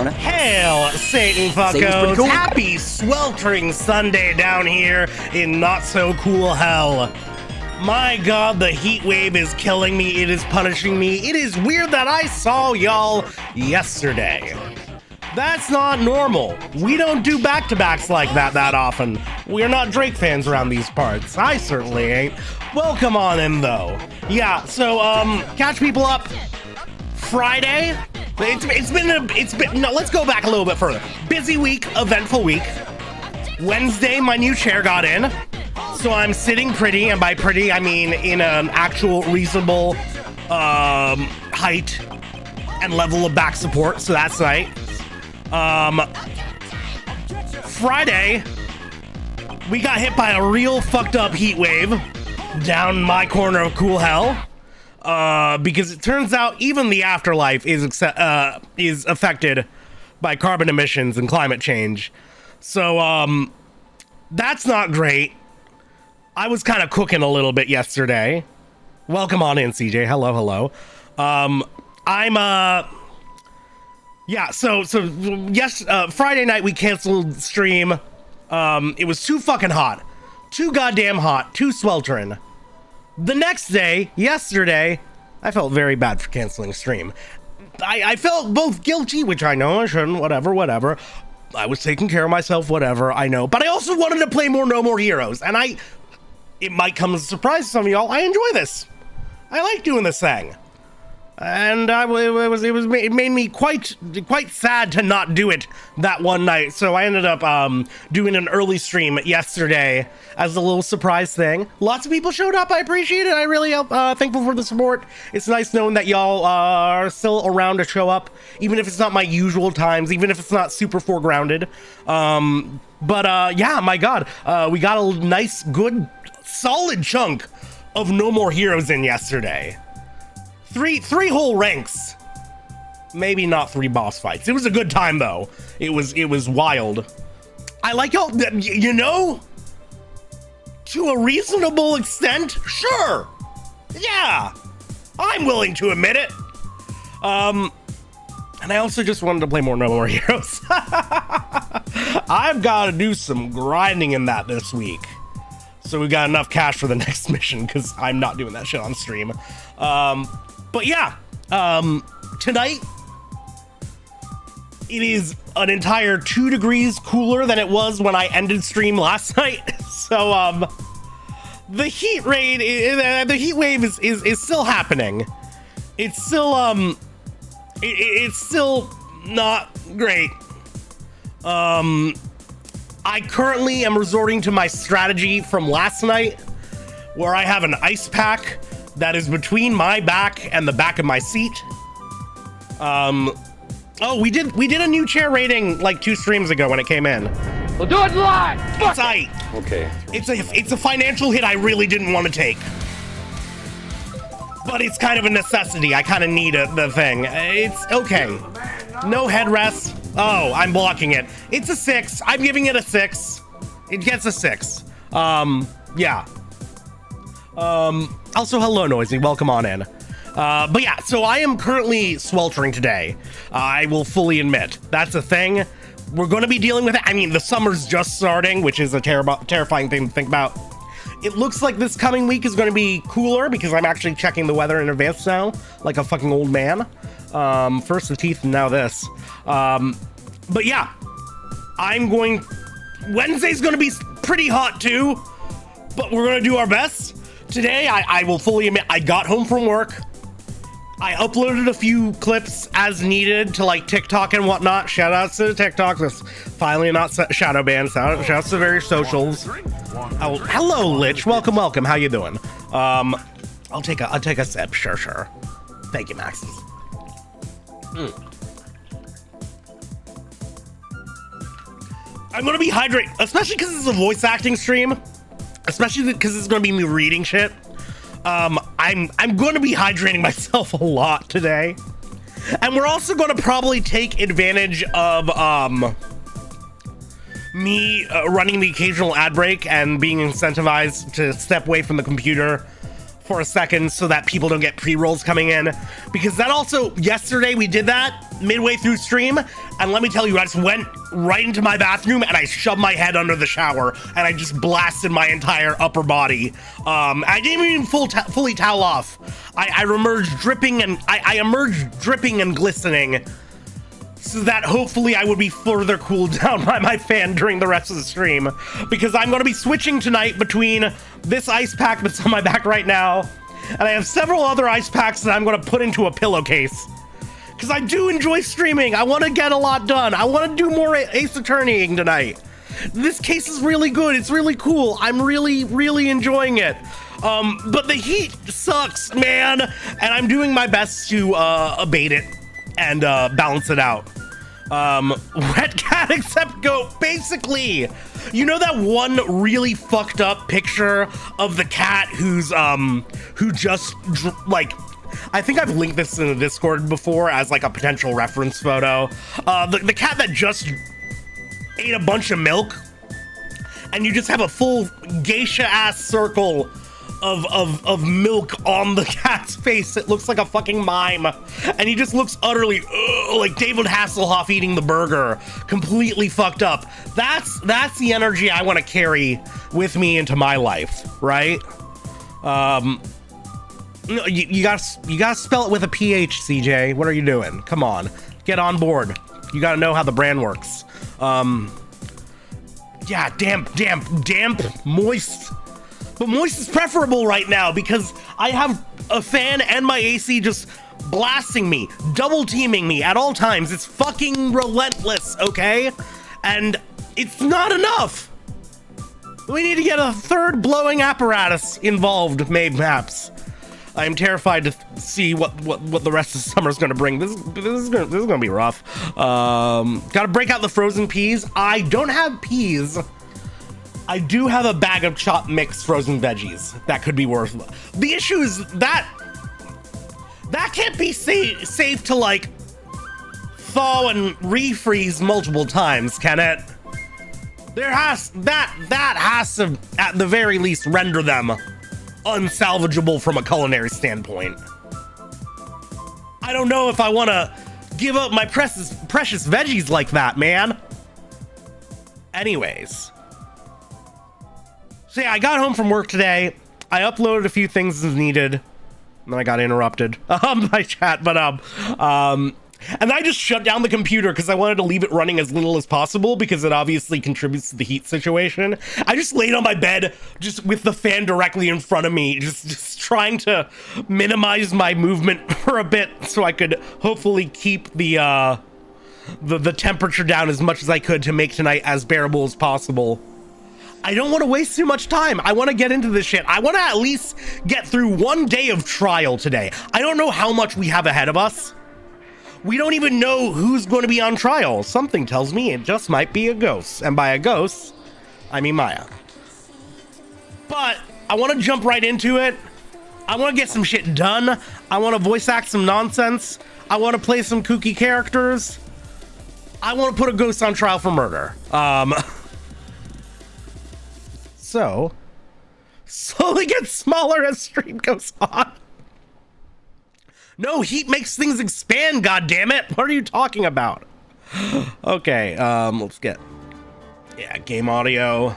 Hail, Satan fuckos. Cool. Happy sweltering Sunday down here in not-so-cool hell. My god, the heat wave is killing me. It is punishing me. It is weird that I saw y'all yesterday. That's not normal. We don't do back-to-backs like that often. We're not Drake fans around these parts. I certainly ain't. Welcome on in, though. Yeah, so, catch people up. Friday. No, let's go back a little bit further. Busy week, eventful week. Wednesday, my new chair got in. So I'm sitting pretty, and by pretty, I mean in an actual reasonable height and level of back support. So that's nice. Friday, we got hit by a real fucked up heat wave down my corner of cool hell. Because it turns out even the afterlife is affected by carbon emissions and climate change. So, that's not great. I was kind of cooking a little bit yesterday. Welcome on in, CJ. Hello. Friday night we canceled stream. It was too fucking hot. Too goddamn hot. Too sweltering. The next day, yesterday, I felt very bad for canceling stream. I felt both guilty, which I know I shouldn't, whatever. I was taking care of myself, whatever, I know. But I also wanted to play more No More Heroes, and it might come as a surprise to some of y'all, I enjoy this. I like doing this thing. And it made me quite sad to not do it that one night. So I ended up doing an early stream yesterday as a little surprise thing. Lots of people showed up. I appreciate it. I really thankful for the support. It's nice knowing that y'all are still around to show up, even if it's not my usual times, even if it's not super foregrounded. Yeah, my God, we got a nice, good, solid chunk of No More Heroes in yesterday. Three whole ranks. Maybe not 3 boss fights. It was a good time though. It was wild. I like y'all, you know, to a reasonable extent, sure. Yeah, I'm willing to admit it. And I also just wanted to play more No More Heroes. I've got to do some grinding in that this week. So we got enough cash for the next mission because I'm not doing that shit on stream. But yeah, tonight, it is an entire 2 degrees cooler than it was when I ended stream last night. So, the heat wave is still happening. It's still, it's still not great. I currently am resorting to my strategy from last night, where I have an ice pack that is between my back and the back of my seat. Oh, we did a new chair rating like 2 streams ago when it came in. We'll do it live. It's tight. Okay. It's a financial hit I really didn't want to take, but it's kind of a necessity. I kind of need the thing. It's okay. No headrest. Oh, I'm blocking it. It's a 6. I'm giving it a 6. It gets a 6. Yeah. Also, hello, Noisy. Welcome on in. But yeah, so I am currently sweltering today. I will fully admit that's a thing. We're going to be dealing with it. I mean, the summer's just starting, which is a terrifying thing to think about. It looks like this coming week is going to be cooler because I'm actually checking the weather in advance now, like a fucking old man. First the teeth and now this. But yeah, Wednesday's going to be pretty hot too, but we're going to do our best. Today, I will fully admit, I got home from work. I uploaded a few clips as needed to like TikTok and whatnot. Shout outs to the TikTok. That's finally not shadow banned. Shout outs to various socials. Oh, hello, Lich. Welcome. How you doing? I'll take a sip. Sure. Thank you, Maxis. I'm gonna be hydrated, especially because it's a voice acting stream. Especially because it's going to be me reading shit. I'm going to be hydrating myself a lot today. And we're also going to probably take advantage of me running the occasional ad break and being incentivized to step away from the computer for a second so that people don't get pre-rolls coming in. Because that also, yesterday we did that midway through stream, and let me tell you, I just went right into my bathroom and I shoved my head under the shower and I just blasted my entire upper body. I didn't even fully towel off. I emerged dripping and I emerged dripping and glistening, so that hopefully I would be further cooled down by my fan during the rest of the stream, because I'm going to be switching tonight between this ice pack that's on my back right now, and I have several other ice packs that I'm going to put into a pillowcase, because I do enjoy streaming. I want to get a lot done. I want to do more Ace Attorneying tonight. This case is really good. It's really cool. I'm really enjoying it. But the heat sucks, man, and I'm doing my best to abate it and balance it out. Wet cat except goat, basically. You know that one really fucked up picture of the cat who's who just like, I think I've linked this in the Discord before as like a potential reference photo. The cat that just ate a bunch of milk, and you just have a full geisha ass circle of milk on the cat's face. It looks like a fucking mime, and he just looks utterly like David Hasselhoff eating the burger, completely fucked up. That's the energy I want to carry with me into my life, right? You gotta spell it with a PH, CJ. What are you doing? Come on, get on board. You gotta know how the brand works. Yeah, damp, moist. But moist is preferable right now because I have a fan and my AC just blasting me, double teaming me at all times. It's fucking relentless, okay? And it's not enough. We need to get a third blowing apparatus involved, mayhaps. I'm terrified to see what the rest of the summer is going to bring. This is going to be rough. Got to break out the frozen peas. I don't have peas. I do have a bag of chopped mixed frozen veggies that could be worth. The issue is that can't be safe to like thaw and refreeze multiple times, can it? That has to at the very least render them unsalvageable from a culinary standpoint. I don't know if I want to give up my precious veggies like that, man. Anyways. So yeah, I got home from work today. I uploaded a few things as needed, and then I got interrupted by chat. But and I just shut down the computer because I wanted to leave it running as little as possible because it obviously contributes to the heat situation. I just laid on my bed, just with the fan directly in front of me, just trying to minimize my movement for a bit so I could hopefully keep the temperature down as much as I could to make tonight as bearable as possible. I don't want to waste too much time. I want to get into this shit. I want to at least get through one day of trial today. I don't know how much we have ahead of us. We don't even know who's going to be on trial. Something tells me it just might be a ghost. And by a ghost, I mean Maya. But I want to jump right into it. I want to get some shit done. I want to voice act some nonsense. I want to play some kooky characters. I want to put a ghost on trial for murder. So, slowly gets smaller as stream goes on. No, heat makes things expand, goddammit. What are you talking about? Okay, let's get... Yeah, game audio.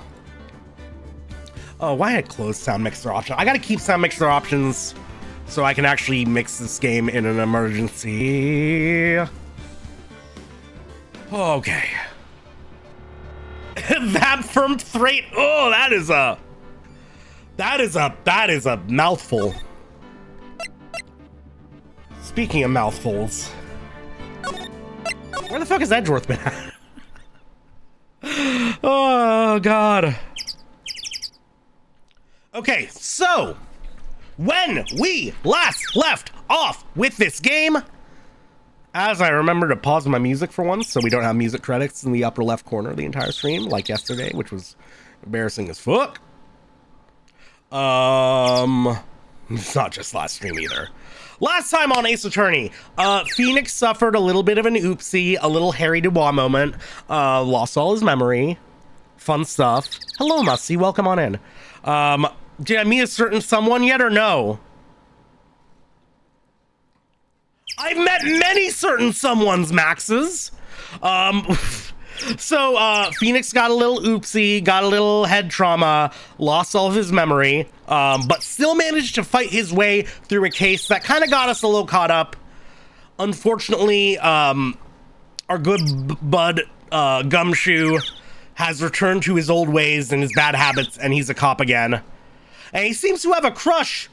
Oh, why did I close sound mixer option? I gotta keep sound mixer options so I can actually mix this game in an emergency. Okay. That PhirmthVODs. Oh, that is a mouthful. Speaking of mouthfuls, where the fuck is Edgeworth been at? Oh god. Okay, so when we last left off with this game, as I remember to pause my music for once so we don't have music credits in the upper left corner of the entire stream like yesterday, which was embarrassing as fuck. It's not just last stream either. Last time on Ace Attorney, Phoenix suffered a little bit of an oopsie, a little Harry Dubois moment, lost all his memory, fun stuff. Hello, Musty, welcome on in. Did I meet a certain someone yet or no? I've met many certain someone's Maxes. So Phoenix got a little oopsie, got a little head trauma, lost all of his memory, but still managed to fight his way through a case that kind of got us a little caught up. Unfortunately, our good bud Gumshoe has returned to his old ways and his bad habits, and he's a cop again. And he seems to have a crush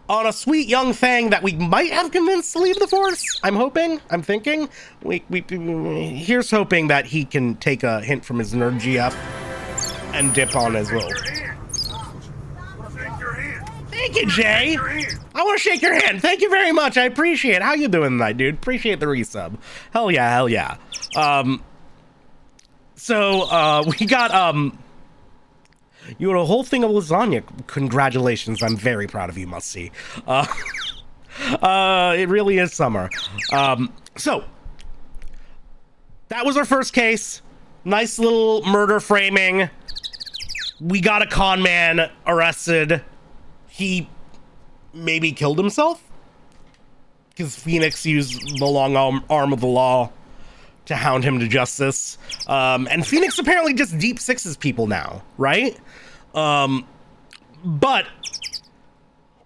on a sweet young thing that we might have convinced to leave the force. I'm hoping, I'm thinking. Here's hoping that he can take a hint from his nerd GF and dip on his will. Thank you, Jay. I want to shake your hand. Thank you very much. I appreciate it. How you doing tonight, dude? Appreciate the resub. Hell yeah, hell yeah. So we got you had a whole thing of lasagna. Congratulations. I'm very proud of you, must see. It really is summer. So that was our first case. Nice little murder framing. We got a con man arrested. He maybe killed himself because Phoenix used the long arm of the law to hound him to justice. And Phoenix apparently just deep sixes people now, right? But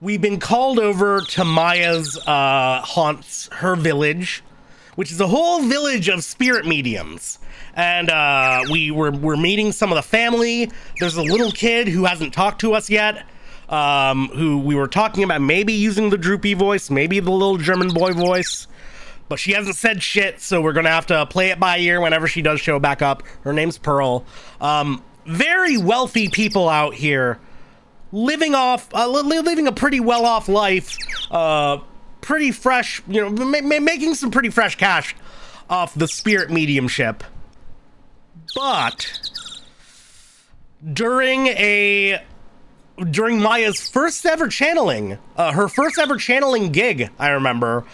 we've been called over to Maya's haunts, her village, which is a whole village of spirit mediums. And we're meeting some of the family. There's a little kid who hasn't talked to us yet, who we were talking about maybe using the droopy voice, maybe the little German boy voice. But she hasn't said shit, so we're gonna have to play it by ear whenever she does show back up. Her name's Pearl. Very wealthy people out here, living a pretty well-off life, pretty fresh, you know, making some pretty fresh cash off the spirit mediumship. But during Maya's first ever channeling, her first ever channeling gig, I remember,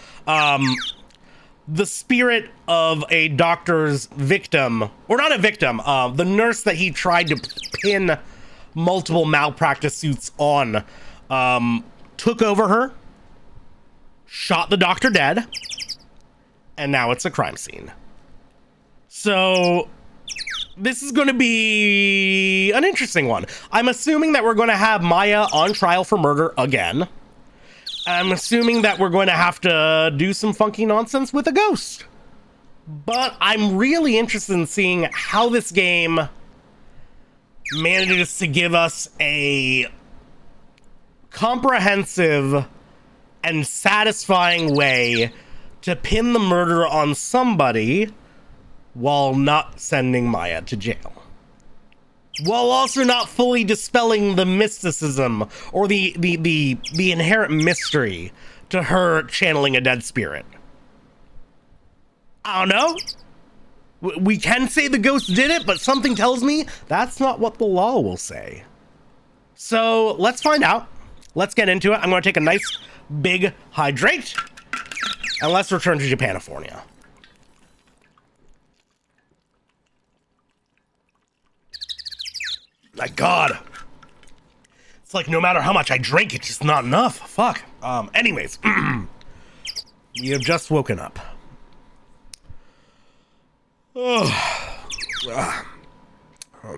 the spirit of a doctor's victim, or not a victim, the nurse that he tried to pin multiple malpractice suits on, took over her, shot the doctor dead, and now it's a crime scene. So this is going to be an interesting one. I'm assuming that we're going to have Maya on trial for murder again. I'm assuming that we're going to have to do some funky nonsense with a ghost. But I'm really interested in seeing how this game manages to give us a comprehensive and satisfying way to pin the murder on somebody while not sending Maya to jail. While also not fully dispelling the mysticism or the inherent mystery to her channeling a dead spirit. I don't know. We can say the ghost did it, but something tells me that's not what the law will say. So let's find out. Let's get into it. I'm going to take a nice big hydrate, and let's return to Japanifornia. My God. It's like no matter how much I drink, it's just not enough. Fuck. Anyways. We have just woken up.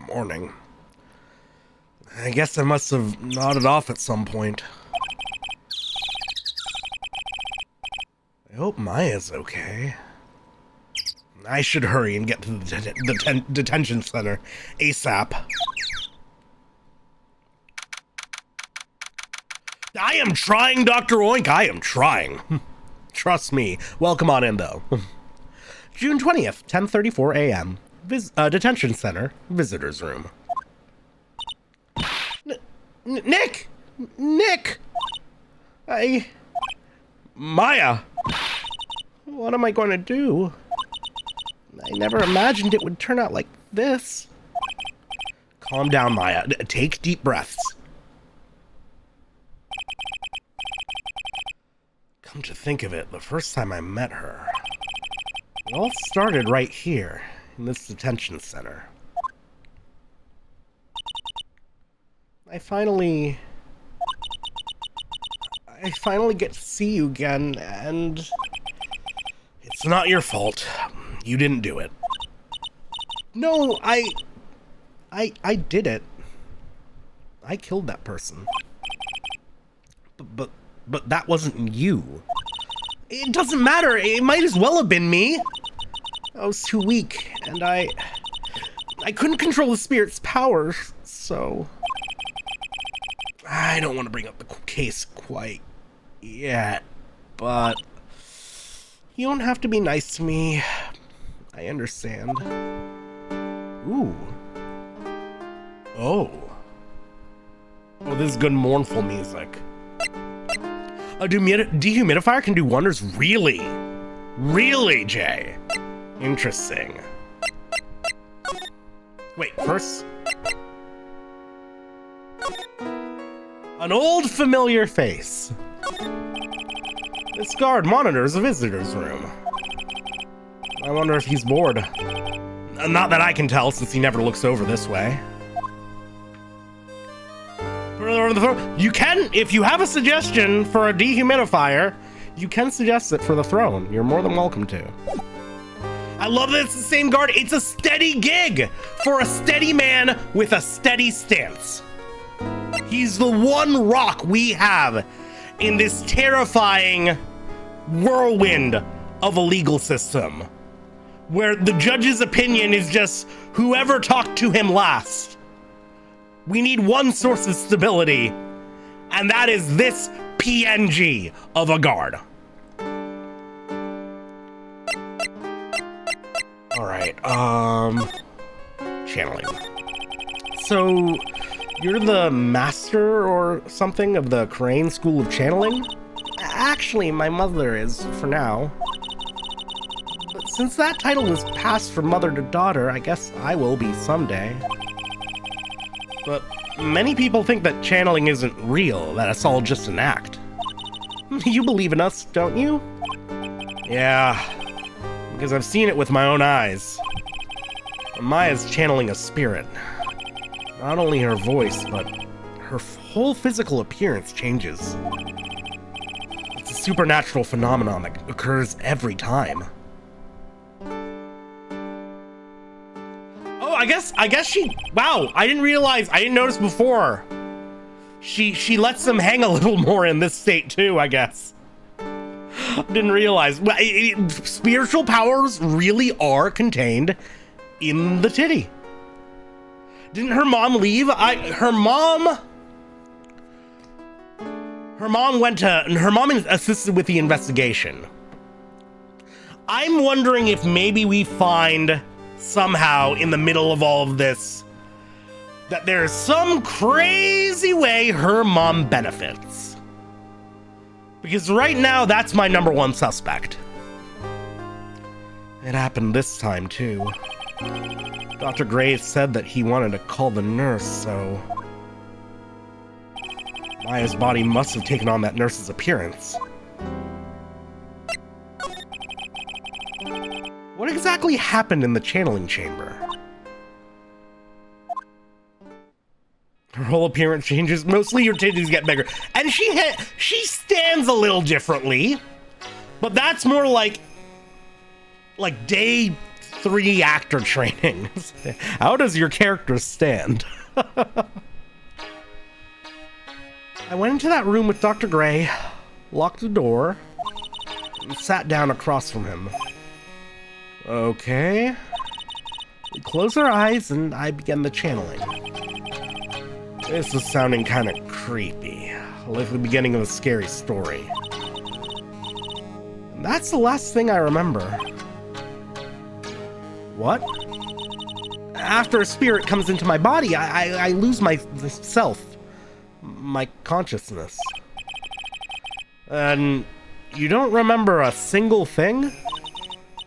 Morning. I guess I must have nodded off at some point. I hope Maya's okay. I should hurry and get to the detention center ASAP. I am trying, Dr. Oink. I am trying. Trust me. Welcome on in, though. June 20th, 10:34 a.m. Detention Center, Visitor's Room. Nick! Nick! Maya! What am I going to do? I never imagined it would turn out like this. Calm down, Maya. Take deep breaths. Come to think of it, the first time I met her, it all started right here, in this detention center. I finally get to see you again, and It's not your fault. You didn't do it. No, I did it. I killed that person. But that wasn't you. It doesn't matter. It might as well have been me. I was too weak, and I couldn't control the spirit's powers, so I don't want to bring up the case quite yet, but you don't have to be nice to me. I understand. Ooh. Oh, this is good mournful music. A dehumidifier can do wonders? Really? Really, Jay? Interesting. Wait, first... An old familiar face. This guard monitors a visitor's room. I wonder if he's bored. Not that I can tell, since he never looks over this way. You can, if you have a suggestion for a dehumidifier, you can suggest it for the throne. You're more than welcome to. I love that it's the same guard. It's a steady gig for a steady man with a steady stance. He's the one rock we have in this terrifying whirlwind of a legal system, where the judge's opinion is just whoever talked to him last. We need one source of stability, and that is this PNG of a guard. All right, channeling. So, you're the master or something of the Crane School of Channeling? Actually, my mother is, for now. But since that title was passed from mother to daughter, I guess I will be someday. But many people think that channeling isn't real, that it's all just an act. You believe in us, don't you? Yeah, because I've seen it with my own eyes. Maya's channeling a spirit. Not only her voice, but her whole physical appearance changes. It's a supernatural phenomenon that occurs every time. Oh, I guess she, wow, I didn't notice before. She lets them hang a little more in this state too, I guess. Didn't realize. Well, spiritual powers really are contained in the titty. Didn't her mom leave? Her mom assisted with the investigation. I'm wondering if maybe we find somehow in the middle of all of this that there's some crazy way her mom benefits. Because right now, that's my number one suspect. It happened this time, too. Dr. Gray said that he wanted to call the nurse, so Maya's body must have taken on that nurse's appearance. What exactly happened in the channeling chamber? Her whole appearance changes. Mostly your titties get bigger. And she stands a little differently. But that's more like day 3 actor training. How does your character stand? I went into that room with Dr. Gray, locked the door, and sat down across from him. Okay. We closed our eyes and I began the channeling. This is sounding kind of creepy, like the beginning of a scary story. And that's the last thing I remember. What? After a spirit comes into my body, I lose myself, my consciousness. And you don't remember a single thing?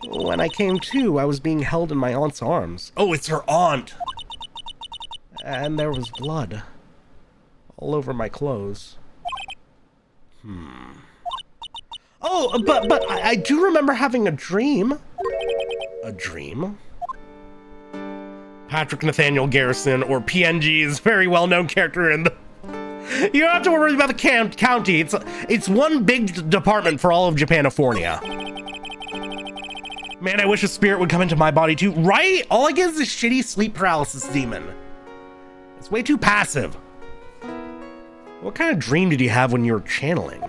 When I came to, I was being held in my aunt's arms. Oh, it's her aunt! And there was blood all over my clothes. Oh, but I do remember having a dream. A dream? Patrick Nathaniel Garrison, or PNG's very well-known character in the... You don't have to worry about the county. It's one big department for all of Japanifornia. Man, I wish a spirit would come into my body too. Right? All I get is a shitty sleep paralysis demon. It's way too passive. What kind of dream did you have when you were channeling?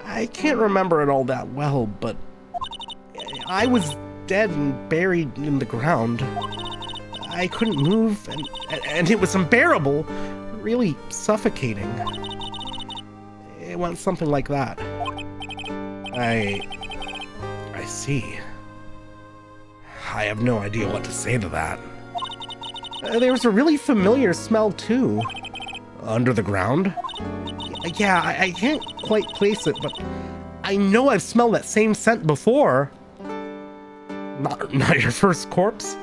I can't remember it all that well, but I was dead and buried in the ground. I couldn't move, and it was unbearable, really suffocating. It went something like that. I see. I have no idea what to say to that. There was a really familiar smell, too. Under the ground? Yeah, I can't quite place it, but I know I've smelled that same scent before. Not your first corpse?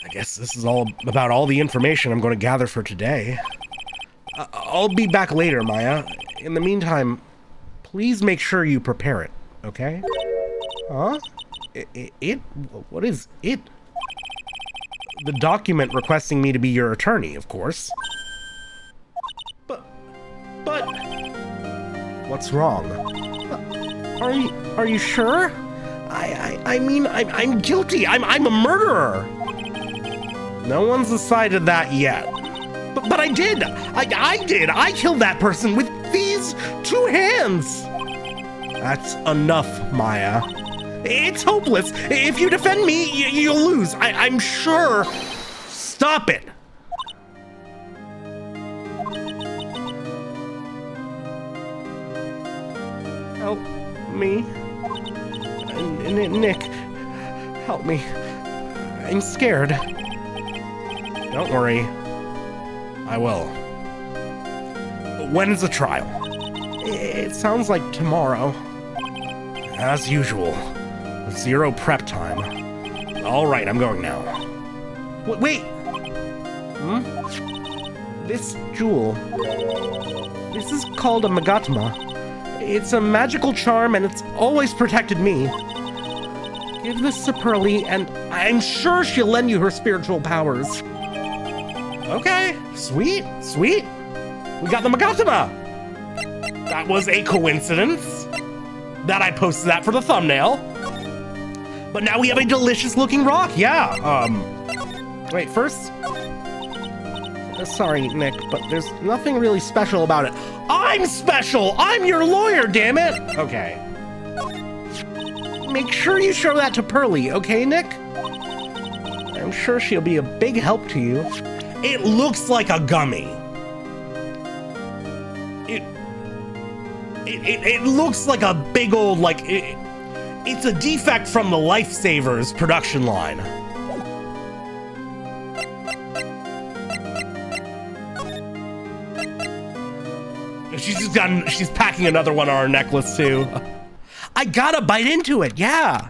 I guess this is all about all the information I'm going to gather for today. I'll be back later, Maya. In the meantime, please make sure you prepare it, okay? Huh? It? What is it? The document requesting me to be your attorney, of course. But... What's wrong? Are you sure? I mean, I'm guilty. I'm a murderer. No one's decided that yet. But I did. I did. I killed that person with these 2 hands. That's enough, Maya. It's hopeless. If you defend me, you'll lose. I'm sure. Stop it. Help me. Nick, help me. I'm scared. Don't worry. I will. When is the trial? It sounds like tomorrow. As usual. 0 prep time. All right, I'm going now. Wait! This jewel. This is called a Magatama. It's a magical charm and it's always protected me. Give this to Pearly and I'm sure she'll lend you her spiritual powers. Okay, sweet. We got the Magatama. That was a coincidence that I posted that for the thumbnail. But now we have a delicious looking rock. Yeah. Wait, first. Sorry, Nick, but there's nothing really special about it. I'm special. I'm your lawyer, damn it. Okay. Make sure you show that to Pearly, okay, Nick? I'm sure she'll be a big help to you. It looks like a gummy. It looks like a big old, like, it's a defect from the Lifesavers production line. She's packing another one on her necklace too. I gotta bite into it, yeah.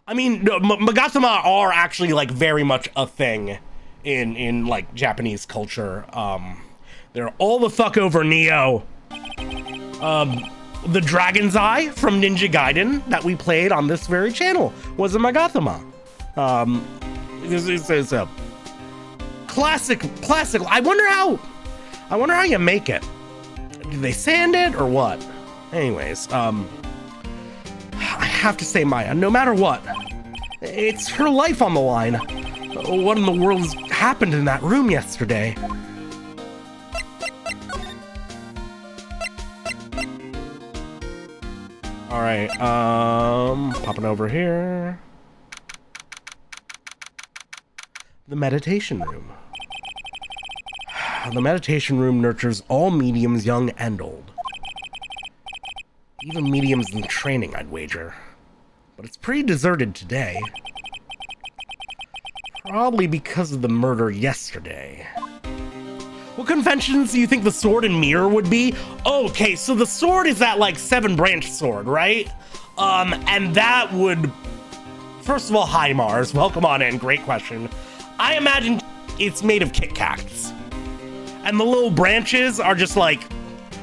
I mean, Magatama are actually like very much a thing in like Japanese culture. They're all the fuck over Neo. The Dragon's Eye from Ninja Gaiden that we played on this very channel was a Magatama. It's a classic. I wonder how you make it. Do they sand it or what? Anyways, I have to say, Maya, no matter what, it's her life on the line. What in the world has happened in that room yesterday? All right, popping over here. The meditation room. The meditation room nurtures all mediums, young and old. Even mediums in training, I'd wager. But it's pretty deserted today. Probably because of the murder yesterday. What conventions do you think the sword and mirror would be? Okay, so the sword is that like 7-branch sword, right? And that would... First of all, hi Mars, welcome on in, great question. I imagine it's made of Kit Kats. And the little branches are just like,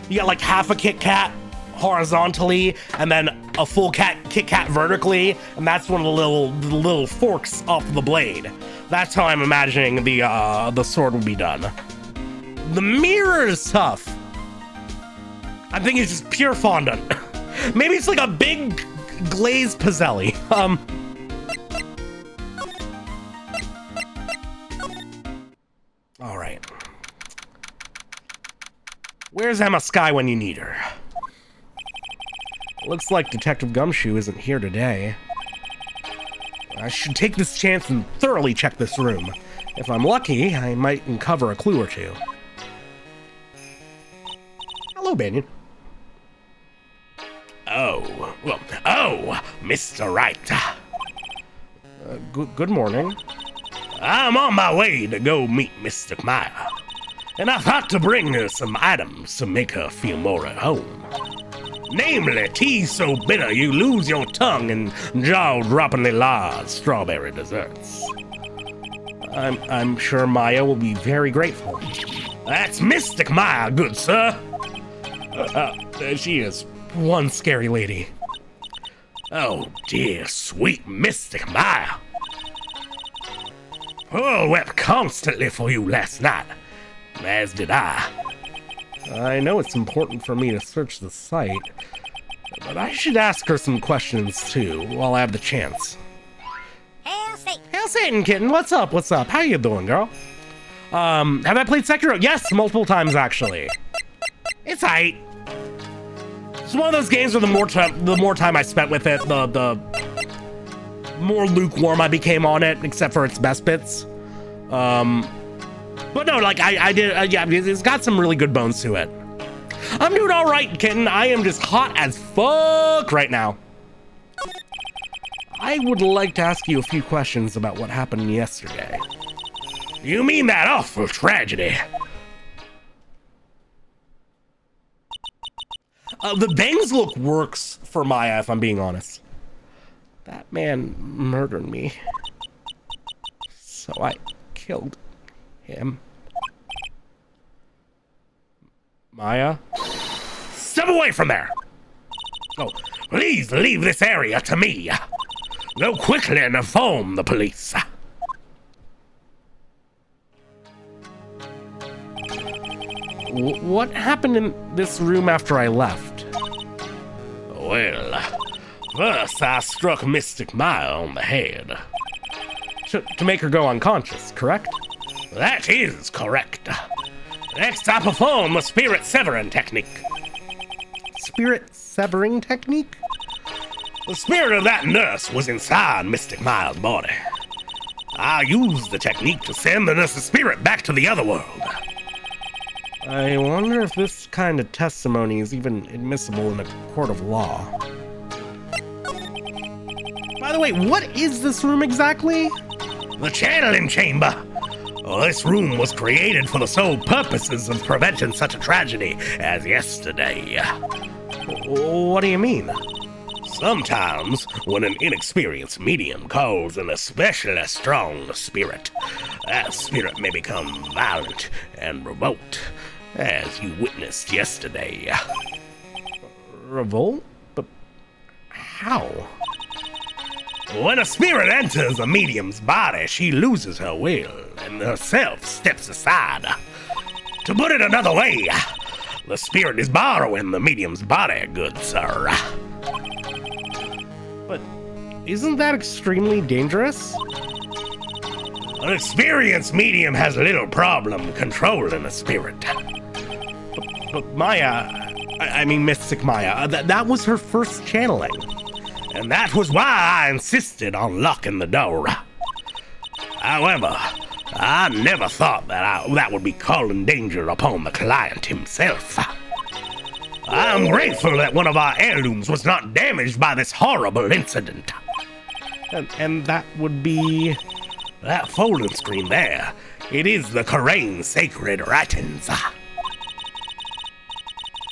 you got like half a Kit Kat horizontally, and then a full Kit Kat vertically, and that's one of the little forks off the blade. That's how I'm imagining the sword would be done. The mirror is tough. I think it's just pure fondant. Maybe it's like a big glazed pizzelli. All right. Where's Emma Skye when you need her? Looks like Detective Gumshoe isn't here today. I should take this chance and thoroughly check this room. If I'm lucky, I might uncover a clue or two. Hello, Banyan. Oh, Mr. Wright. Good morning. I'm on my way to go meet Mr. Meyer, and I thought to bring her some items to make her feel more at home. Namely, tea so bitter you lose your tongue and jaw-droppingly large strawberry desserts. I'm sure Maya will be very grateful. That's Mystic Maya, good sir. She is one scary lady. Oh dear, sweet Mystic Maya. Pearl wept constantly for you last night, as did I. I know it's important for me to search the site, but I should ask her some questions too, while I have the chance. Hail Satan! Hail Satan, kitten! What's up? What's up? How you doing, girl? Have I played Sekiro? Yes, multiple times actually. It's aight. It's one of those games where the more time I spent with it, the more lukewarm I became on it, except for its best bits. But no, like I did, yeah, it's got some really good bones to it. I'm doing all right, kitten. I am just hot as fuck right now. I would like to ask you a few questions about what happened yesterday. You mean that awful tragedy? The bangs look works for Maya, if I'm being honest. That man murdered me, so I killed him. Maya? Step away from there! Oh, please leave this area to me. Go quickly and inform the police. What happened in this room after I left? Well, first I struck Mystic Maya on the head. To make her go unconscious, correct? That is correct. Next I perform a spirit severing technique. Spirit severing technique? The spirit of that nurse was inside Mystic Maya's body. I used the technique to send the nurse's spirit back to the other world. I wonder if this kind of testimony is even admissible in a court of law. By the way, what is this room exactly? The channeling chamber. Oh, this room was created for the sole purposes of preventing such a tragedy as yesterday. What do you mean? Sometimes, when an inexperienced medium calls an especially strong spirit, that spirit may become violent and revolt, as you witnessed yesterday. Revolt? But how? When a spirit enters a medium's body, she loses her will and herself steps aside. To put it another way, the spirit is borrowing the medium's body, good sir. But isn't that extremely dangerous? An experienced medium has little problem controlling a spirit. But Maya, I mean Mystic Maya, that was her first channeling. And that was why I insisted on locking the door. However, I never thought that would be calling danger upon the client himself. I'm grateful that one of our heirlooms was not damaged by this horrible incident. And that would be... that folding screen there. It is the Korean sacred writings.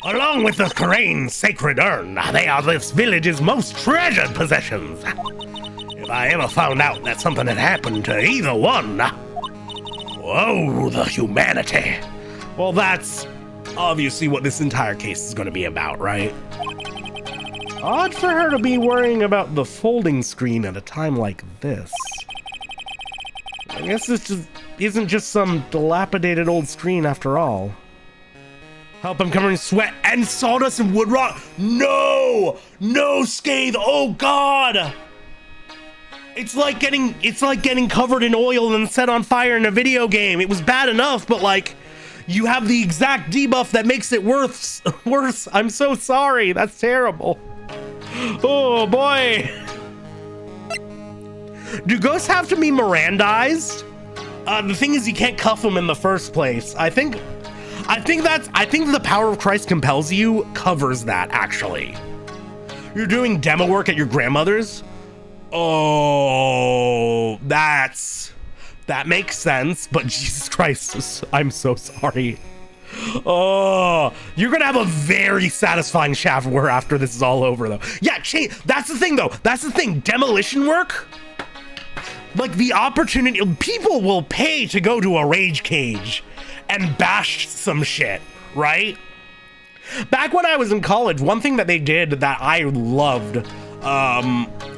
Along with the Korean sacred urn, they are this village's most treasured possessions. If I ever found out that something had happened to either one... whoa, the humanity. Well, that's obviously what this entire case is going to be about, right? Odd for her to be worrying about the folding screen at a time like this. I guess this just isn't just some dilapidated old screen after all. Help, I'm covered in sweat and sawdust and wood rot. No, no, Scathe. Oh God. It's like getting covered in oil and set on fire in a video game. It was bad enough, but like, you have the exact debuff that makes it worse. I'm so sorry. That's terrible. Oh boy. Do ghosts have to be Mirandized? The thing is, you can't cuff them in the first place. I think the power of Christ compels you covers that, actually. You're doing demo work at your grandmother's? Oh, that makes sense, but Jesus Christ, I'm so sorry. Oh, you're gonna have a very satisfying shower after this is all over, though. Yeah, that's the thing, though. That's the thing. Demolition work, like the opportunity, people will pay to go to a rage cage and bash some shit, right? Back when I was in college, one thing that they did that I loved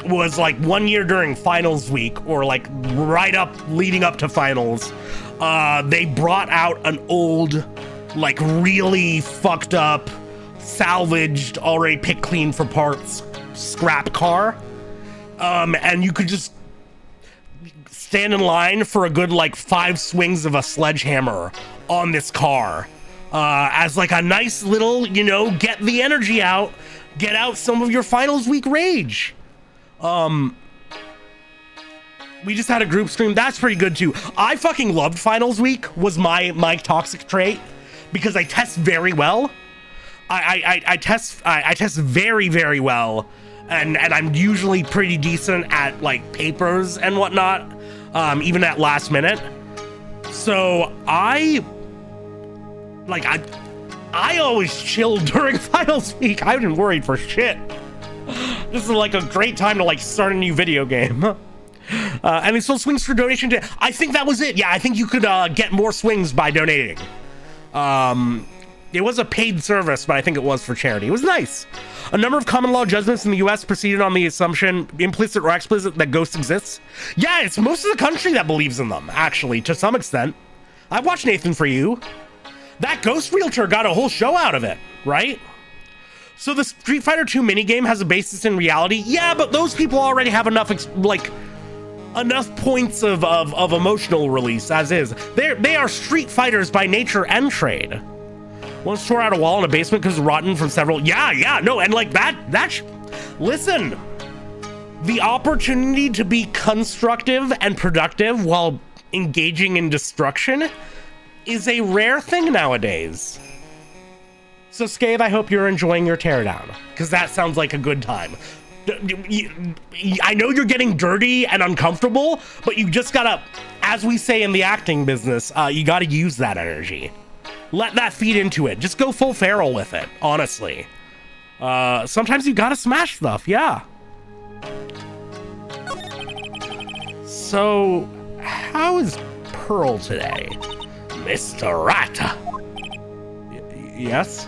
was like 1 year during finals week, or like leading up to finals, they brought out an old, like really fucked up, salvaged, already picked clean for parts scrap car, and you could just stand in line for a good like 5 swings of a sledgehammer on this car, as like a nice little, you know, get the energy out, get out some of your finals week rage. We just had a group stream. That's pretty good too. I fucking loved finals week, was my toxic trait, because I test very well. I test very, very well, and I'm usually pretty decent at like papers and whatnot, even at last minute. So I always chilled during finals week. I wasn't worried for shit. This is like a great time to like start a new video game. And it still swings for donation to, I think that was it. Yeah, I think you could get more swings by donating. It was a paid service, but I think it was for charity. It was nice. A number of common law judgments in the US proceeded on the assumption, implicit or explicit, that ghosts exist. Yeah, it's most of the country that believes in them, actually, to some extent. I've watched Nathan For You. That ghost realtor got a whole show out of it, right? So the Street Fighter 2 minigame has a basis in reality. Yeah, but those people already have enough, enough points of emotional release as is. They are street fighters by nature and trade. Once tore out a wall in a basement because rotten from several. Yeah, no, and like listen, the opportunity to be constructive and productive while engaging in destruction is a rare thing nowadays. So Scathe, I hope you're enjoying your teardown, because that sounds like a good time. I know you're getting dirty and uncomfortable, but you just gotta, as we say in the acting business, you gotta use that energy. Let that feed into it. Just go full feral with it, honestly. Sometimes you gotta smash stuff, yeah. So, how is Pearl today? Mr. Wright. Yes?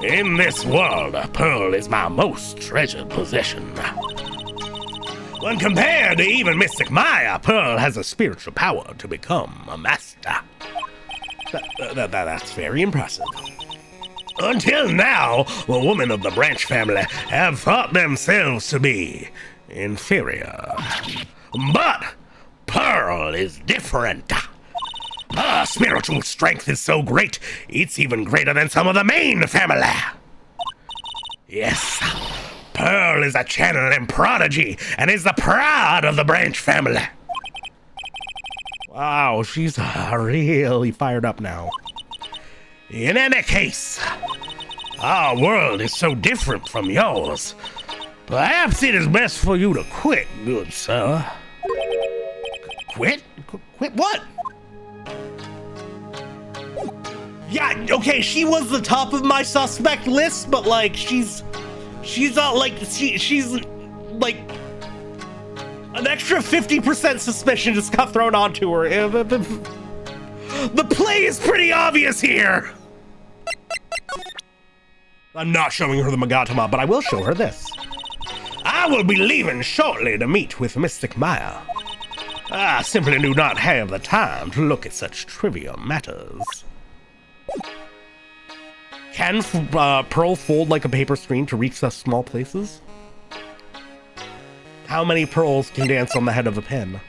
In this world, Pearl is my most treasured possession. When compared to even Mystic Maya, Pearl has a spiritual power to become a master. That's very impressive. Until now, the women of the Branch family have thought themselves to be inferior. But Pearl is different. Her spiritual strength is so great, it's even greater than some of the main family. Yes, Pearl is a channeling prodigy and is the pride of the Branch family. Wow, she's really fired up now. In any case, our world is so different from yours. Perhaps it is best for you to quit, good sir. Quit? Quit what? Yeah, okay, she was the top of my suspect list, but like she's not like she's like an extra 50% suspicion just got thrown onto her. The play is pretty obvious here. I'm not showing her the Magatama, but I will show her this. I will be leaving shortly to meet with Mystic Maya. I simply do not have the time to look at such trivial matters. Can Pearl fold like a paper screen to reach such small places? How many pearls can dance on the head of a pin?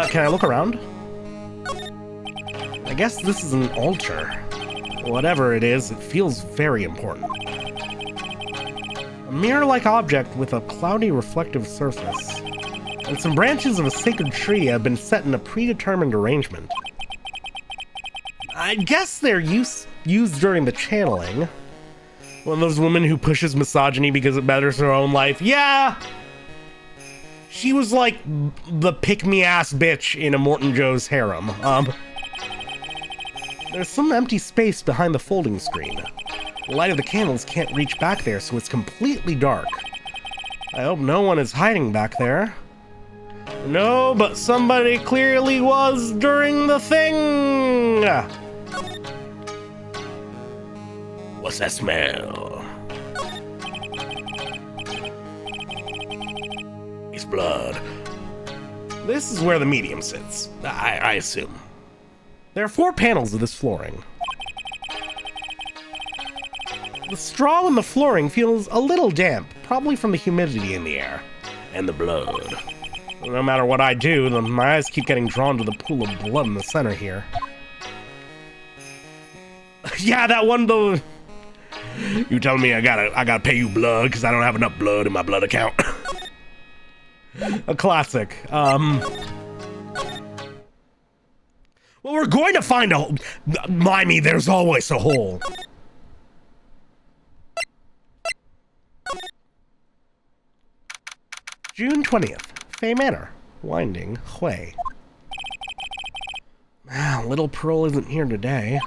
Can I look around? I guess this is an altar. Whatever it is, it feels very important. A mirror-like object with a cloudy reflective surface. And some branches of a sacred tree have been set in a predetermined arrangement. I guess they're used during the channeling. One of those women who pushes misogyny because it betters her own life. Yeah! She was like the pick-me-ass bitch in Immortan Joe's harem. There's some empty space behind the folding screen. The light of the candles can't reach back there, so it's completely dark. I hope no one is hiding back there. No, but somebody clearly was during the thing! What's that smell? It's blood. This is where the medium sits, I assume. There are 4 panels of this flooring. The straw in the flooring feels a little damp, probably from the humidity in the air. And the blood. No matter what I do, my eyes keep getting drawn to the pool of blood in the center here. Yeah, that one though. You telling me I gotta pay you blood because I don't have enough blood in my blood account. A classic. Well, we're going to find a hole. Mind me, there's always a hole. June 20th. Fay Manor. Winding Hui. Little Pearl isn't here today.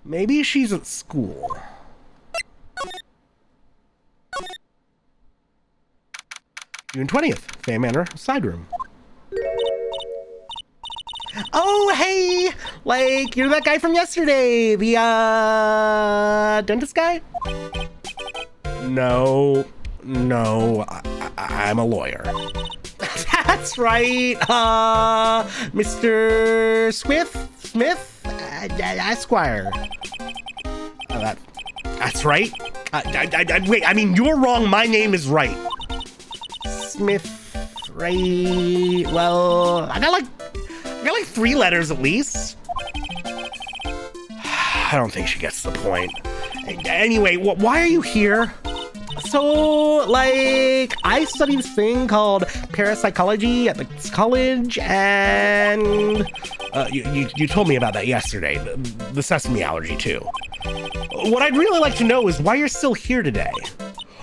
Maybe she's at school. June 20th. Fay Manor. Side room. Oh, hey! Like, you're that guy from yesterday. The, dentist guy? No, I'm a lawyer. That's right, Mr. Smith, Esquire. That's right. Wait, I mean, you're wrong. My name is Wright. Smith, Wright. Well, I got like 3 letters at least. I don't think she gets the point. Anyway, why are you here? So, like, I study this thing called parapsychology at the college, and you told me about that yesterday, the sesame allergy too. What I'd really like to know is why you're still here today.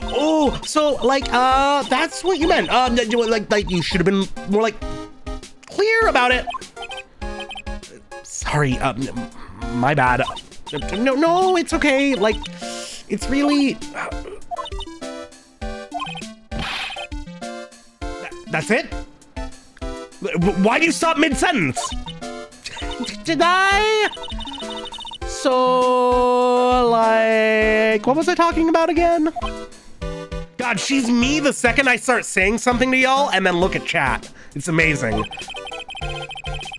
Oh, so, like, that's what you meant. Like you should have been more, like, clear about it. Sorry, my bad. No, it's okay. Like, it's really... That's it? Why do you stop mid-sentence? Did I? So, like, what was I talking about again? God, she's me the second I start saying something to y'all and then look at chat. It's amazing.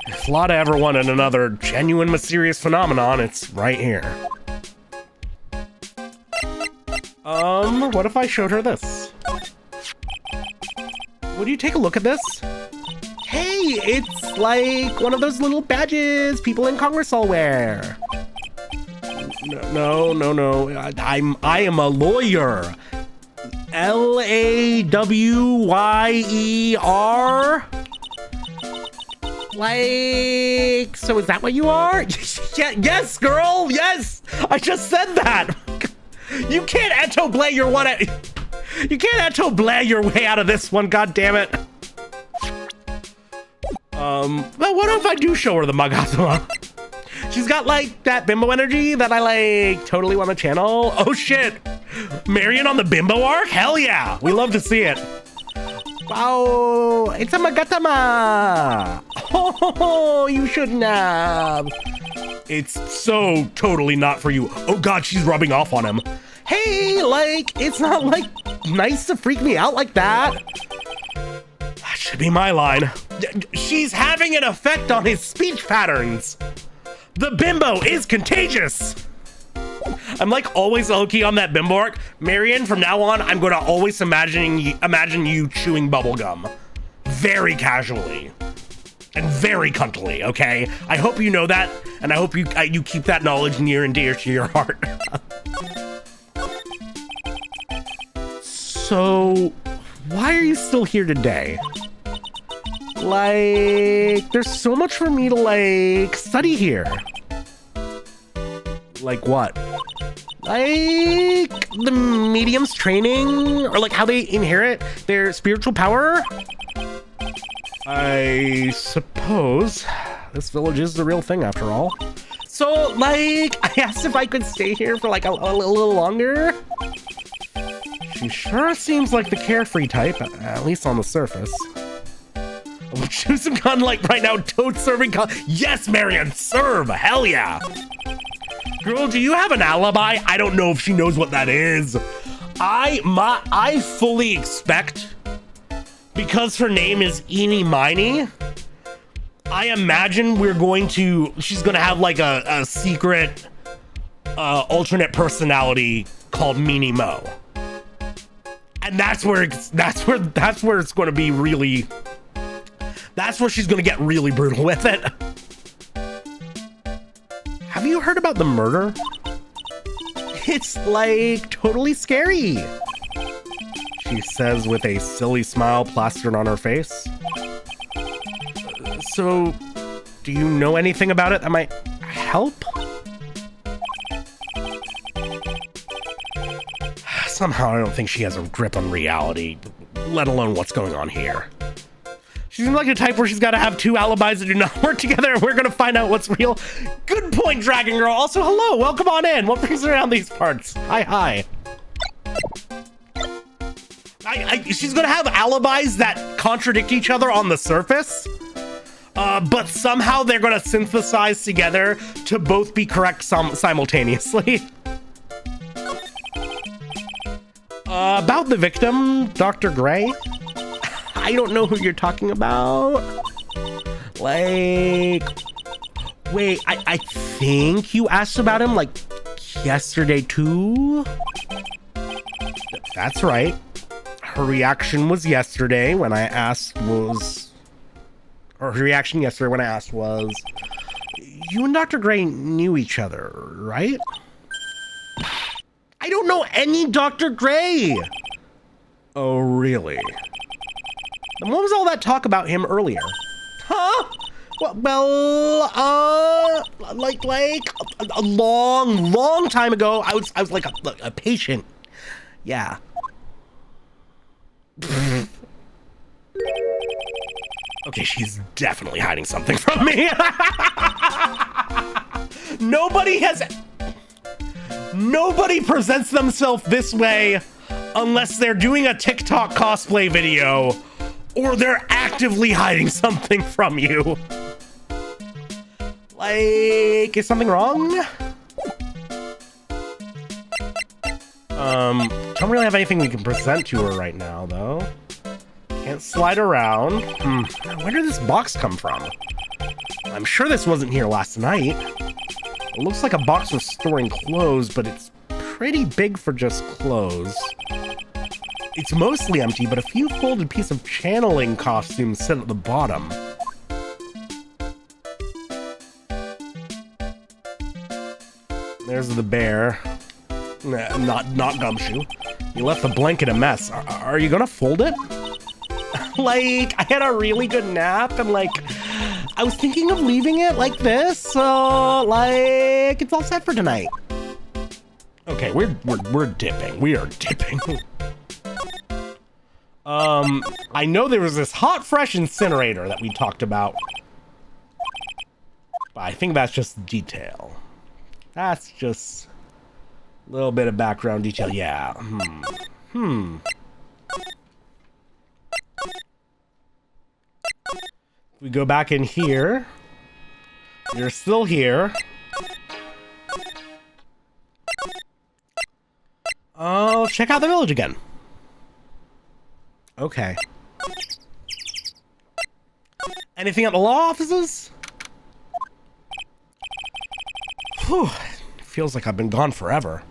If Lotta ever wanted another genuine mysterious phenomenon, it's right here. What if I showed her this? Would you take a look at this? Hey, it's like one of those little badges people in Congress all wear. No. I am a lawyer. Lawyer? Like, so is that what you are? Yes, girl, yes! I just said that! You can't Eto-Blay your one at... You can't Eto-Blay your way out of this one, goddammit. Well, what if I do show her the Magatama? She's got, like, that bimbo energy that I, like, totally want to channel. Oh, shit. Marion on the bimbo arc? Hell yeah. We love to see it. Wow, it's a Magatama. Oh, you shouldn't have. It's so totally not for you. Oh, God, she's rubbing off on him. Hey, like, it's not, like, nice to freak me out like that. That should be my line. She's having an effect on his speech patterns. The bimbo is contagious. I'm like always low-key on that bimbo arc. Marion, from now on, I'm gonna always imagine you chewing bubblegum. Very casually. And very cuntily, okay? I hope you know that, and I hope you keep that knowledge near and dear to your heart. So, why are you still here today? Like, there's so much for me to, like, study here. Like what? Like, the medium's training? Or, like, how they inherit their spiritual power? I suppose this village is the real thing after all. So, like, I asked if I could stay here for, like, a little longer. She sure seems like the carefree type, at least on the surface. We'll choose some gun like right now, toad serving gun. Yes, Marion, serve, hell yeah. Girl, do you have an alibi? I don't know if she knows what that is. I fully expect, because her name is Eenie Miney, I imagine she's gonna have like a secret alternate personality called Meanie Mo. And that's where it's going to be really, that's where she's going to get really brutal with it. Have you heard about the murder? It's like totally scary, she says with a silly smile plastered on her face. So, do you know anything about it that might help? Somehow I don't think she has a grip on reality, let alone what's going on here. She seems like the type where she's got to have two alibis that do not work together, and we're going to find out what's real. Good point, Dragon Girl. Also, hello, welcome on in. What brings her around these parts? Hi. She's going to have alibis that contradict each other on the surface, but somehow they're going to synthesize together to both be correct simultaneously. About the victim, Dr. Gray? I don't know who you're talking about. Like, wait, I think you asked about him like yesterday too? That's right. Her reaction yesterday when I asked was, you and Dr. Gray knew each other, right? I don't know any Dr. Gray. Oh, really? And what was all that talk about him earlier? Huh? Well, like a long time ago, I was like a patient. Yeah. Okay, she's definitely hiding something from me. Nobody presents themselves this way unless they're doing a TikTok cosplay video or they're actively hiding something from you. Like, is something wrong? Don't really have anything we can present to her right now, though. Can't slide around. Where did this box come from? I'm sure this wasn't here last night. It looks like a box for storing clothes, but it's pretty big for just clothes. It's mostly empty, but a few folded pieces of channeling costumes sit at the bottom. There's the bear. Nah, not Gumshoe. You left the blanket a mess. Are you gonna fold it? Like, I had a really good nap and like, I was thinking of leaving it like this, so like, it's all set for tonight. Okay, we're dipping. We are dipping. I know there was this hot, fresh incinerator that we talked about, but I think that's just detail. That's just a little bit of background detail. Yeah. We go back in here. You're still here. Oh, check out the village again. Okay. Anything at the law offices? Whew. Feels like I've been gone forever.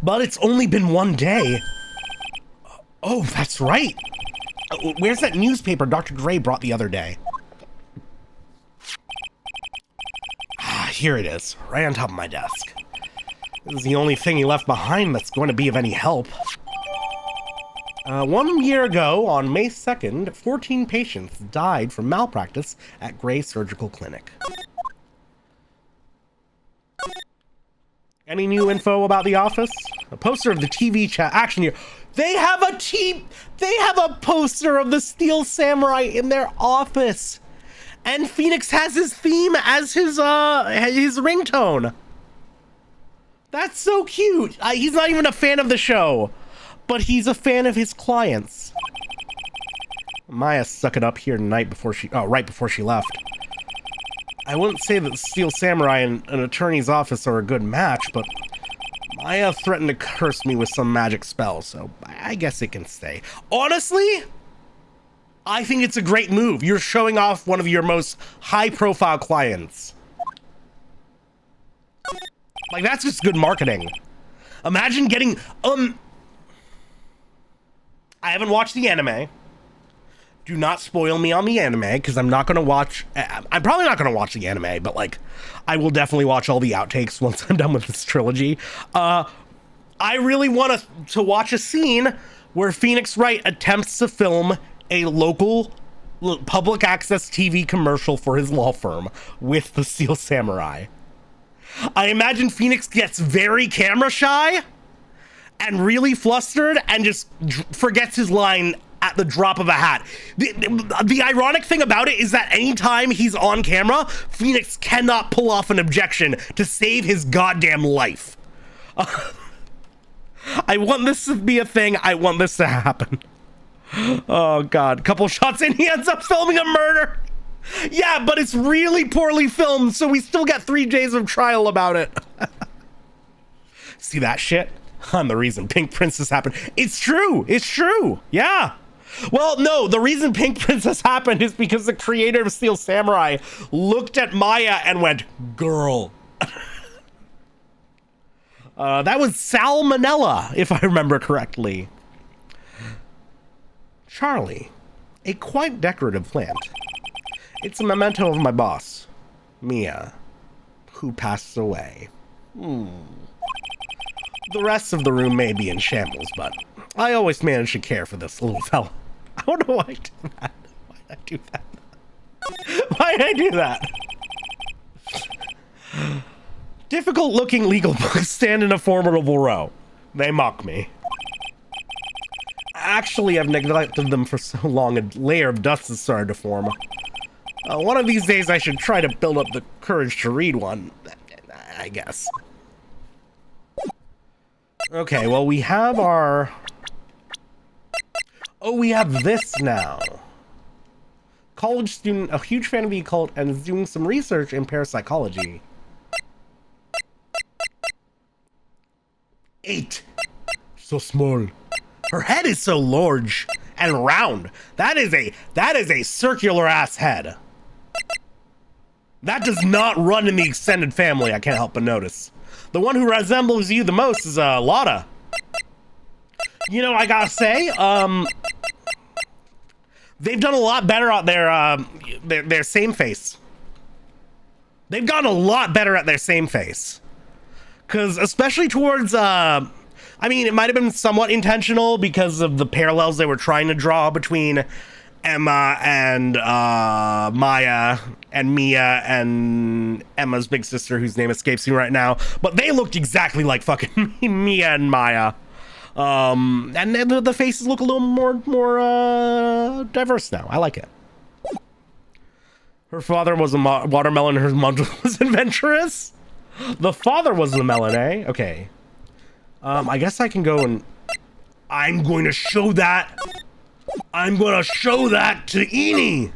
But it's only been one day. Oh, that's right. Where's that newspaper Dr. Gray brought the other day? Here it is, right on top of my desk. This is the only thing he left behind that's going to be of any help. 1 year ago, on May 2nd, 14 patients died from malpractice at Gray Surgical Clinic. Any new info about the office? A poster of the TV chat action here. They have a poster of the Steel Samurai in their office. And Phoenix has his theme as his ringtone. That's so cute. He's not even a fan of the show, but he's a fan of his clients. Maya stuck it up here tonight right before she left. I wouldn't say that Steel Samurai and an attorney's office are a good match, but Maya threatened to curse me with some magic spell, so I guess it can stay. Honestly, I think it's a great move. You're showing off one of your most high-profile clients. Like, that's just good marketing. Imagine getting, I haven't watched the anime. Do not spoil me on the anime, because I'm not going to watch, I'm probably not going to watch the anime, but, like, I will definitely watch all the outtakes once I'm done with this trilogy. I really want to watch a scene where Phoenix Wright attempts to film a local public access TV commercial for his law firm with the Steel Samurai. I imagine Phoenix gets very camera shy and really flustered and just forgets his line at the drop of a hat. The ironic thing about it is that anytime he's on camera, Phoenix cannot pull off an objection to save his goddamn life. I want this to be a thing. I want this to happen. Oh god, couple shots in, he ends up filming a murder. Yeah, but it's really poorly filmed, so we still get 3 days of trial about it. See that shit? I'm the reason Pink Princess happened. It's true. It's true. Yeah. Well, no, the reason Pink Princess happened is because the creator of Steel Samurai looked at Maya and went, girl. That was salmonella, if I remember correctly. Charlie, a quite decorative plant. It's a memento of my boss, Mia, who passed away. The rest of the room may be in shambles, but I always manage to care for this little fella. I don't know why I do that. Why did I do that? Why did I do that? Difficult-looking legal books stand in a formidable row. They mock me. Actually, I've neglected them for so long, a layer of dust has started to form. One of these days, I should try to build up the courage to read one, I guess. Okay, well, we have our... Oh, we have this now. College student, a huge fan of the occult, and is doing some research in parapsychology. 8. So small. Her head is so large and round. That is a circular ass head. That does not run in the extended family, I can't help but notice. The one who resembles you the most is Lotta. You know, I gotta say, they've done a lot better at their same face. They've gotten a lot better at their same face. Because especially towards, I mean, it might have been somewhat intentional because of the parallels they were trying to draw between Emma and Maya and Mia and Emma's big sister, whose name escapes me right now. But they looked exactly like fucking Mia and Maya. And the faces look a little more diverse now. I like it. Her father was a watermelon, her mother was adventurous. The father was the melon, eh? Okay. I guess I can go and... I'm going to show that to Eni.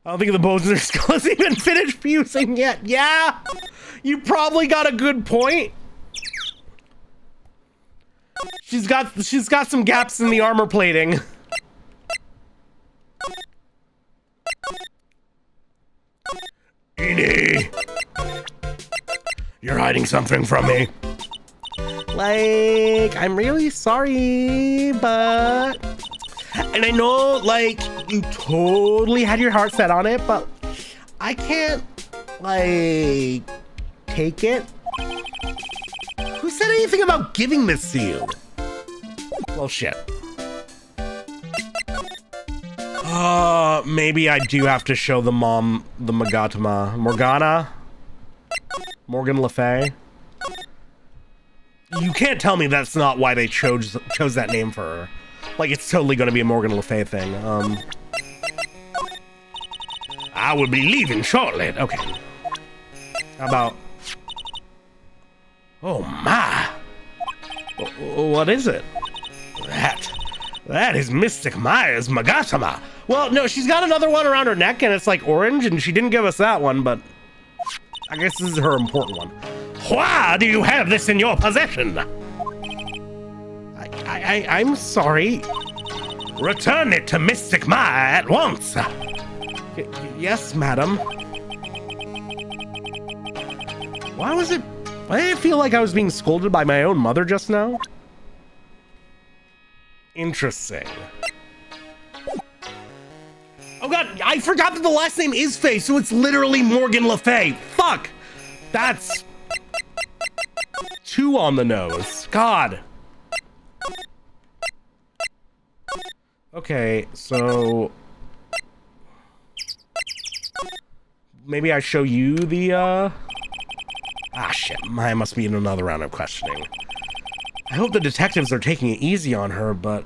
I don't think the Bozener skull has even finished fusing yet. Yeah, you probably got a good point. She's got some gaps in the armor plating. Genie! You're hiding something from me. Like, I'm really sorry, but... And I know, like, you totally had your heart set on it, but I can't, like, take it. Who said anything about giving this to you? Well, shit. Maybe I do have to show the mom the Morgana? Morgan Le Fay? You can't tell me that's not why they chose that name for her. Like, it's totally gonna be a Morgan Le Fay thing. I will be leaving shortly. Okay. How about... Oh, my. What is it? That is Mystic Maya's Magatama. Well, no, she's got another one around her neck, and it's like orange, and she didn't give us that one, but I guess this is her important one. Why do you have this in your possession? I'm sorry. Return it to Mystic Maya at once. Yes, madam. Why did it feel like I was being scolded by my own mother just now? Interesting. Oh god, I forgot that the last name is Fay, so it's literally Morgan Le Fay. Fuck! That's... 2 on the nose. God. Okay, so... Maybe I show you the, Ah, shit. Mine must be in another round of questioning. I hope the detectives are taking it easy on her, but...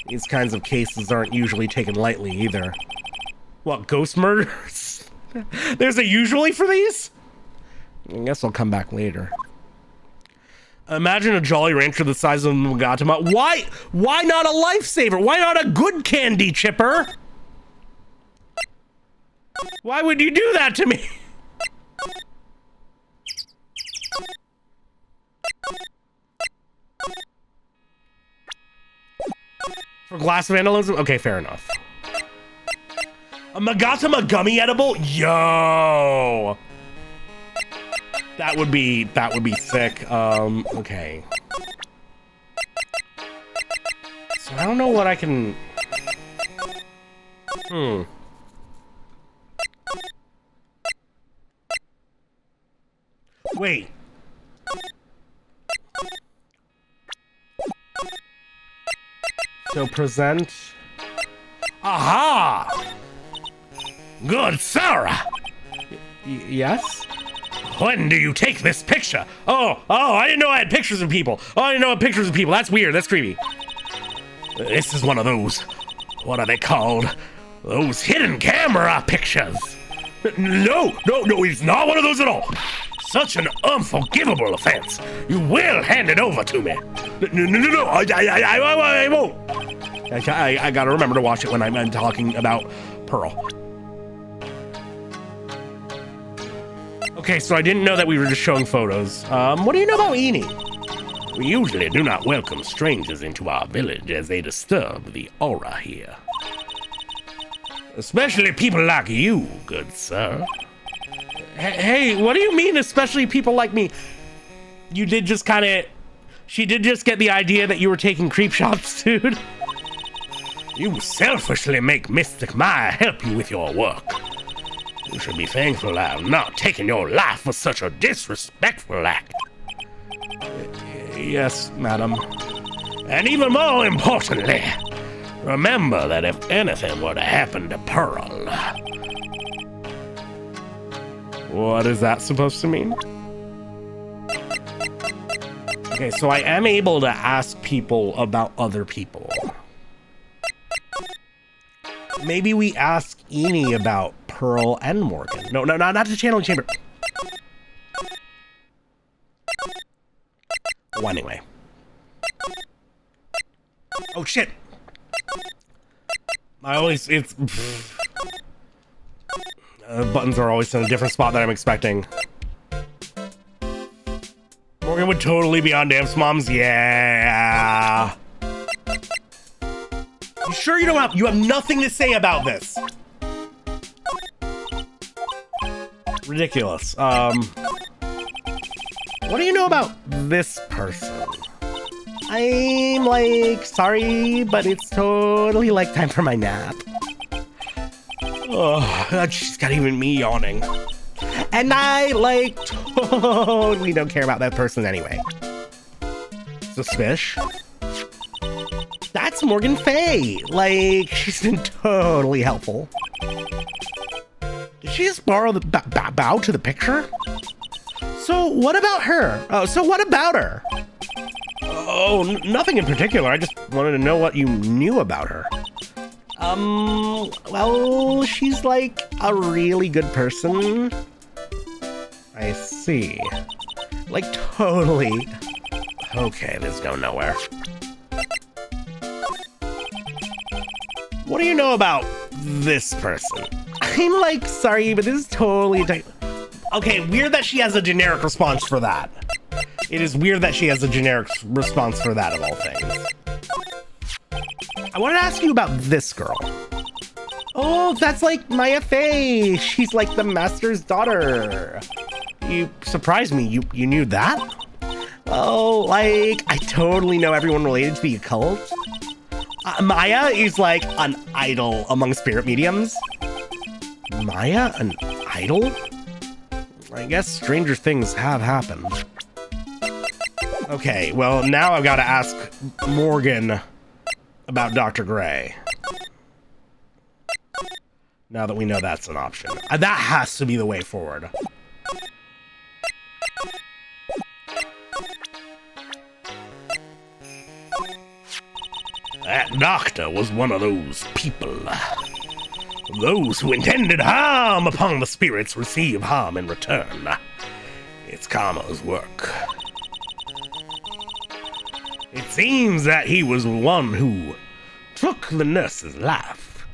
these kinds of cases aren't usually taken lightly, either. What, ghost murders? There's a usually for these? I guess I'll come back later. Imagine a Jolly Rancher the size of Magatama. Why not a lifesaver? Why not a good candy chipper? Why would you do that to me? For glass vandalism? Okay, fair enough. A Magatama gummy edible? Yo! That would be sick. Okay. So I don't know what I can... Wait. So present... Aha! Good Sarah! Yes? When do you take this picture? Oh, I didn't know I had pictures of people. Oh, I didn't know I had pictures of people. That's weird. That's creepy. This is one of those, what are they called? Those hidden camera pictures. No, it's not one of those at all. Such an unforgivable offense. You will hand it over to me. No, I won't. I gotta remember to watch it when I'm talking about Pearl. Okay, so I didn't know that we were just showing photos. What do you know about Eni? We usually do not welcome strangers into our village as they disturb the aura here. Especially people like you, good sir. Hey, what do you mean, especially people like me? You did just kind of... She did just get the idea that you were taking creep shots, dude. You selfishly make Mystic Maya help you with your work. You should be thankful I have not taken your life for such a disrespectful act. Yes, madam. And even more importantly, remember that if anything were to happen to Pearl... What is that supposed to mean? Okay, so I am able to ask people about other people. Maybe we ask Eni about Pearl and Morgan. No, not the channeling chamber. Well, anyway. Oh, shit. Buttons are always in a different spot than I'm expecting. Morgan would totally be on Dance Moms. Yeah. You sure you have nothing to say about this? Ridiculous. What do you know about this person? I'm like, sorry, but it's totally like time for my nap. Oh, she's got even me yawning. And I like totally don't care about that person anyway. Suspish. That's Morgan Fay. Like, she's been totally helpful. Did she just borrow the bow to the picture? So what about her? Oh, so what about her? Oh, nothing in particular. I just wanted to know what you knew about her. Well, she's like a really good person. I see. Like, totally. Okay, this is going nowhere. What do you know about this person? I'm like, sorry, but this is totally... Okay, weird that she has a generic response for that. It is weird that she has a generic response for that, of all things. I wanted to ask you about this girl. Oh, that's like Maya Fey. She's like the master's daughter. You surprised me. You knew that? Oh, like, I totally know everyone related to the occult. Maya is like an idol among spirit mediums. Maya, an idol? I guess stranger things have happened. Okay, well, now I've got to ask Morgan about Dr. Gray. Now that we know that's an option. That has to be the way forward. That doctor was one of those people. Those who intended harm upon the spirits receive harm in return. It's karma's work. It seems that he was one who took the nurse's life.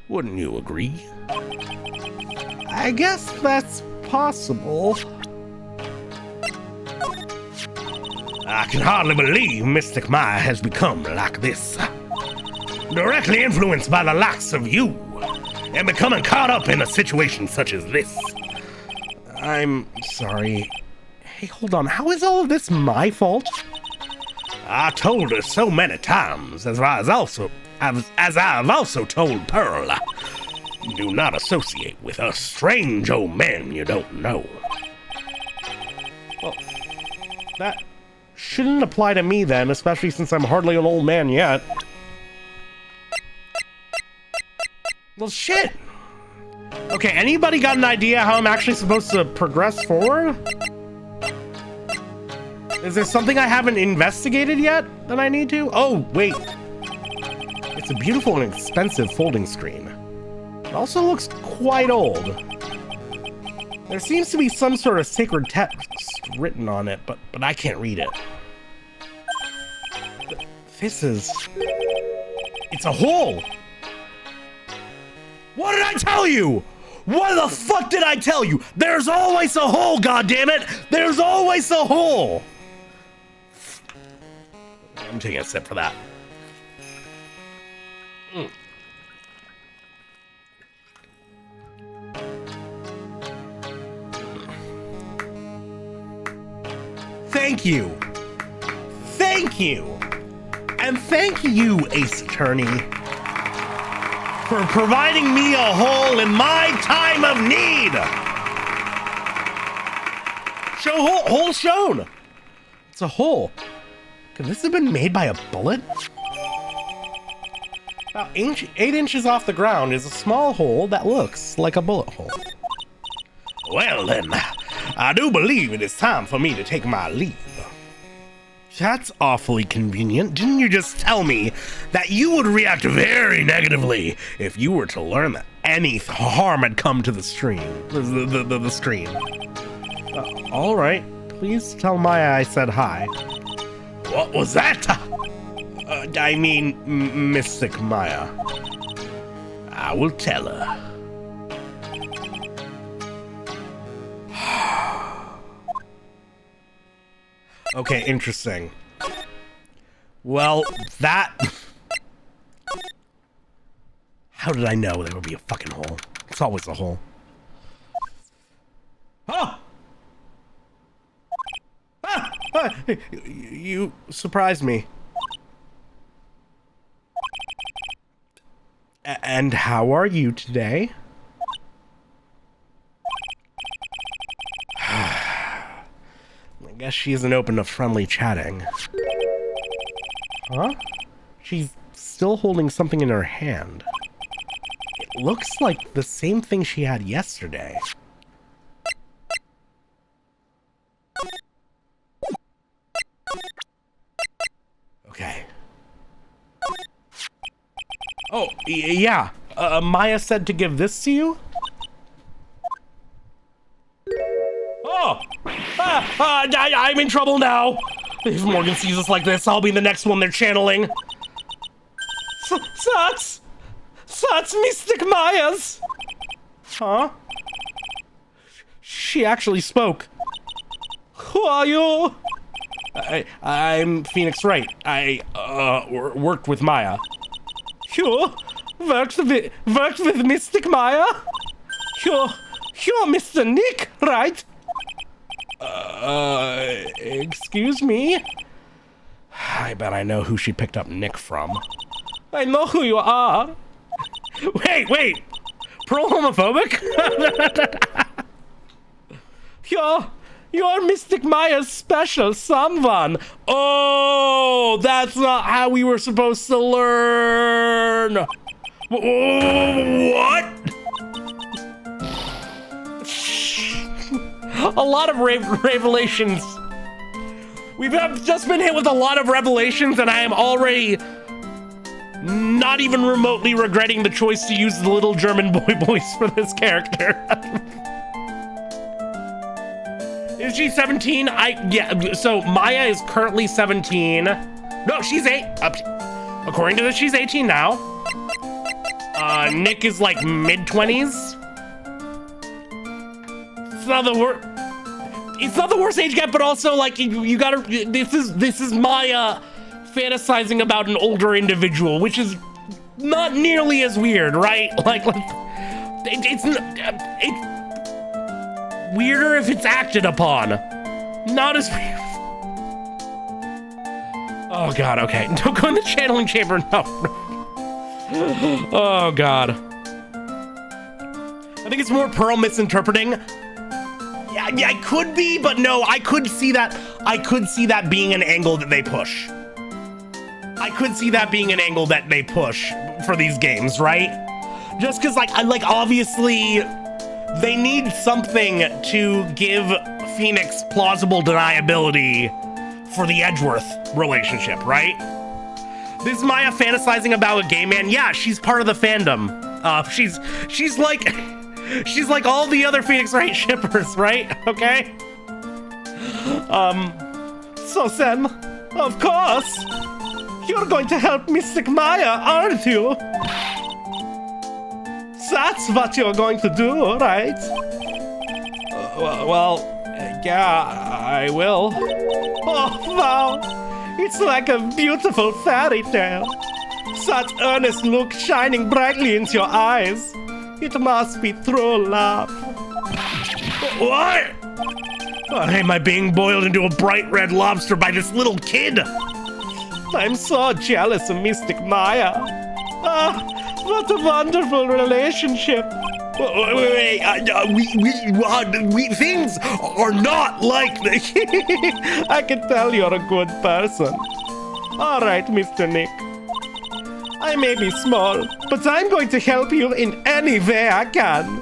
Wouldn't you agree? I guess that's possible. I can hardly believe Mystic Maya has become like this. Directly influenced by the likes of you, and becoming caught up in a situation such as this. I'm sorry. Hey, hold on. How is all of this my fault? I told her so many times, as I've also told Pearl. Do not associate with a strange old man you don't know. Well, that shouldn't apply to me then, especially since I'm hardly an old man yet. Well, shit! Okay, anybody got an idea how I'm actually supposed to progress forward? Is there something I haven't investigated yet that I need to? Oh, wait. It's a beautiful and expensive folding screen. It also looks quite old. There seems to be some sort of sacred text written on it, but I can't read it. This is... It's a hole! What did I tell you? What the fuck did I tell you? There's always a hole, goddammit! There's always a hole! I'm taking a sip for that. Thank you. Thank you. And thank you, Ace Attorney, for providing me a hole in my time of need. Hole shown. It's a hole. Could this have been made by a bullet? About 8 inches off the ground is a small hole that looks like a bullet hole. Well then, I do believe it is time for me to take my leave. That's awfully convenient. Didn't you just tell me that you would react very negatively if you were to learn that any harm had come to the stream? The screen. All right. Please tell Maya I said hi. What was that? I mean, Mystic Maya. I will tell her. Okay, interesting. Well, that... How did I know there would be a fucking hole? It's always a hole. You surprised me. And how are you today? I guess she isn't open to friendly chatting. Huh? She's still holding something in her hand. It looks like the same thing she had yesterday. Okay. Oh, yeah. Maya said to give this to you? Oh! I'm in trouble now! If Morgan sees us like this, I'll be the next one they're channeling. That's Mystic Maya's! Huh? She actually spoke. Who are you? I'm Phoenix Wright. I worked with Maya. You worked with Mystic Maya? You're Mr. Nick, right? Excuse me? I bet I know who she picked up Nick from. I know who you are. Wait! Pearl homophobic? You're Mystic Maya's special someone. Oh, that's not how we were supposed to learn. What? A lot of revelations. We've just been hit with a lot of revelations, and I am already not even remotely regretting the choice to use the little German boy voice for this character. Is she 17? Yeah, so Maya is currently 17. No, she's 8. According to this, she's 18 now. Nick is like mid-20s. It's not the worst age gap, but also like you gotta. This is Maya fantasizing about an older individual, which is not nearly as weird, right? Like it's weirder if it's acted upon. Not as weird. Oh god. Okay, don't go in the channeling chamber. No. Oh god. I think it's more Pearl misinterpreting. Yeah, I could be, but no, I could see that being an angle that they push. I could see that being an angle that they push for these games, right? Just because, like obviously, they need something to give Phoenix plausible deniability for the Edgeworth relationship, right? This is Maya fantasizing about a gay man. Yeah, she's part of the fandom. She's like all the other Phoenix Wright shippers, right? Okay? So Sam, of course, you're going to help Mystic Maya, aren't you? That's what you're going to do, right? Yeah, I will. Oh, wow. It's like a beautiful fairy tale. Such earnest look shining brightly into your eyes. It must be true love. What? Why am I being boiled into a bright red lobster by this little kid? I'm so jealous of Mystic Maya. Ah, what a wonderful relationship. Wait, things are not like this. I can tell you're a good person. All right, Mr. Nick. I may be small, but I'm going to help you in any way I can.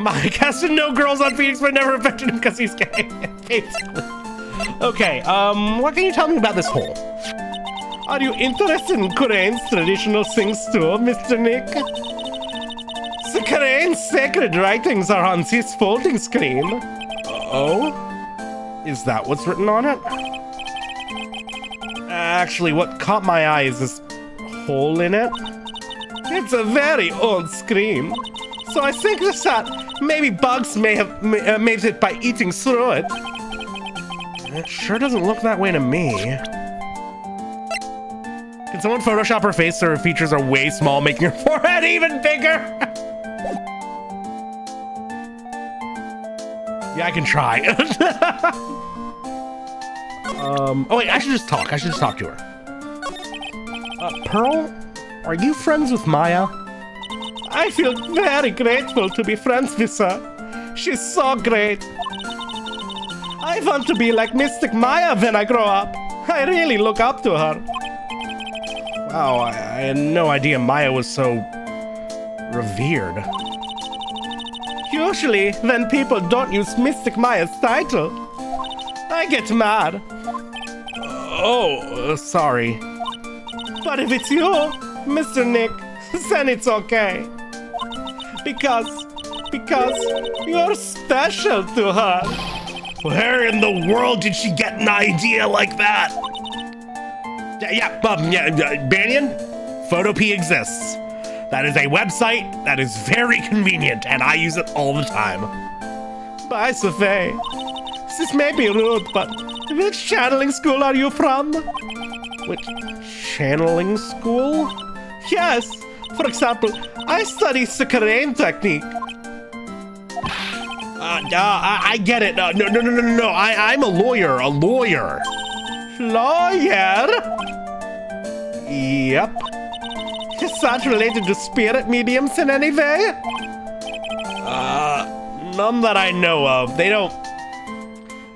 Mike has to know girls on Phoenix, but never affected him because he's gay, basically. Okay, what can you tell me about this hole? Are you interested in Korean's traditional things too, Mr. Nick? The Korean's sacred writings are on this folding screen. Oh? Is that what's written on it? Actually, what caught my eye is this hole in it. It's a very old screen, so I think that maybe bugs may have made it by eating through it. It sure doesn't look that way to me. Can someone Photoshop her face so her features are way small, making her forehead even bigger? Yeah, I can try. Oh wait, I should just talk. I should just talk to her. Pearl, are you friends with Maya? I feel very grateful to be friends with her. She's so great. I want to be like Mystic Maya when I grow up. I really look up to her. Wow, I had no idea Maya was so revered. Usually, when people don't use Mystic Maya's title, I get mad. Sorry. But if it's you, Mr. Nick, then it's okay. Because you're special to her. Where in the world did she get an idea like that? Banyan, Photopea exists. That is a website that is very convenient, and I use it all the time. By Sophie, this may be rude, but which channeling school are you from? Which channeling school? Yes, for example, I study Sakurain technique. I get it. No. I'm a lawyer. Lawyer? Yep. Is that related to spirit mediums in any way? None that I know of. They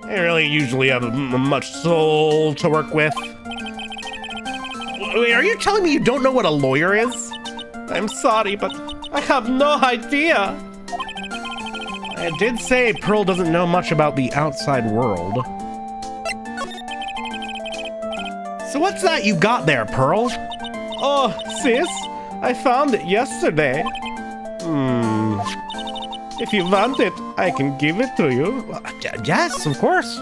really usually have much soul to work with. Wait, are you telling me you don't know what a lawyer is? I'm sorry, but I have no idea. I did say Pearl doesn't know much about the outside world. So what's that you got there, Pearl? Oh, sis, I found it yesterday. If you want it, I can give it to you. Yes, of course.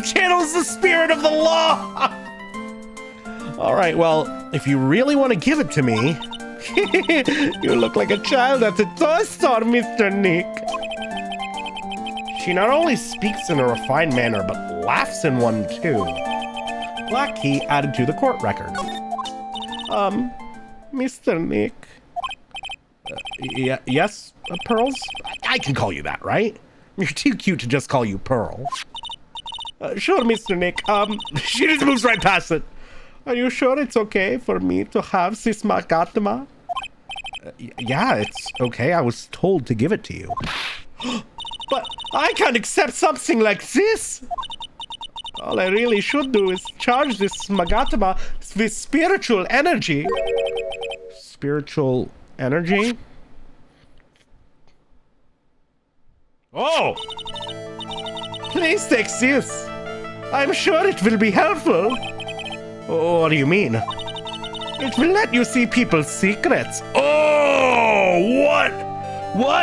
Channels the spirit of the law. All right, well, if you really want to give it to me, you look like a child at the toy store, Mr. Nick. She not only speaks in a refined manner, but laughs in one too. Black key added to the court record. Mr. Nick. Yes, Pearls? I can call you that, right? You're too cute to just call you Pearl. Sure, Mr. Nick. She just moves right past it. Are you sure it's okay for me to have this Magatama? Yeah, it's okay. I was told to give it to you. But I can't accept something like this. All I really should do is charge this Magatama with spiritual energy. Spiritual energy? Oh! Please take this. I'm sure it will be helpful. What do you mean? It will let you see people's secrets. Oh! What?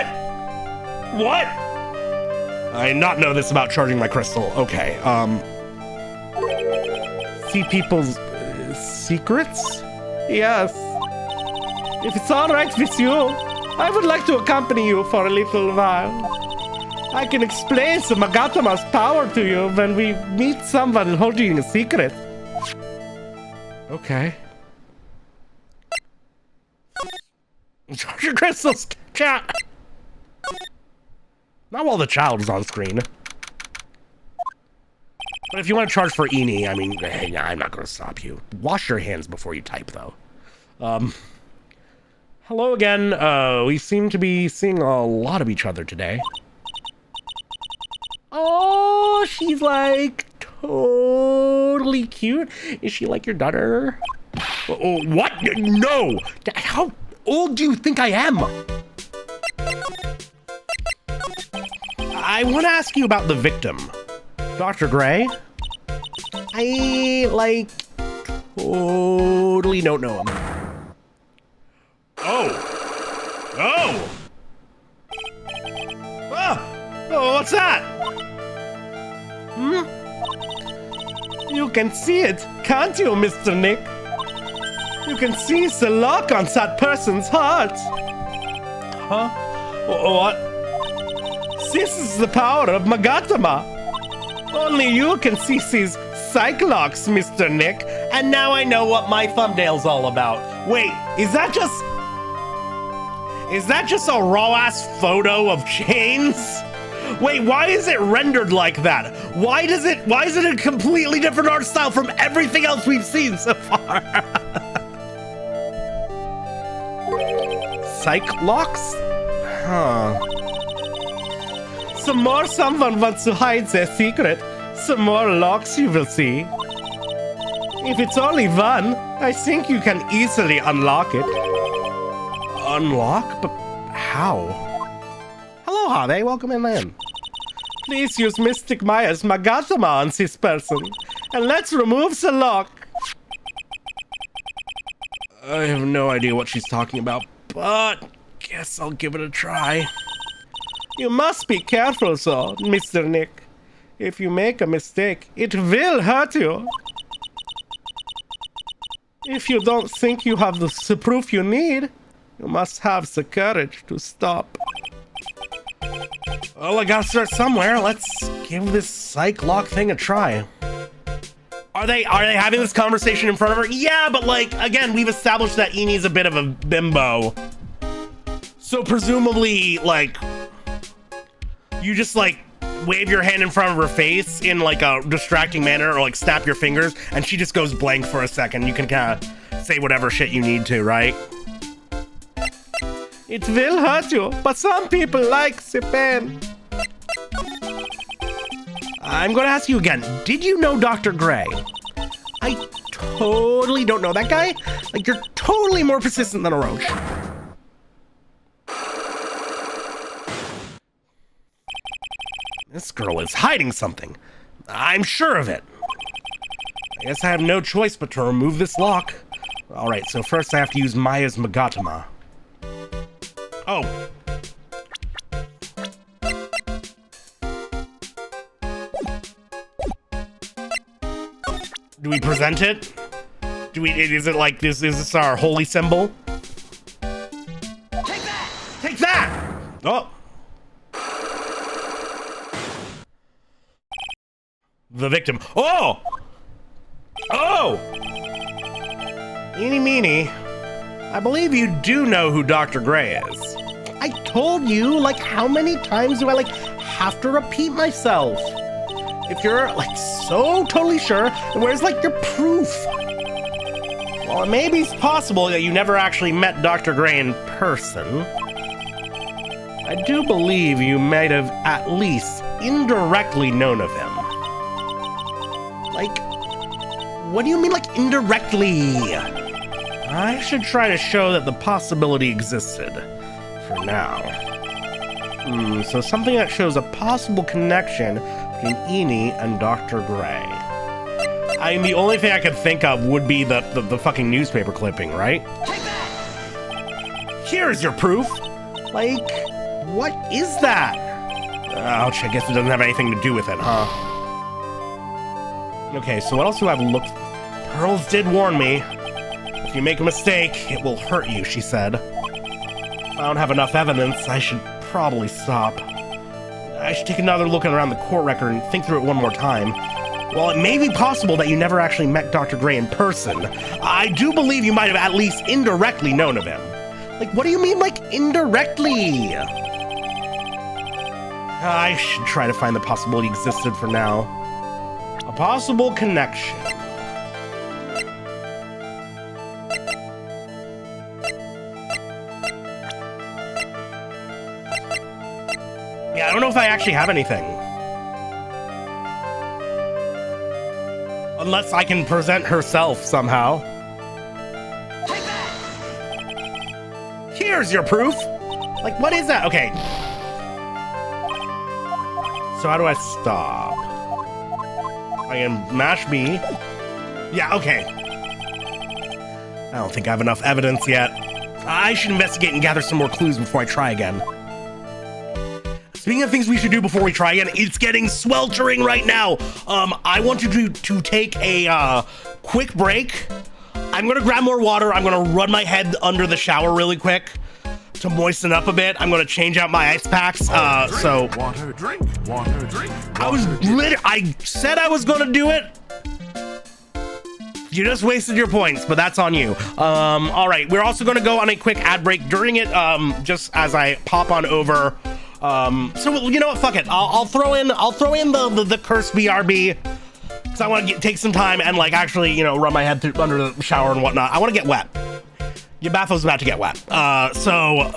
I did not know this about charging my crystal. Okay, see people's secrets? Yes. If it's all right with you, I would like to accompany you for a little while. I can explain the Magatama's power to you when we meet someone holding a secret. Okay. Charge your crystals, chat. Not while the child is on screen. But if you want to charge for Eni, I mean, hey, I'm not going to stop you. Wash your hands before you type, though. Hello again. We seem to be seeing a lot of each other today. Oh, she's like totally cute. Is she like your daughter? Oh, what? No! How old do you think I am? I want to ask you about the victim, Dr. Gray. I, like, totally don't know him. Oh, what's that? You can see it, can't you, Mr. Nick? You can see the lock on that person's heart. Huh? What? This is the power of Magatama. Only you can see these cyclocks, Mr. Nick. And now I know what my thumbnail's all about. Wait, is that just... Is that just a raw-ass photo of chains? Wait, why is it rendered like that? Why is it a completely different art style from everything else we've seen so far? Psych locks? Huh. Some more someone wants to hide their secret. Some more locks you will see. If it's only one, I think you can easily unlock it. Unlock? But how? Hello, Harvey. Welcome in. Please use Mystic Maya's Magatama on this person. And let's remove the lock. I have no idea what she's talking about, but guess I'll give it a try. You must be careful, though, Mr. Nick. If you make a mistake, it will hurt you. If you don't think you have the proof you need, you must have the courage to stop. Well, I gotta start somewhere. Let's give this psych lock thing a try. Are they having this conversation in front of her? Yeah, but like, again, we've established that Eni's a bit of a bimbo. So presumably, like, you just like wave your hand in front of her face in like a distracting manner, or like snap your fingers, and she just goes blank for a second. You can kind of say whatever shit you need to, right? It will hurt you, but some people like the pain. I'm gonna ask you again. Did you know Dr. Gray? I totally don't know that guy. Like, you're totally more persistent than a roach. This girl is hiding something. I'm sure of it. I guess I have no choice but to remove this lock. Alright, so first I have to use Maya's Magatama. Oh. Do we present it? Is it like this? Is this our holy symbol? Take that! Take that! Oh. The victim. Oh! Oh! Eeny meeny. I believe you do know who Dr. Gray is. I told you, like, how many times do I, like, have to repeat myself? If you're, like, so totally sure, then where's, like, your proof? Well, it may be possible that you never actually met Dr. Gray in person. I do believe you might have at least indirectly known of him. Like, what do you mean, like, indirectly? I should try to show that the possibility existed. For now. So something that shows a possible connection between Eni and Dr. Gray. I mean, the only thing I could think of would be the fucking newspaper clipping, right? Take that! Here's your proof! Like, what is that? Ouch, I guess it doesn't have anything to do with it, huh? Okay, so what else do I have looked? Pearls did warn me. If you make a mistake, it will hurt you, she said. If I don't have enough evidence, I should probably stop. I should take another look around the court record and think through it one more time. While it may be possible that you never actually met Dr. Gray in person, I do believe you might have at least indirectly known of him. Like, what do you mean, like, indirectly? I should try to find the possibility existed for now. A possible connection. Yeah, I don't know if I actually have anything. Unless I can present herself somehow. Take that! Here's your proof! Like, what is that? Okay. So how do I stop? I can mash B. Yeah, okay. I don't think I have enough evidence yet. I should investigate and gather some more clues before I try again. Speaking of things we should do before we try again, it's getting sweltering right now. I want to take a quick break. I'm gonna grab more water. I'm gonna run my head under the shower really quick to moisten up a bit. I'm gonna change out my ice packs. Water, drink, I said I was gonna do it. You just wasted your points, but that's on you. All right, we're also going to go on a quick ad break during it, just as I pop on over. So you know what? Fuck it. I'll throw in the cursed BRB. Because I want to take some time and like actually, you know, run my head through under the shower and whatnot. I want to get wet. Your bathroom's about to get wet. So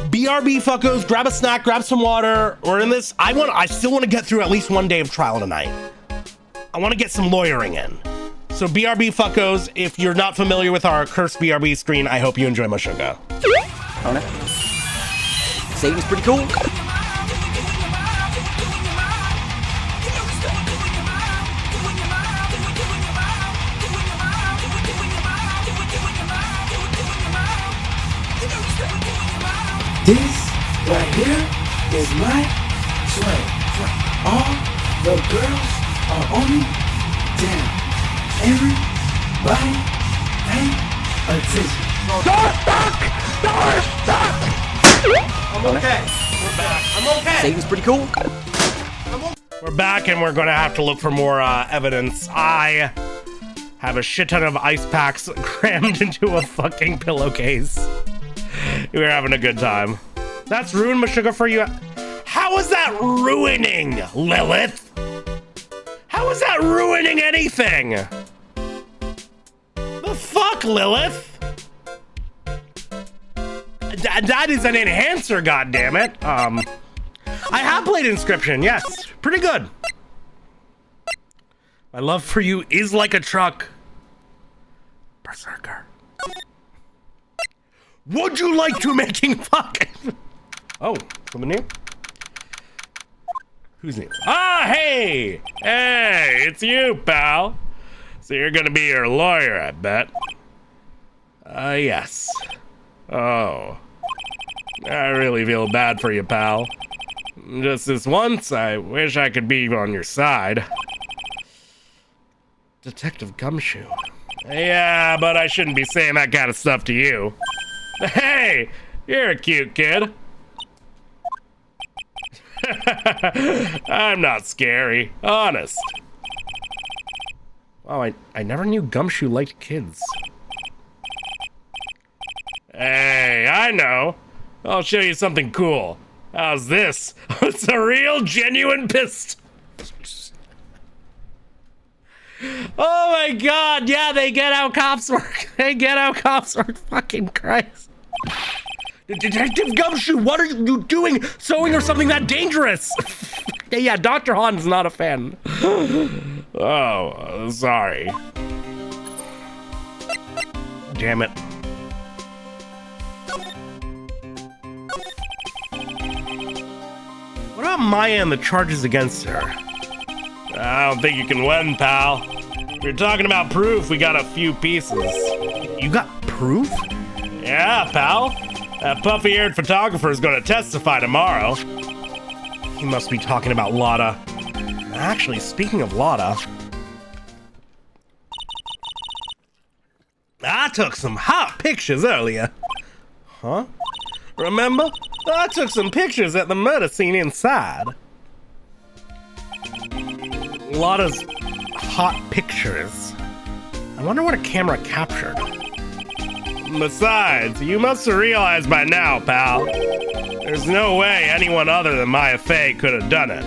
BRB fuckos, grab a snack, grab some water. We're in this. I still want to get through at least one day of trial tonight. I want to get some lawyering in. So BRB fuckos, if you're not familiar with our cursed BRB screen, I hope you enjoy Mushuga. On it. Satan's pretty cool. This right here is my sway. All the girls are on me. Damn. Everybody pay attention. I'm okay. We're back. I'm okay. Satan's pretty cool. We're back and we're going to have to look for more evidence. I have a shit ton of ice packs crammed into a fucking pillowcase. We're having a good time. That's ruined Mushuga for you. How is that ruining, Lilith? How is that ruining anything? The fuck, Lilith? That is an enhancer, goddammit. I have played Inscription, yes. Pretty good. My love for you is like a truck. Berserker. Would you like to making fuck? Oh, someone new? Who's new? Ah, hey! Hey, it's you, pal. So you're gonna be your lawyer, I bet. Yes. Oh. I really feel bad for you, pal. Just this once, I wish I could be on your side. Detective Gumshoe. Yeah, but I shouldn't be saying that kind of stuff to you. Hey, you're a cute kid. I'm not scary, honest. Wow, I never knew Gumshoe liked kids. Hey, I know. I'll show you something cool. How's this? It's a real, genuine pistol. Oh my god, yeah, they get how cops work. They get how cops work, fucking Christ. Detective Gumshoe, what are you doing sewing or something that dangerous? Yeah, Dr. Han's not a fan. Oh, sorry. Damn it. What about Maya and the charges against her? I don't think you can win, pal. If you're talking about proof, we got a few pieces. You got proof? Yeah, pal. That puffy-haired photographer is going to testify tomorrow. He must be talking about Lotta. Actually, speaking of Lotta, I took some hot pictures earlier. Huh? Remember? I took some pictures at the murder scene inside. Lotta's hot pictures. I wonder what a camera captured. Besides, you must have realized by now, pal. There's no way anyone other than Maya Fey could have done it.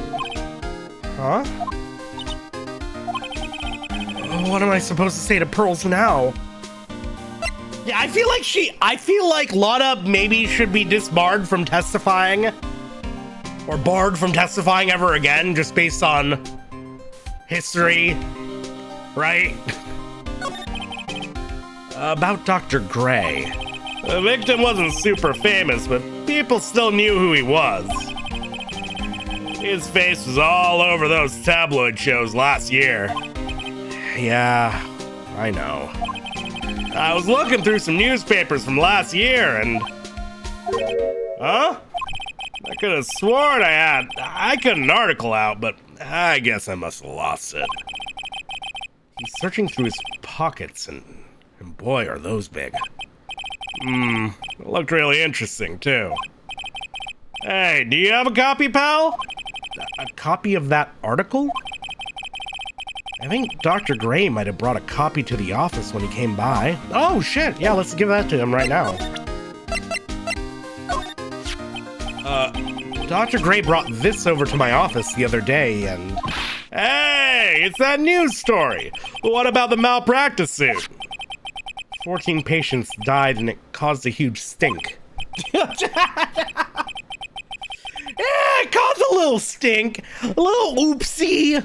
Huh? What am I supposed to say to Pearls now? Yeah, I feel like Lotta maybe should be disbarred from testifying. Or barred from testifying ever again, just based on history, right? About Dr. Gray. The victim wasn't super famous, but people still knew who he was. His face was all over those tabloid shows last year. Yeah, I know. I was looking through some newspapers from last year and... Huh? I could have sworn I cut an article out, but I guess I must have lost it. He's searching through his pockets and boy, are those big. It looked really interesting, too. Hey, do you have a copy, pal? A copy of that article? I think Dr. Gray might have brought a copy to the office when he came by. Oh shit, yeah, let's give that to him right now. Dr. Gray brought this over to my office the other day and... Hey, it's that news story. What about the malpractice suit? 14 patients died and it caused a huge stink. Yeah, it caused a little stink. A little oopsie.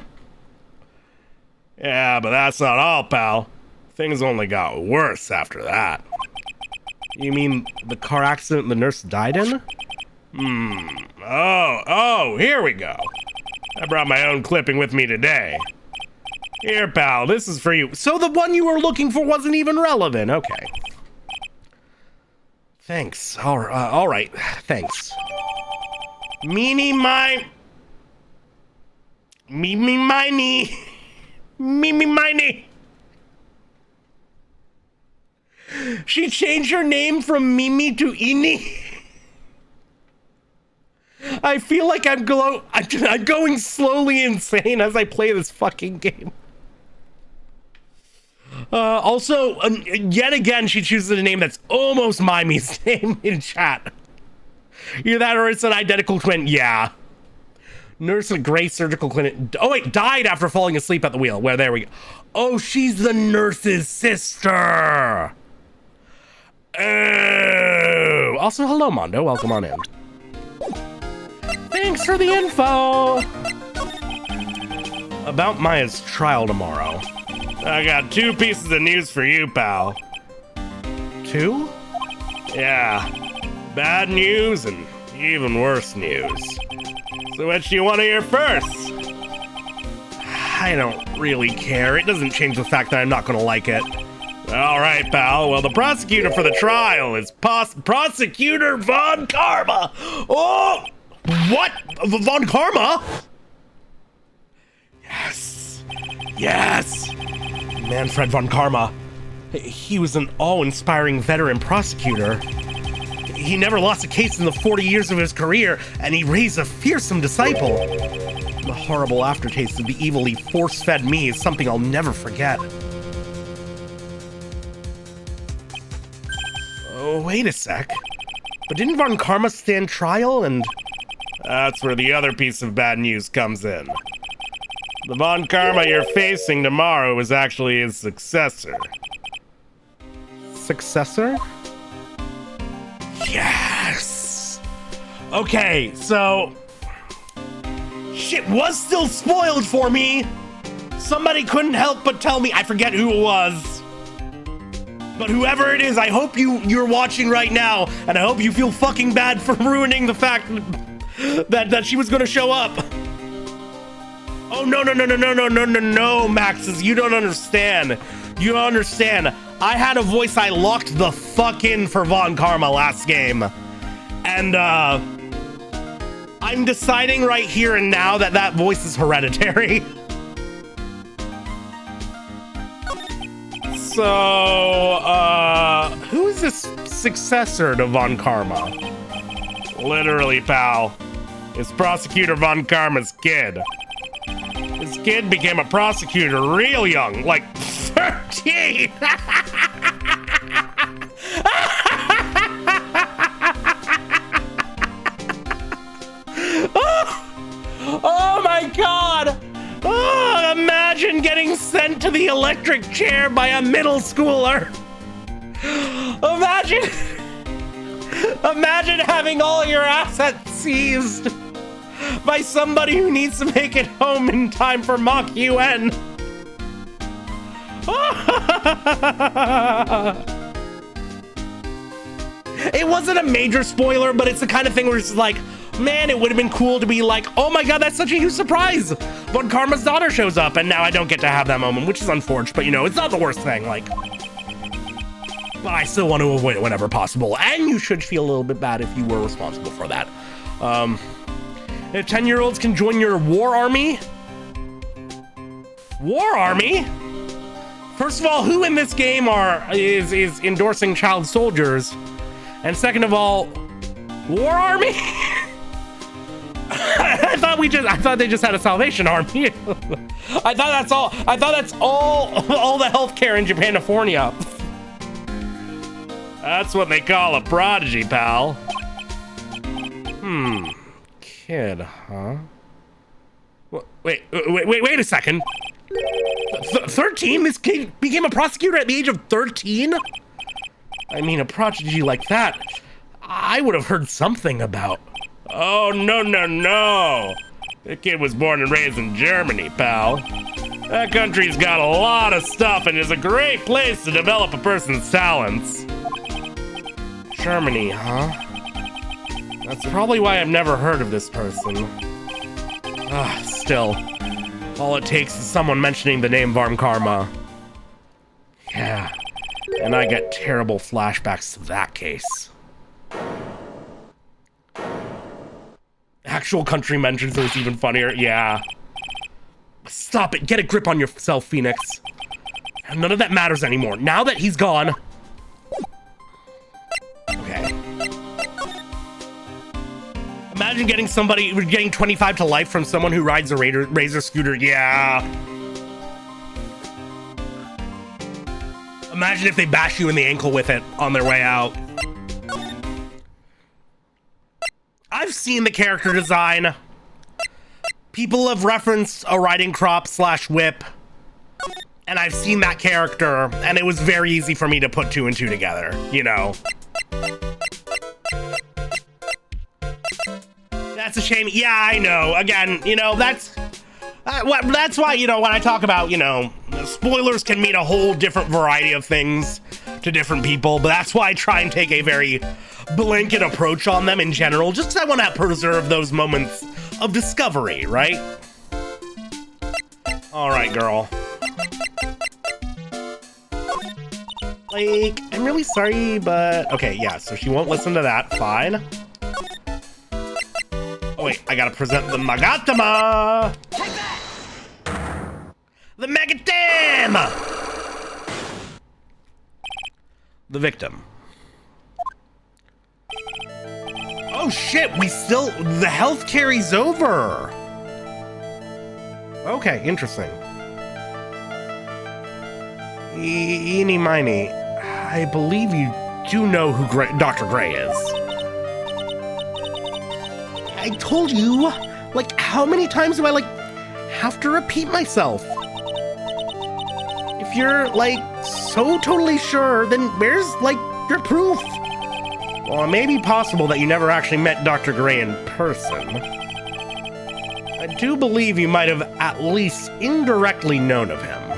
Yeah, but that's not all, pal. Things only got worse after that. You mean the car accident the nurse died in? Oh, here we go. I brought my own clipping with me today. Here, pal, this is for you. So the one you were looking for wasn't even relevant. Okay. Thanks. All right. Thanks. Meeny miny. She changed her name from Mimi to Ini. I feel like I'm going slowly insane as I play this fucking game. Also, yet again, she chooses a name that's almost Mimi's name in chat. Either that or it's an identical twin. Yeah. Nurse at Gray Surgical Clinic. Oh, wait, died after falling asleep at the wheel. Well, there we go. Oh, she's the nurse's sister. Oh. Also, hello, Mondo. Welcome on in. Thanks for the info. About Maya's trial tomorrow. I got 2 pieces of news for you, pal. 2? Yeah. Bad news and even worse news. So which do you want to hear first? I don't really care. It doesn't change the fact that I'm not going to like it. All right, pal. Well, the prosecutor for the trial is Prosecutor Von Karma. Oh! What? Von Karma? Yes. Yes. Manfred Von Karma. He was an awe-inspiring veteran prosecutor. He never lost a case in the 40 years of his career, and he raised a fearsome disciple. The horrible aftertaste of the evil he force-fed me is something I'll never forget. Oh, wait a sec. But didn't Von Karma stand trial and... That's where the other piece of bad news comes in. The Von Karma you're facing tomorrow is actually his successor. Successor? Yes! Okay, so... Shit was still spoiled for me! Somebody couldn't help but tell me, I forget who it was. But whoever it is, I hope you're watching right now, and I hope you feel fucking bad for ruining the fact that she was gonna show up. Oh, no, Maxes, you don't understand. You don't understand. I had a voice I locked the fuck in for Von Karma last game. And, I'm deciding right here and now that voice is hereditary. So, who is this successor to Von Karma? Literally, pal. It's Prosecutor Von Karma's kid. His kid became a prosecutor real young, like 13. Oh my god! Oh, imagine getting sent to the electric chair by a middle schooler. Imagine having all your assets seized by somebody who needs to make it home in time for mock UN. It wasn't a major spoiler, but it's the kind of thing where it's like, man, it would have been cool to be like, oh my god, that's such a huge surprise. Von Karma's daughter shows up, and now I don't get to have that moment, which is unfortunate, but you know, it's not the worst thing, like. But I still want to avoid it whenever possible, and you should feel a little bit bad if you were responsible for that. If 10-year-olds can join your war army? War army? First of all, who in this game is endorsing child soldiers? And second of all, war army? I thought they just had a Salvation Army. I thought that's all the healthcare in Japanifornia. That's what they call a prodigy, pal. Kid, huh? Wait a second. 13? This kid became a prosecutor at the age of 13? I mean, a prodigy like that, I would have heard something about. Oh, no. The kid was born and raised in Germany, pal. That country's got a lot of stuff and is a great place to develop a person's talents. Germany, huh? That's probably why I've never heard of this person. Still, all it takes is someone mentioning the name Varm Karma. Yeah, and I get terrible flashbacks to that case. Actual country mentions it was even funnier. Yeah. Stop it. Get a grip on yourself, Phoenix. None of that matters anymore. Now that he's gone. Okay. Imagine getting 25 to life from someone who rides a razor scooter. Yeah. Imagine if they bash you in the ankle with it on their way out. I've seen the character design. People have referenced a riding crop / whip. And I've seen that character, and it was very easy for me to put 2 and 2 together, you know. That's a shame. Yeah, I know. Again, you know, that's why, you know, when I talk about, you know, spoilers can mean a whole different variety of things to different people, but that's why I try and take a very blanket approach on them in general, just because I want to preserve those moments of discovery, right? All right, girl. Like, I'm really sorry, but... Okay, yeah, so she won't listen to that. Fine. Oh, wait, I gotta present the Magatama! The Megadam! The victim. Oh, shit, the health carries over! Okay, interesting. Eeny miny, I believe you do know who Dr. Gray is. I told you! Like, how many times do I, like, have to repeat myself? If you're, like, so totally sure, then where's, like, your proof? Well, it may be possible that you never actually met Dr. Gray in person. I do believe you might have at least indirectly known of him.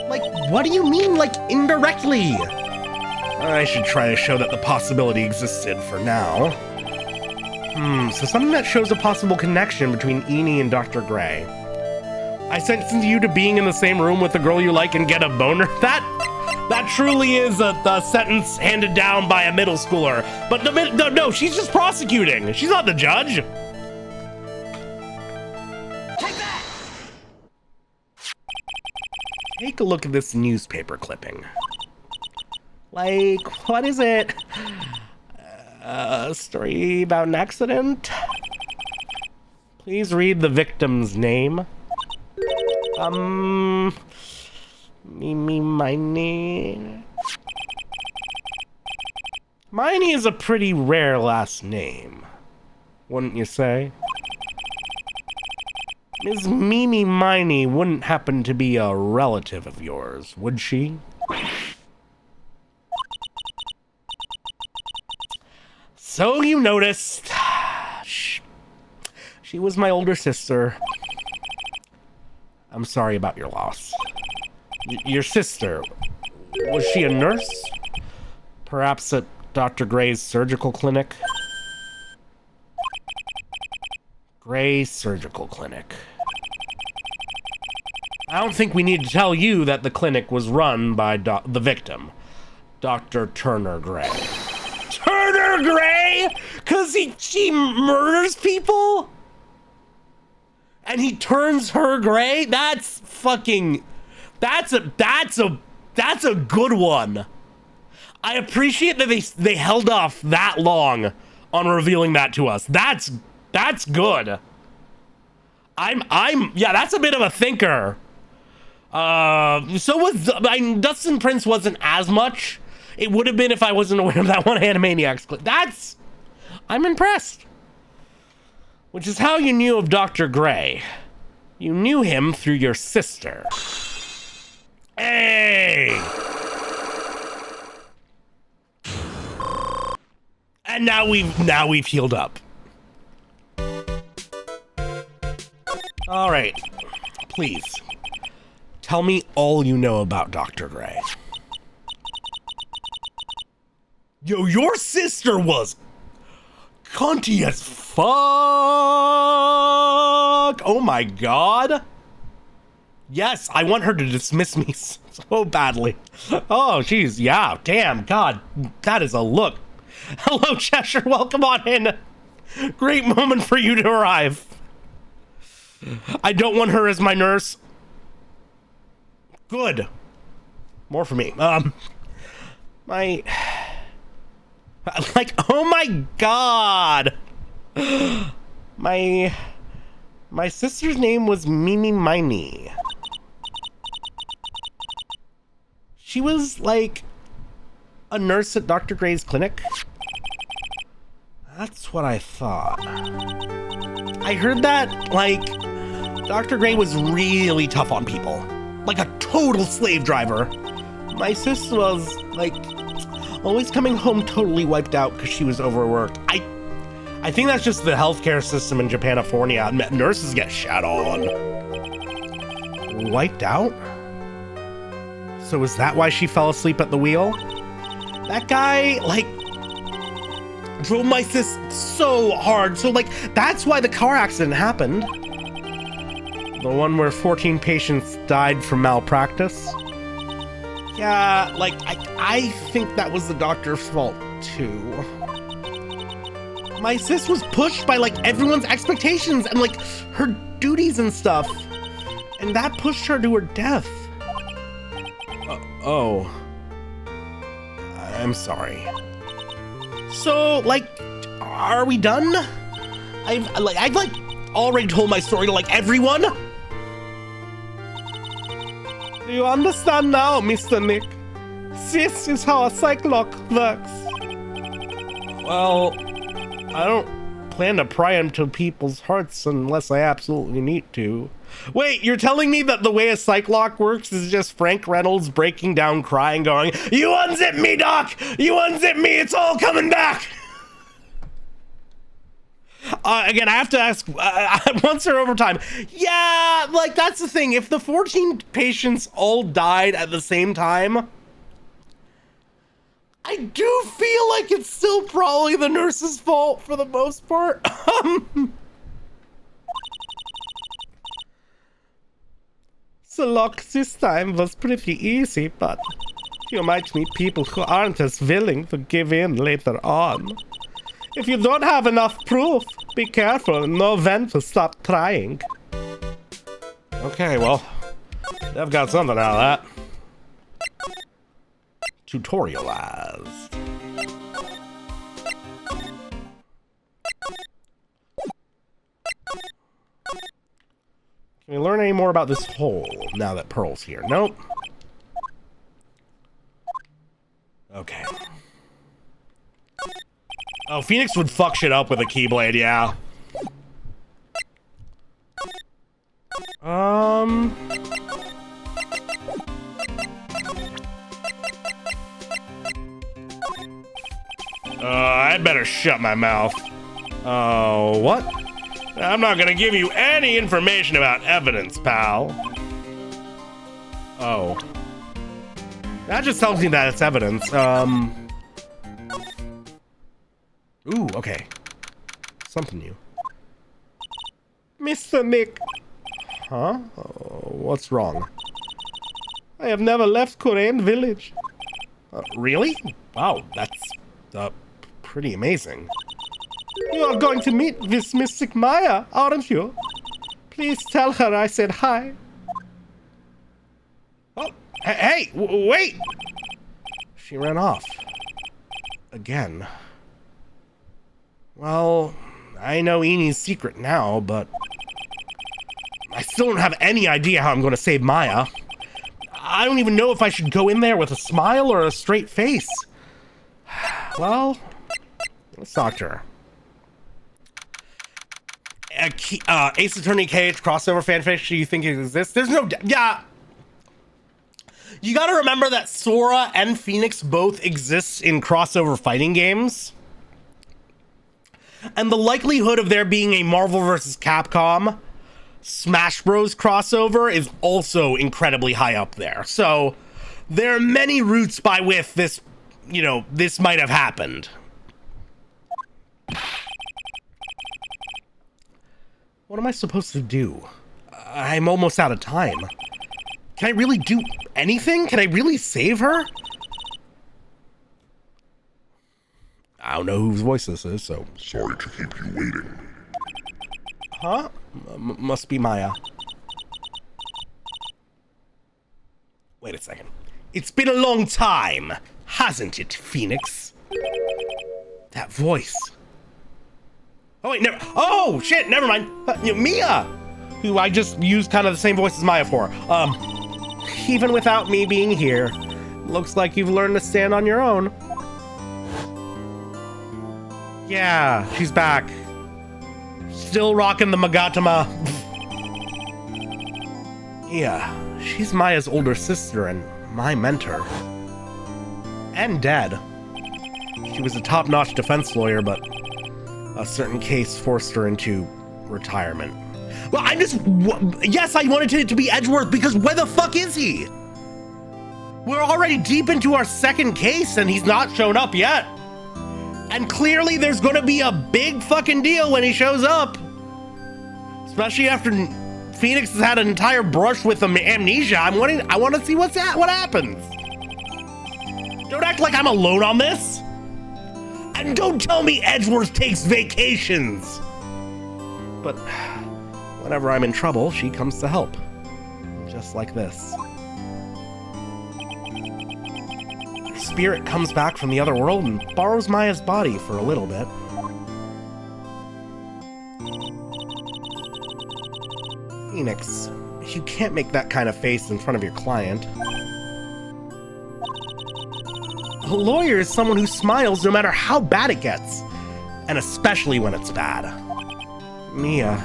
Like, what do you mean, like, indirectly? I should try to show that the possibility existed for now. So something that shows a possible connection between Eni and Dr. Gray. I sentenced you to being in the same room with the girl you like and get a boner? That truly is a sentence handed down by a middle schooler. But no, she's just prosecuting. She's not the judge. Take that! Take a look at this newspaper clipping. Like, what is it? A story about an accident? Please read the victim's name. Miney. Miney is a pretty rare last name, wouldn't you say? Ms. Mimi Miney wouldn't happen to be a relative of yours, would she? So you noticed. She was my older sister. I'm sorry about your loss. Your sister, was she a nurse? Perhaps at Dr. Gray's surgical clinic? Gray Surgical Clinic. I don't think we need to tell you that the clinic was run by the victim, Dr. Turner Gray. Turner Gray? 'Cause she murders people? And he turns her gray? That's fucking... That's a good one. I appreciate that they held off that long on revealing that to us. That's That's good. Yeah, that's a bit of a thinker. So was, Dustin Prince wasn't as much. It would have been if I wasn't aware of that one Animaniacs clip. I'm impressed. Which is how you knew of Dr. Gray. You knew him through your sister. Hey! And now we've healed up. All right, please tell me all you know about Dr. Gray. Yo, your sister was cunty as fuck. Oh my god. Yes, I want her to dismiss me so badly. Oh, jeez, yeah, damn, god, that is a look. Hello, Cheshire, welcome on in. Great moment for you to arrive. I don't want her as my nurse. Good. More for me. Oh my god. My sister's name was Mimi Miney. She was like a nurse at Dr. Gray's clinic. That's what I thought. I heard that, like, Dr. Gray was really tough on people. Like a total slave driver. My sister was, like, always coming home totally wiped out because she was overworked. I think that's just the healthcare system in Japanifornia. Nurses get shat on. Wiped out? So is that why she fell asleep at the wheel? That guy, like, drove my sis so hard. So, like, that's why the car accident happened. The one where 14 patients died from malpractice. Yeah, like, I think that was the doctor's fault, too. My sis was pushed by, like, everyone's expectations and, like, her duties and stuff. And that pushed her to her death. Oh. I'm sorry. So, like, are we done? I've already told my story to, like, everyone. Do you understand now, Mr. Nick? This is how a psych-lock works. Well, I don't plan to pry into people's hearts unless I absolutely need to. Wait, you're telling me that the way a psych-lock works is just Frank Reynolds breaking down crying going, "You unzip me, Doc! You unzip me! It's all coming back!" Again, I have to ask, once or over time. Yeah, like, that's the thing. If the 14 patients all died at the same time, I do feel like it's still probably the nurse's fault for the most part. The lock this time was pretty easy, but you might meet people who aren't as willing to give in later on. If you don't have enough proof, be careful and know when to stop trying. Okay, well, I've got something out of that. Tutorialized. Can we learn any more about this hole now that Pearl's here? Nope. Okay. Oh, Phoenix would fuck shit up with a keyblade, yeah. I'd better shut my mouth. Oh, what? I'm not gonna give you any information about evidence, pal. Oh. That just tells me that it's evidence. Ooh, okay. Something new. Mr. Nick. Huh? What's wrong? I have never left Korean village. Really? Wow, that's pretty amazing. You are going to meet this Mystic Maya, aren't you? Please tell her I said hi. Oh, hey, wait! She ran off. Again. Well, I know Eni's secret now, but I still don't have any idea how I'm going to save Maya. I don't even know if I should go in there with a smile or a straight face. Well, let's talk to her. Ace Attorney KH crossover fanfic, do you think it exists? There's no... Yeah. You gotta remember that Sora and Phoenix both exist in crossover fighting games. And the likelihood of there being a Marvel vs. Capcom Smash Bros. Crossover is also incredibly high up there. So there are many routes by which this, you know, this might have happened. What am I supposed to do? I'm almost out of time. Can I really do anything? Can I really save her? I don't know whose voice this is, so... Sorry to keep you waiting. Huh? Must be Maya. Wait a second. It's been a long time, hasn't it, Phoenix? That voice. Oh, wait, never... Oh, shit, never mind. Mia! Who I just used kind of the same voice as Maya for. Even without me being here, looks like you've learned to stand on your own. Yeah, she's back. Still rocking the Magatama. Yeah, she's Maya's older sister and my mentor. And dead. She was a top-notch defense lawyer, but a certain case forced her into retirement. Well, yes, I wanted it to be Edgeworth, because where the fuck is he? We're already deep into our second case and he's not shown up yet. And clearly there's gonna be a big fucking deal when he shows up. Especially after Phoenix has had an entire brush with amnesia. I want to see what happens. Don't act like I'm alone on this. And don't tell me Edgeworth takes vacations. But whenever I'm in trouble, she comes to help. Just like this. Her spirit comes back from the other world and borrows Maya's body for a little bit. Phoenix, you can't make that kind of face in front of your client. A lawyer is someone who smiles no matter how bad it gets, and especially when it's bad. Mia,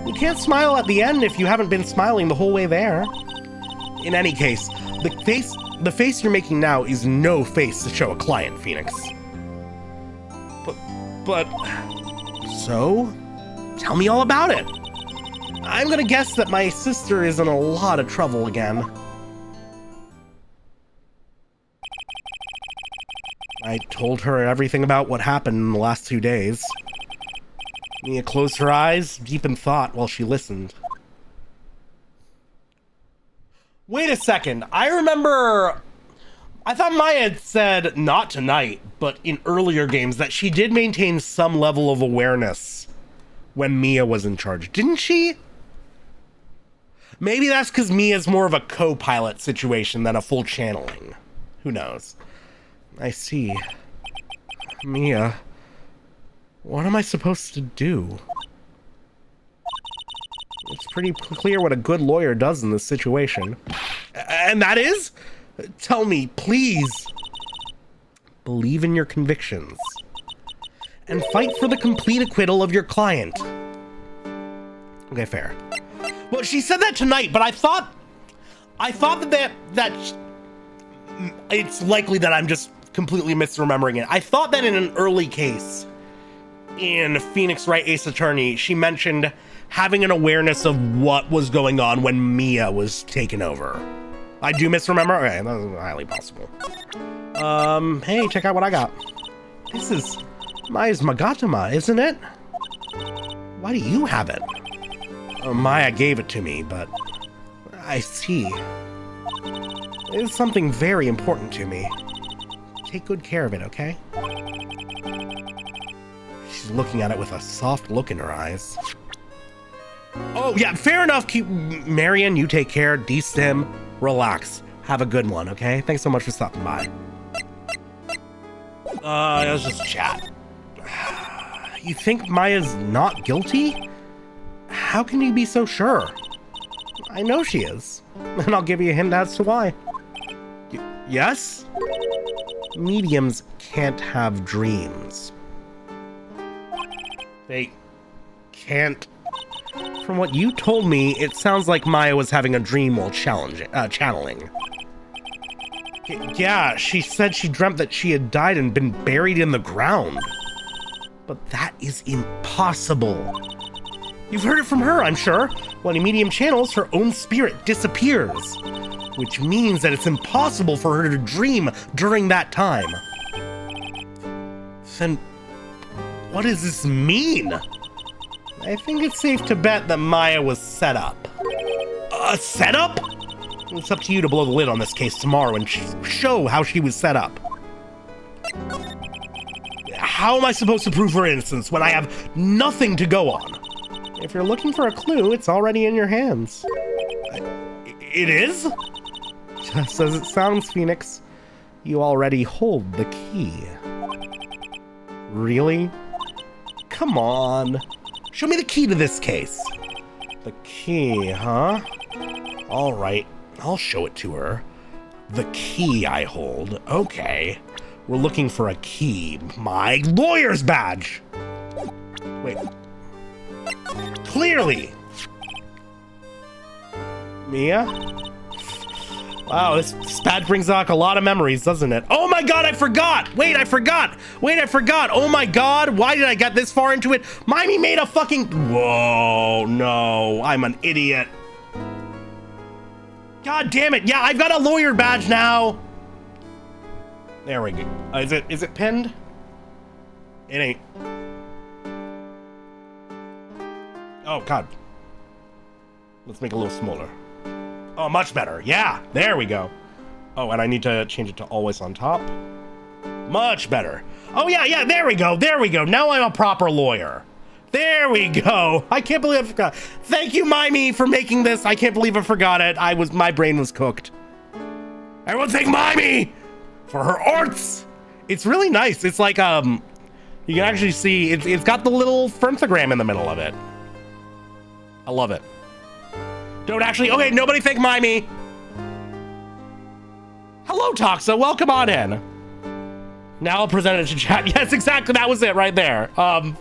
you can't smile at the end if you haven't been smiling the whole way there. In any case, the face you're making now is no face to show a client, Phoenix. But, so? Tell me all about it. I'm gonna guess that my sister is in a lot of trouble again. I told her everything about what happened in the last 2 days. Mia closed her eyes, deep in thought, while she listened. Wait a second, I thought Maya had said, not tonight, but in earlier games, that she did maintain some level of awareness when Mia was in charge, didn't she? Maybe that's because Mia's more of a co-pilot situation than a full channeling. Who knows? I see. Mia, what am I supposed to do? It's pretty clear what a good lawyer does in this situation. And that is? Tell me, please. Believe in your convictions. And fight for the complete acquittal of your client. Okay, fair. Well, she said that tonight, but I thought that it's likely that I'm just completely misremembering it. I thought that in an early case in Phoenix Wright Ace Attorney, she mentioned having an awareness of what was going on when Mia was taken over. I do misremember? Okay, that's highly possible. Hey, check out what I got. This is Maya's Magatama, isn't it? Why do you have it? Maya gave it to me, but I see. It's something very important to me. Take good care of it, okay? She's looking at it with a soft look in her eyes. Oh, yeah, fair enough. Marion, you take care. D-Stim, relax. Have a good one, okay? Thanks so much for stopping by. Let's just chat. You think Maya's not guilty? How can you be so sure? I know she is, and I'll give you a hint as to why. Yes? Mediums can't have dreams. They can't. From what you told me, it sounds like Maya was having a dream while channeling. Yeah, she said she dreamt that she had died and been buried in the ground. But that is impossible. You've heard it from her, I'm sure. When a medium channels, her own spirit disappears. Which means that it's impossible for her to dream during that time. Then, what does this mean? I think it's safe to bet that Maya was set up. A setup? It's up to you to blow the lid on this case tomorrow and show how she was set up. How am I supposed to prove her innocence when I have nothing to go on? If you're looking for a clue, it's already in your hands. It is? Just as it sounds, Phoenix. You already hold the key. Really? Come on. Show me the key to this case. The key, huh? All right, I'll show it to her. The key I hold. Okay. We're looking for a key. My lawyer's badge! Wait. Clearly! Mia? Wow, this badge brings back a lot of memories, doesn't it? Oh my god, I forgot! Wait, I forgot! Oh my god, why did I get this far into it? Mimey made a fucking... Whoa, no, I'm an idiot. God damn it, yeah, I've got a lawyer badge now! There we go. Is it pinned? It ain't. Oh god. Let's make it a little smaller. Oh, much better. Yeah, there we go. Oh, and I need to change it to always on top. Much better. Oh yeah, there we go. Now I'm a proper lawyer. There we go. I can't believe I forgot. Thank you, Mimey, for making this. I can't believe I forgot it. My brain was cooked. Everyone thank Mimey for her arts. It's really nice. It's like, you can actually see, it's got the little PhirmthVOD in the middle of it. I love it. Don't actually, okay, nobody thank Mimey. Hello, Toxa, welcome on in. Now I'll present it to chat. Yes, exactly, that was it right there. Welcome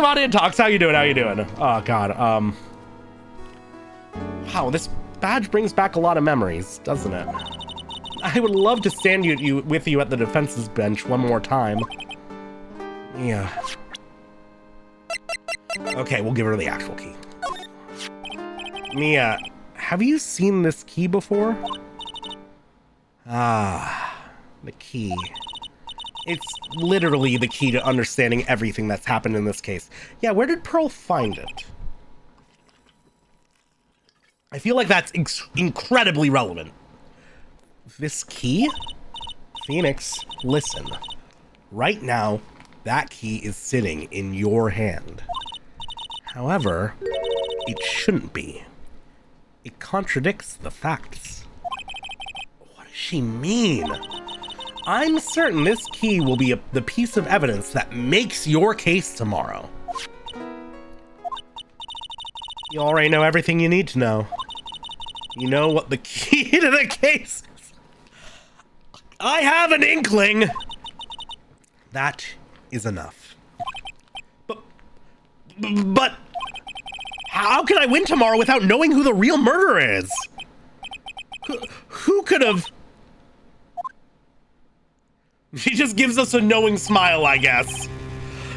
on in, Tox, how you doing, Oh, God, wow, this badge brings back a lot of memories, doesn't it? I would love to stand with you at the defense's bench one more time. Yeah. Okay, we'll give her the actual key. Mia, have you seen this key before? Ah, the key. It's literally the key to understanding everything that's happened in this case. Yeah, where did Pearl find it? I feel like that's incredibly relevant. This key? Phoenix, listen. Right now, that key is sitting in your hand. However, it shouldn't be. It contradicts the facts. What does she mean? I'm certain this key will be the piece of evidence that makes your case tomorrow. You already know everything you need to know. You know what the key to the case is. I have an inkling. That is enough. But how can I win tomorrow without knowing who the real murderer is? Who could have... She just gives us a knowing smile, I guess.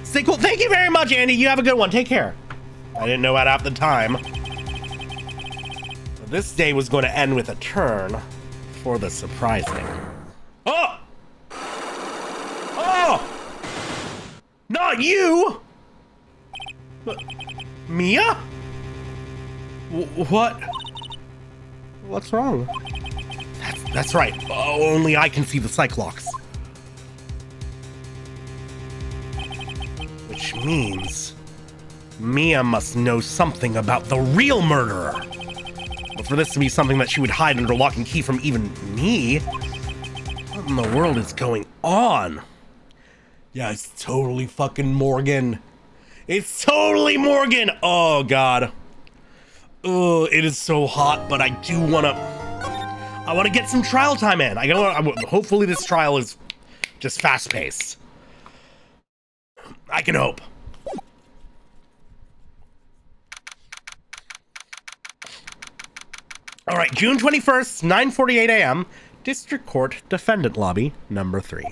Say cool. Thank you very much, Andy. You have a good one. Take care. I didn't know that at the time. So this day was going to end with a turn for the surprising. Oh! Oh! Not you! Mia? What? What's wrong? That's right. Only I can see the Cyclops. Which means Mia must know something about the real murderer. But for this to be something that she would hide under lock and key from even me, what in the world is going on? Yeah, it's totally fucking Morgan. It's totally Morgan. Oh, God. Oh, it is so hot, but I do want to... I want to get some trial time in. Hopefully this trial is just fast-paced. I can hope. All right, June 21st, 9:48 a.m., District Court Defendant Lobby, number 3.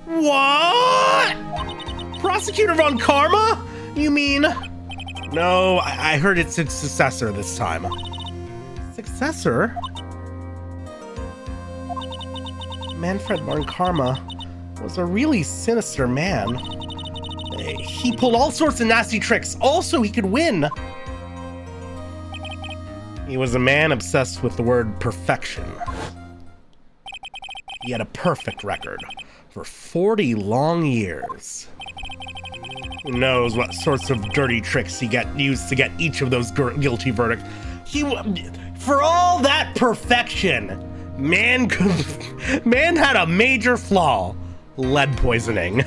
What? Prosecutor Von Karma? You mean? No, I heard it's its successor this time. Successor? Manfred Von Karma was a really sinister man. He pulled all sorts of nasty tricks. Also, he could win. He was a man obsessed with the word perfection. He had a perfect record for 40 long years. Who knows what sorts of dirty tricks he got used to get each of those guilty verdicts. For all that perfection, man had a major flaw: lead poisoning.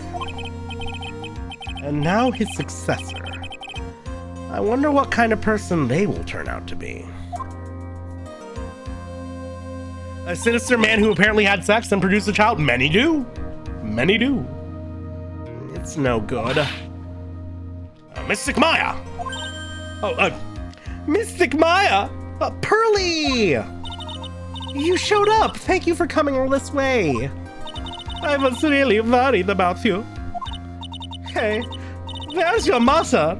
And now his successor. I wonder what kind of person they will turn out to be. A sinister man who apparently had sex and produced a child. Many do. Many do. It's no good. Mystic Maya. Mystic Maya. Pearly. You showed up. Thank you for coming all this way. I was really worried about you. Hey, where's your mother?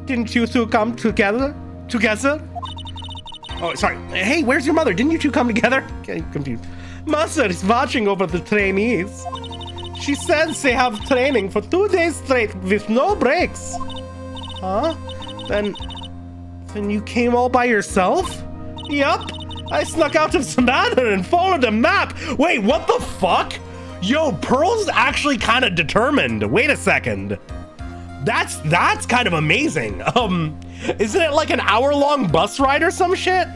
Didn't you two come together? Oh, sorry. Hey, where's your mother? Didn't you two come together? Okay, confused. Mother is watching over the trainees. She says they have training for 2 days straight with no breaks. Huh? Then you came all by yourself? Yup. I snuck out of Savannah and followed a map. Wait, what the fuck? Yo, Pearl's actually kind of determined. Wait a second. That's kind of amazing. Isn't it like an hour-long bus ride or some shit?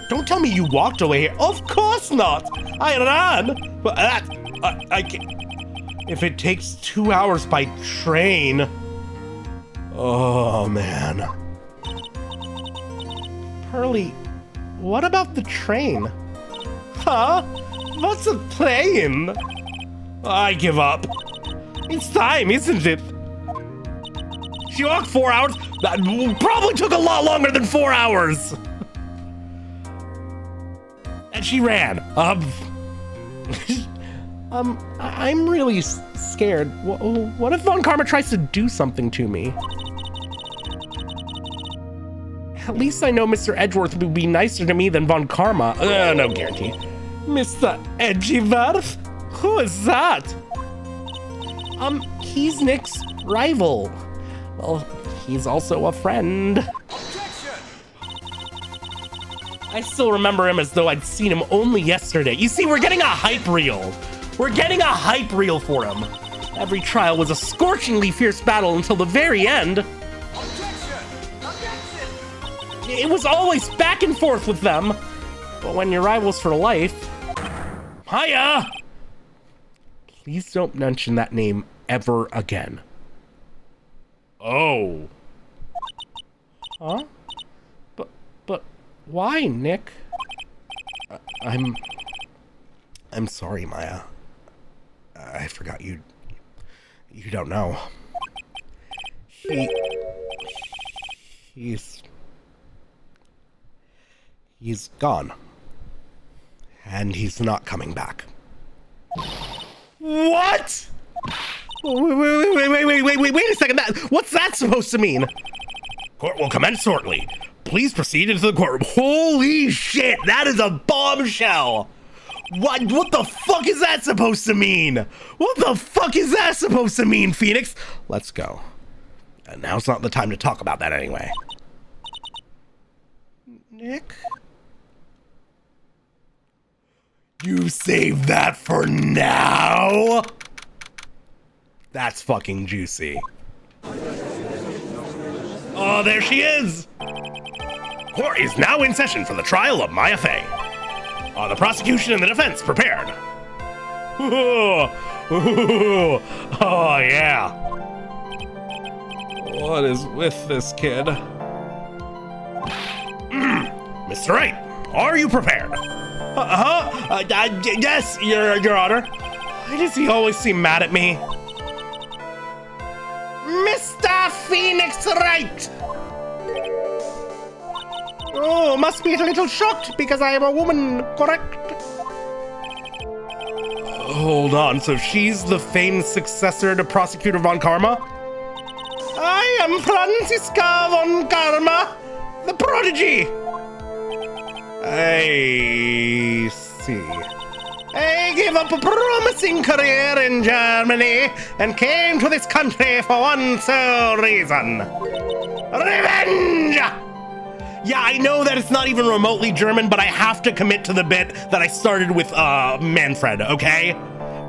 Don't tell me you walked away here. Of course not. I ran. But I can't. If it takes 2 hours by train. Oh, man. Pearly, what about the train? Huh? What's a plane? I give up. It's time, isn't it? She walked 4 hours? That probably took a lot longer than 4 hours. And she ran. I'm really scared. What if Von Karma tries to do something to me? At least I know Mr. Edgeworth would be nicer to me than Von Karma. No guarantee. Mr. Edgeworth? Who is that? He's Nick's rival. Well, he's also a friend. Objection! I still remember him as though I'd seen him only yesterday. You see, we're getting a hype reel. We're getting a hype reel for him. Every trial was a scorchingly fierce battle until the very end. Objection! Objection! It was always back and forth with them. But when you're rivals for life... Hiya! Please don't mention that name ever again. Oh. Huh? But why, Nick? I'm sorry, Maya. I forgot you don't know. He's gone. And he's not coming back. What? Wait a second. What's that supposed to mean? Court will commence shortly. Please proceed into the courtroom. Holy shit, that is a bombshell. What the fuck is that supposed to mean? What the fuck is that supposed to mean, Phoenix? Let's go. And now's not the time to talk about that anyway. Nick? You saved that for now? That's fucking juicy. Oh, there she is! Court is now in session for the trial of Maya Fey. Are the prosecution and the defense prepared? Ooh, oh yeah. What is with this kid? Mr. Wright, are you prepared? Yes, Your Honor. Why does he always seem mad at me? Mr. Phoenix Wright! Oh, must be a little shocked because I am a woman, correct? Hold on, so she's the famed successor to Prosecutor Von Karma? I am Franziska Von Karma, the prodigy! I see. I gave up a promising career in Germany and came to this country for one sole reason. Revenge! Yeah, I know that it's not even remotely German, but I have to commit to the bit that I started with Manfred, okay?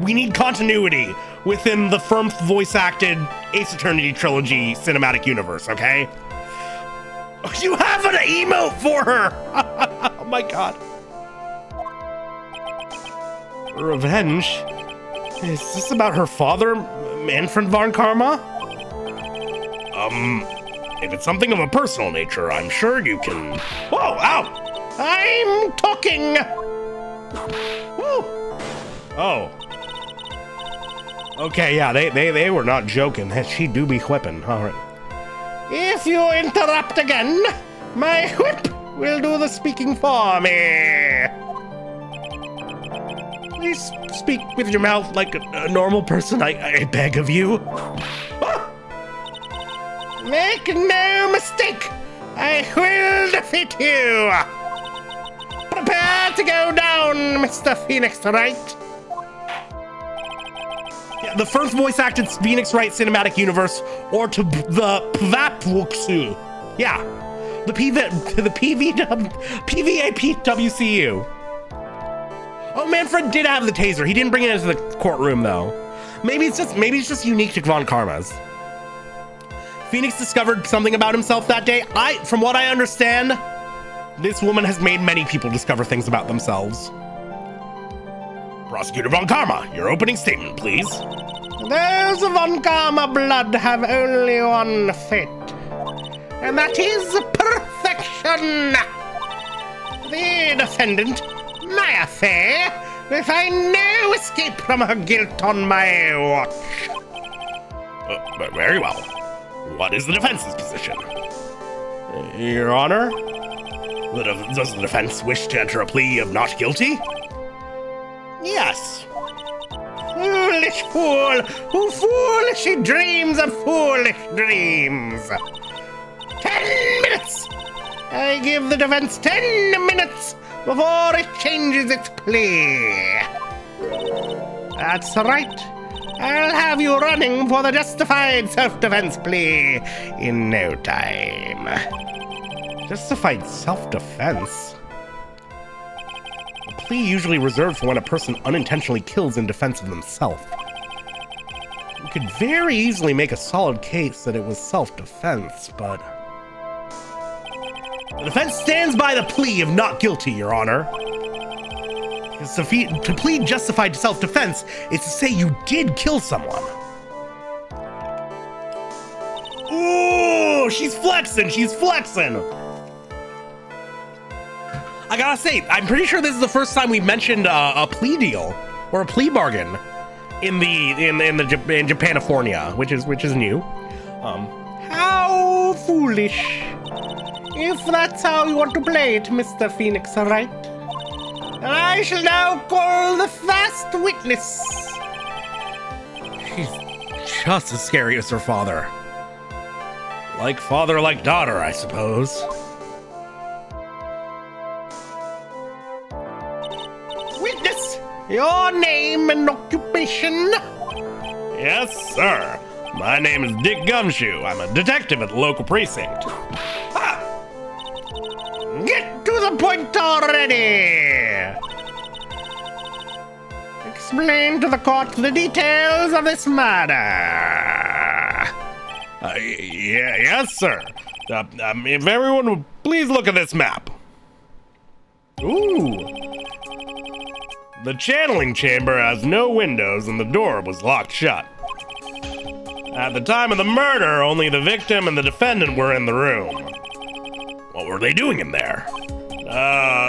We need continuity within the Firmth voice-acted Ace Attorney trilogy cinematic universe, okay? You have an emote for her! Oh my god. Revenge? Is this about her father, Manfred von Karma? If it's something of a personal nature, I'm sure you can... Whoa, ow! I'm talking! Woo! Oh. Okay, yeah, they were not joking. She do be whipping. All right. If you interrupt again, my whip will do the speaking for me. Please speak with your mouth like a normal person, I beg of you. Ah! Make no mistake, I will defeat you. Prepare to go down, Mr. Phoenix Wright. Yeah, the first voice-acted Phoenix Wright cinematic universe, or to the PvapWuxu. Yeah, the PVAPWCU. Oh, Manfred did have the taser. He didn't bring it into the courtroom though. Maybe it's just unique to Von Karma's. Phoenix discovered something about himself that day. From what I understand, this woman has made many people discover things about themselves. Prosecutor Von Karma, your opening statement, please. Those of Von Karma blood have only one fate, and that is perfection. The defendant, Maya Fey, will find no escape from her guilt on my watch. But very well. What is the defense's position? Your Honor? Does the defense wish to enter a plea of not guilty? Yes. Foolish fool, who foolishly dreams of foolish dreams. 10 minutes! I give the defense 10 minutes before it changes its plea. That's right. I'll have you running for the justified self-defense plea in no time. Justified self-defense? A plea usually reserved for when a person unintentionally kills in defense of themselves. You could very easily make a solid case that it was self-defense, but... The defense stands by the plea of not guilty, Your Honor. To plead justified self-defense is to say you did kill someone. Ooh, she's flexing, I gotta say, I'm pretty sure this is the first time we've mentioned a plea deal or a plea bargain in Japanifornia, which is new. How foolish! If that's how you want to play it, Mr. Phoenix Wright, I shall now call the first witness. She's just as scary as her father. Like father, like daughter, I suppose. Witness, your name and occupation? Yes, sir. My name is Dick Gumshoe. I'm a detective at the local precinct. Ha! Get to the point already! Explain to the court the details of this murder. Yes, sir. If everyone would please look at this map. Ooh. The channeling chamber has no windows and the door was locked shut. At the time of the murder, only the victim and the defendant were in the room. What were they doing in there?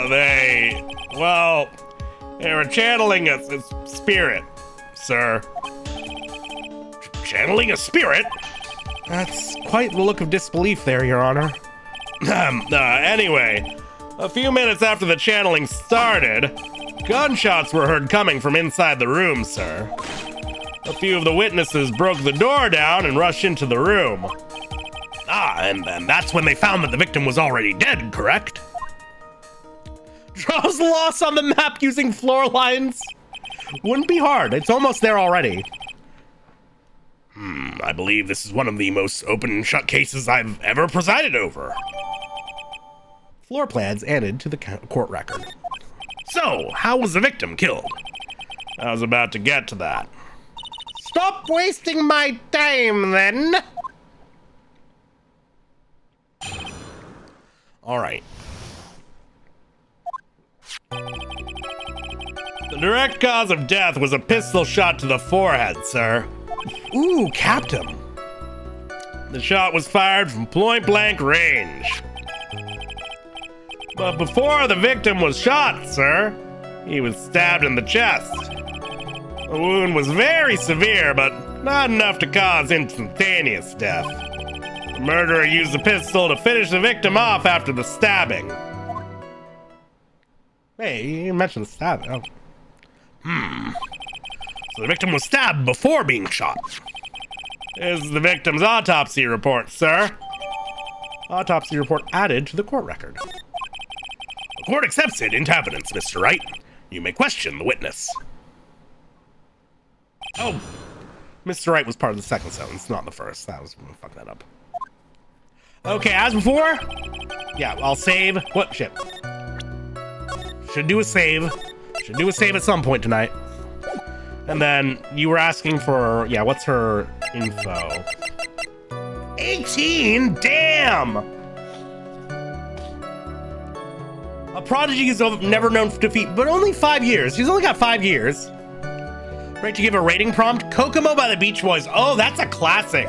They were channeling a spirit, sir. Channeling a spirit? That's quite the look of disbelief there, Your Honor. Anyway, a few minutes after the channeling started, gunshots were heard coming from inside the room, sir. A few of the witnesses broke the door down and rushed into the room. And that's when they found that the victim was already dead, correct? Draws loss on the map using floor lines? Wouldn't be hard. It's almost there already. I believe this is one of the most open and shut cases I've ever presided over. Floor plans added to the court record. So, how was the victim killed? I was about to get to that. Stop wasting my time, then. All right. The direct cause of death was a pistol shot to the forehead, sir. Ooh, capped him. The shot was fired from point-blank range. But before the victim was shot, sir, he was stabbed in the chest. The wound was very severe, but not enough to cause instantaneous death. The murderer used the pistol to finish the victim off after the stabbing. Hey, you mentioned the stabbing. So the victim was stabbed before being shot. This is the victim's autopsy report, sir. Autopsy report added to the court record. The court accepts it into evidence, Mr. Wright. You may question the witness. Oh, Mr. Wright was part of the second sentence, not the first. Fuck that up. Okay, as before. Yeah, I'll save. What? Shit. Should do a save. Should do a save at some point tonight. And then you were asking for, yeah, what's her info? 18? Damn! A prodigy is never known for defeat, but only 5 years. She's only got 5 years. Right, to give a rating prompt, Kokomo by the Beach Boys. Oh, that's a classic.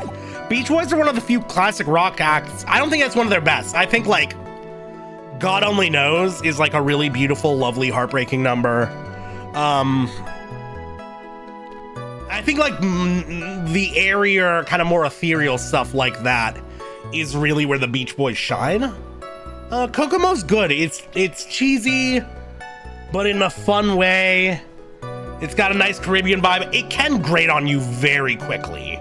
Beach Boys are one of the few classic rock acts. I don't think that's one of their best. I think, like, God Only Knows is, like, a really beautiful, lovely, heartbreaking number. I think, like, the airier, kind of more ethereal stuff like that is really where the Beach Boys shine. Kokomo's good. It's cheesy, but in a fun way. It's got a nice Caribbean vibe. It can grate on you very quickly.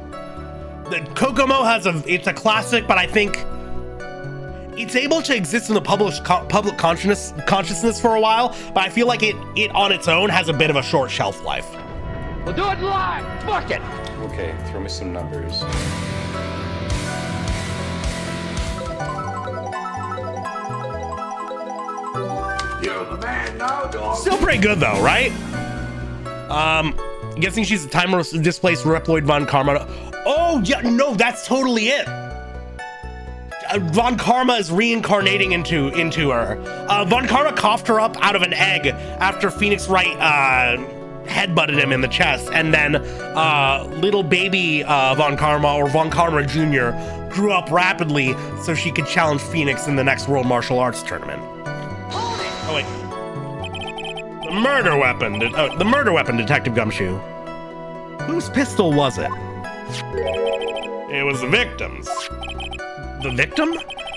The Kokomo it's a classic, but I think it's able to exist in the public consciousness for a while, but I feel like it on its own has a bit of a short shelf life. We'll do it live! Fuck it! Okay, throw me some numbers. You're the man now, dog. Still pretty good though, right? Guessing she's a timeless displaced Reploid Von Karma. Oh yeah, no, that's totally it. Von Karma is reincarnating into her. Von Karma coughed her up out of an egg after Phoenix Wright headbutted him in the chest, and then little baby Von Karma, or Von Karma Jr., grew up rapidly so she could challenge Phoenix in the next World Martial Arts Tournament. Oh wait. The murder weapon, Detective Gumshoe. Whose pistol was it? It was the victim's. The victim?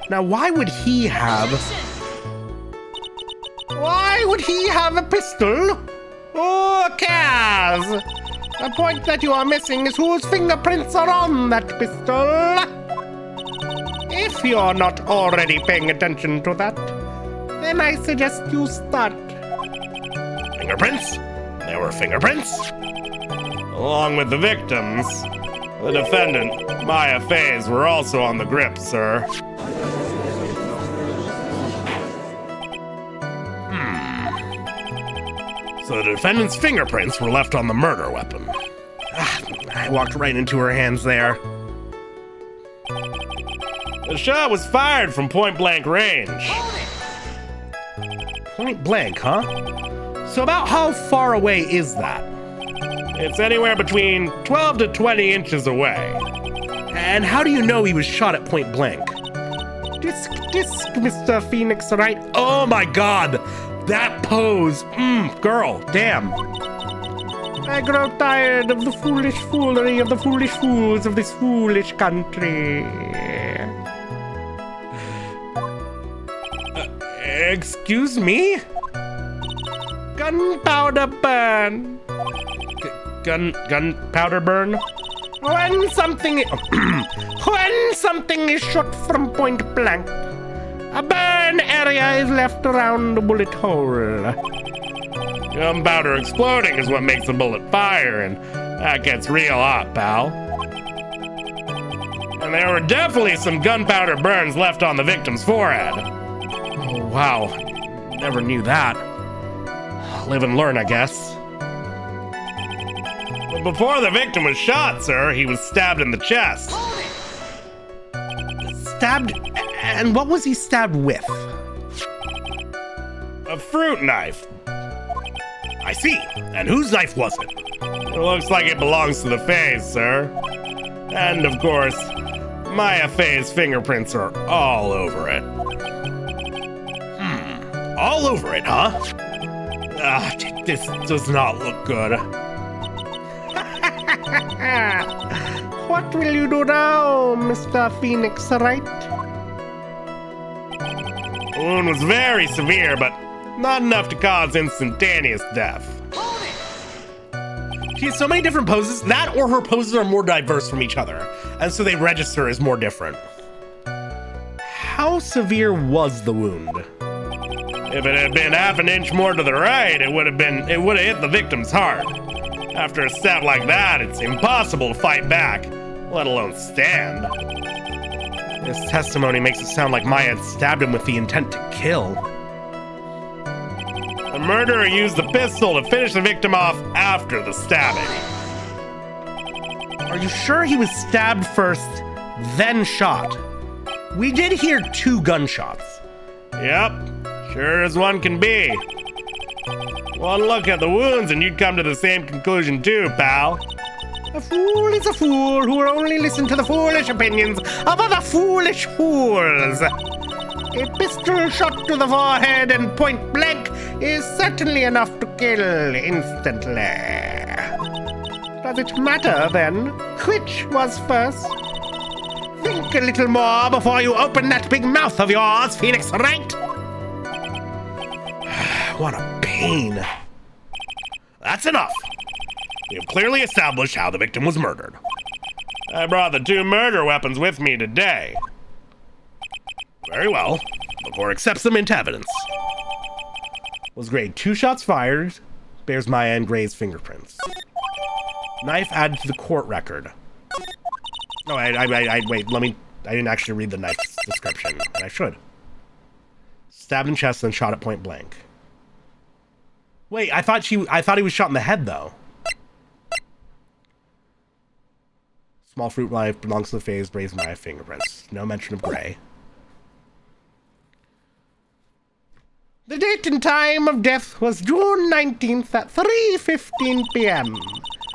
Now, why would he have a pistol? Oh, Kaz! The point that you are missing is whose fingerprints are on that pistol. If you're not already paying attention to that, then I suggest you start. Fingerprints? There were fingerprints? Along with the victims, the defendant, Maya Faze, were also on the grip, sir. So the defendant's fingerprints were left on the murder weapon. I walked right into her hands there. The shot was fired from point-blank range. Point blank, huh? So So about how far away is that? It's anywhere between 12 to 20 inches away. And how do you know he was shot at point blank? Disc, Mr. Phoenix, Wright. Oh my god! That pose! Girl, damn. I grow tired of the foolish foolery of the foolish fools of this foolish country. Excuse me? Gunpowder burn. Gunpowder burn? When something is shot from point blank, a burn area is left around the bullet hole. Gunpowder exploding is what makes the bullet fire, and that gets real hot, pal. And there were definitely some gunpowder burns left on the victim's forehead. Oh, wow. Never knew that. Live and learn, I guess. But before the victim was shot, sir, he was stabbed in the chest. Stabbed? And what was he stabbed with? A fruit knife. I see. And whose knife was it? It looks like it belongs to the Fays, sir. And of course, Maya Fay's fingerprints are all over it. All over it, huh? This does not look good. What will you do now, Mr. Phoenix, Wright? The wound was very severe, but not enough to cause instantaneous death. She has so many different poses. That or her poses are more diverse from each other, and so they register as more different. How severe was the wound? If it had been half an inch more to the right, it would have hit the victim's heart. After a stab like that, it's impossible to fight back, let alone stand. This testimony makes it sound like Maya had stabbed him with the intent to kill. The murderer used the pistol to finish the victim off after the stabbing. Are you sure he was stabbed first, then shot? We did hear 2 gunshots. Yep, sure as one can be. One look at the wounds and you'd come to the same conclusion too, pal. A fool is a fool who will only listen to the foolish opinions of other foolish fools. A pistol shot to the forehead and point blank is certainly enough to kill instantly. Does it matter then which was first? Think a little more before you open that big mouth of yours, Phoenix Wright. What a pain. That's enough. We have clearly established how the victim was murdered. I brought the 2 murder weapons with me today. Very well. The court accepts them into evidence. Was grade 2 shots fired. Bears Maya and Gray's fingerprints. Knife added to the court record. Oh, wait, I didn't actually read the knife's description, and I should. Stabbed in chest and shot at point blank. Wait, I thought he was shot in the head, though. Small fruit knife belongs to the Fays, Bears Maya fingerprints. No mention of Gray. The date and time of death was June 19th at 3:15 p.m.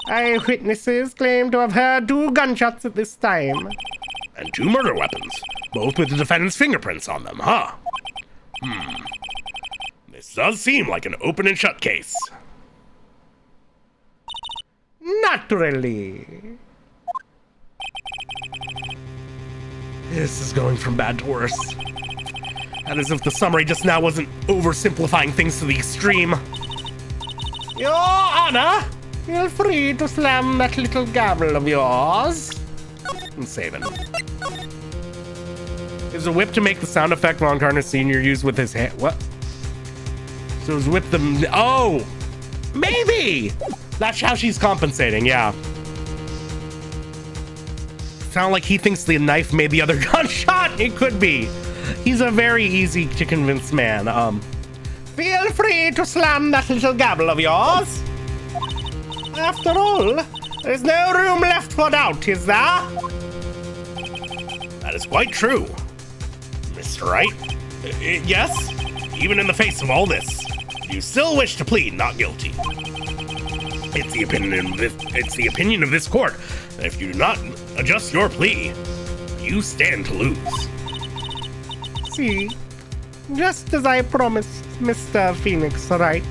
Eyewitnesses claim to have heard 2 gunshots at this time. And 2 murder weapons, both with the defendant's fingerprints on them, huh? This does seem like an open and shut case. Not really. This is going from bad to worse. And as if the summary just now wasn't oversimplifying things to the extreme. Your Honor, feel free to slam that little gavel of yours. I'm saving. Is a whip to make the sound effect Ron Gardner Sr. used with his hand? What? So it was whip the... Oh! Maybe! That's how she's compensating, yeah. Sound like he thinks the knife made the other gunshot? It could be. He's a very easy to convince man. Feel free to slam that little gavel of yours. After all, there's no room left for doubt, is there? That is quite true, Mr. Wright. Yes, even in the face of all this. You still wish to plead not guilty. It's the opinion of this court that if you do not adjust your plea, you stand to lose. See, just as I promised Mr. Phoenix, Wright.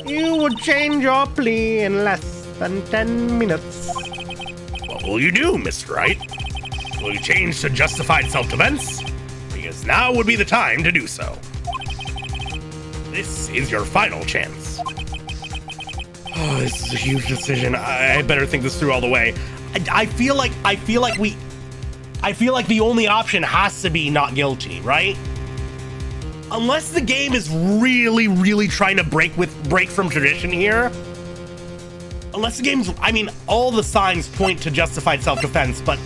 You would change your plea in less than 10 minutes. What will you do, Mr. Wright? Will you change to justified self-defense? Because now would be the time to do so. This is your final chance. Oh, this is a huge decision. I better think this through all the way. I feel like the only option has to be not guilty, right? Unless the game is really, really trying to break from tradition here. Unless the game's, I mean, all the signs point to justified self-defense, but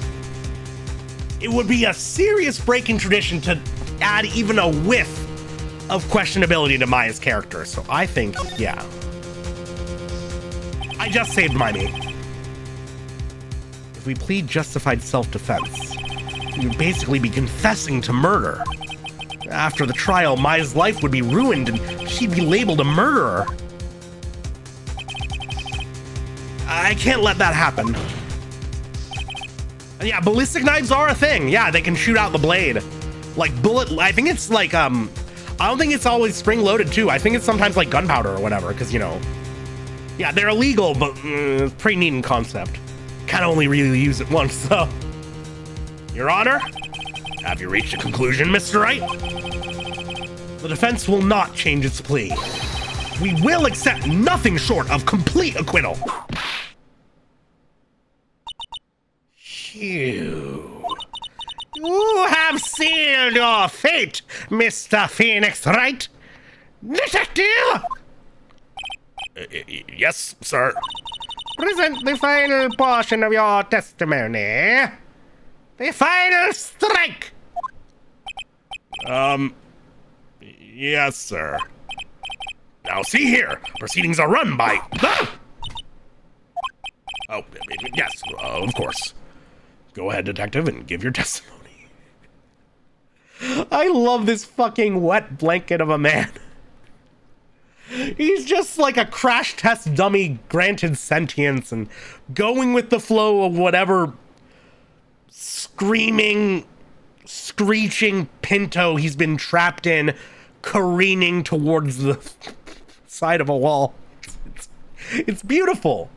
it would be a serious break in tradition to add even a whiff of questionability to Maya's character. So I think, yeah. I just saved my meat. If we plead justified self-defense, we would basically be confessing to murder. After the trial, Maya's life would be ruined and she'd be labeled a murderer. I can't let that happen. And yeah, ballistic knives are a thing. Yeah, they can shoot out the blade. Like bullet, I think it's like, I don't think it's always spring-loaded too. I think it's sometimes like gunpowder or whatever, because, you know, yeah, they're illegal, but it's pretty neat in concept. Kind of only really use it once, so. Your Honor, have you reached a conclusion, Mr. Wright? The defense will not change its plea. We will accept nothing short of complete acquittal. Phew. You have sealed your fate, Mr. Phoenix, Wright? Detective! Yes, sir. Present the final portion of your testimony. The final strike! Yes, sir. Now see here, proceedings are run by... Ah! Oh, yes, of course. Go ahead, detective, and give your testimony. I love this fucking wet blanket of a man. He's just like a crash test dummy granted sentience and going with the flow of whatever screaming, screeching Pinto he's been trapped in, careening towards the side of a wall. It's beautiful.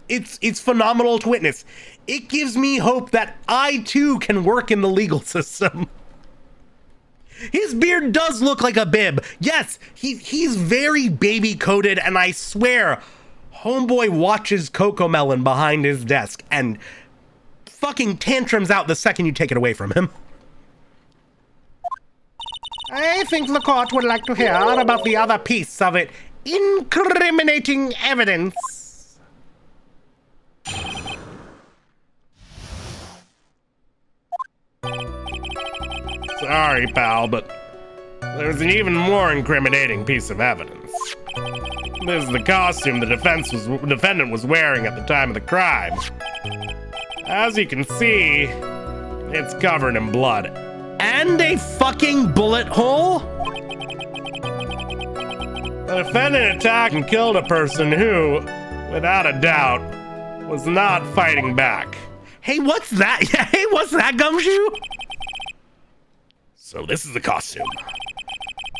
It's phenomenal to witness. It gives me hope that I too can work in the legal system. His beard does look like a bib. Yes, he's very baby-coated, and I swear, homeboy watches Cocomelon behind his desk and fucking tantrums out the second you take it away from him. I think the court would like to hear about the other piece of it. Incriminating evidence. Sorry, pal, but there's an even more incriminating piece of evidence. This is the costume the defendant was wearing at the time of the crime. As you can see, it's covered in blood. And a fucking bullet hole? The defendant attacked and killed a person who, without a doubt, was not fighting back. Hey, what's that? Hey, what's that, Gumshoe? So this is the costume.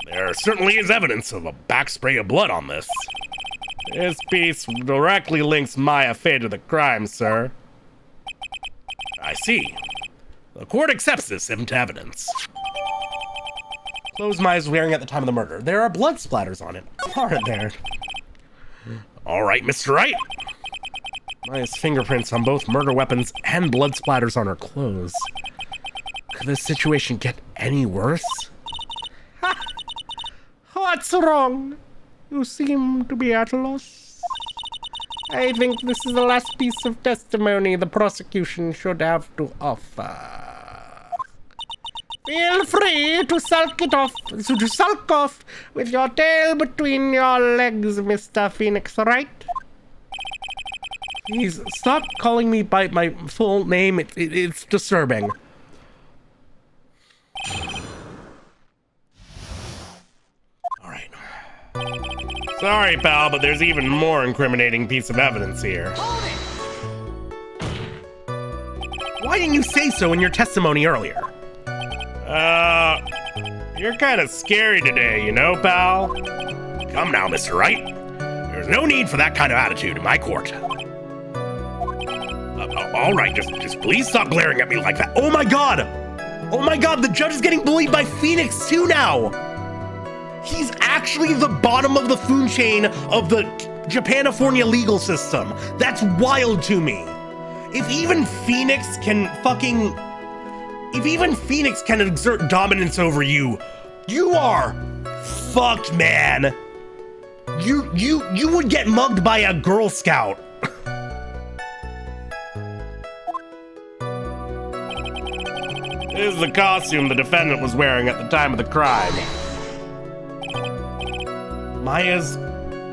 There certainly is evidence of a backspray of blood on this. This piece directly links Maya Fey to the crime, sir. I see. The court accepts this into evidence. Clothes Maya's wearing at the time of the murder. There are blood splatters on it, aren't there? All right, Mr. Wright. Maya's fingerprints on both murder weapons and blood splatters on her clothes. Could this situation get any worse? What's wrong? You seem to be at a loss. I think this is the last piece of testimony the prosecution should have to offer. Feel free to sulk off with your tail between your legs, Mr. Phoenix, Wright? Please, stop calling me by my full name. It's disturbing. All right. Sorry, pal, but there's even more incriminating piece of evidence here. Why didn't you say so in your testimony earlier? You're kind of scary today, you know, pal? Come now, Mr. Wright. There's no need for that kind of attitude in my court. All right, just please stop glaring at me like that. Oh my god! Oh my god, the judge is getting bullied by Phoenix too now! He's actually the bottom of the food chain of the Japanifornia legal system. That's wild to me. If even Phoenix can exert dominance over you, you are fucked, man. You would get mugged by a Girl Scout. This is the costume the defendant was wearing at the time of the crime. Maya's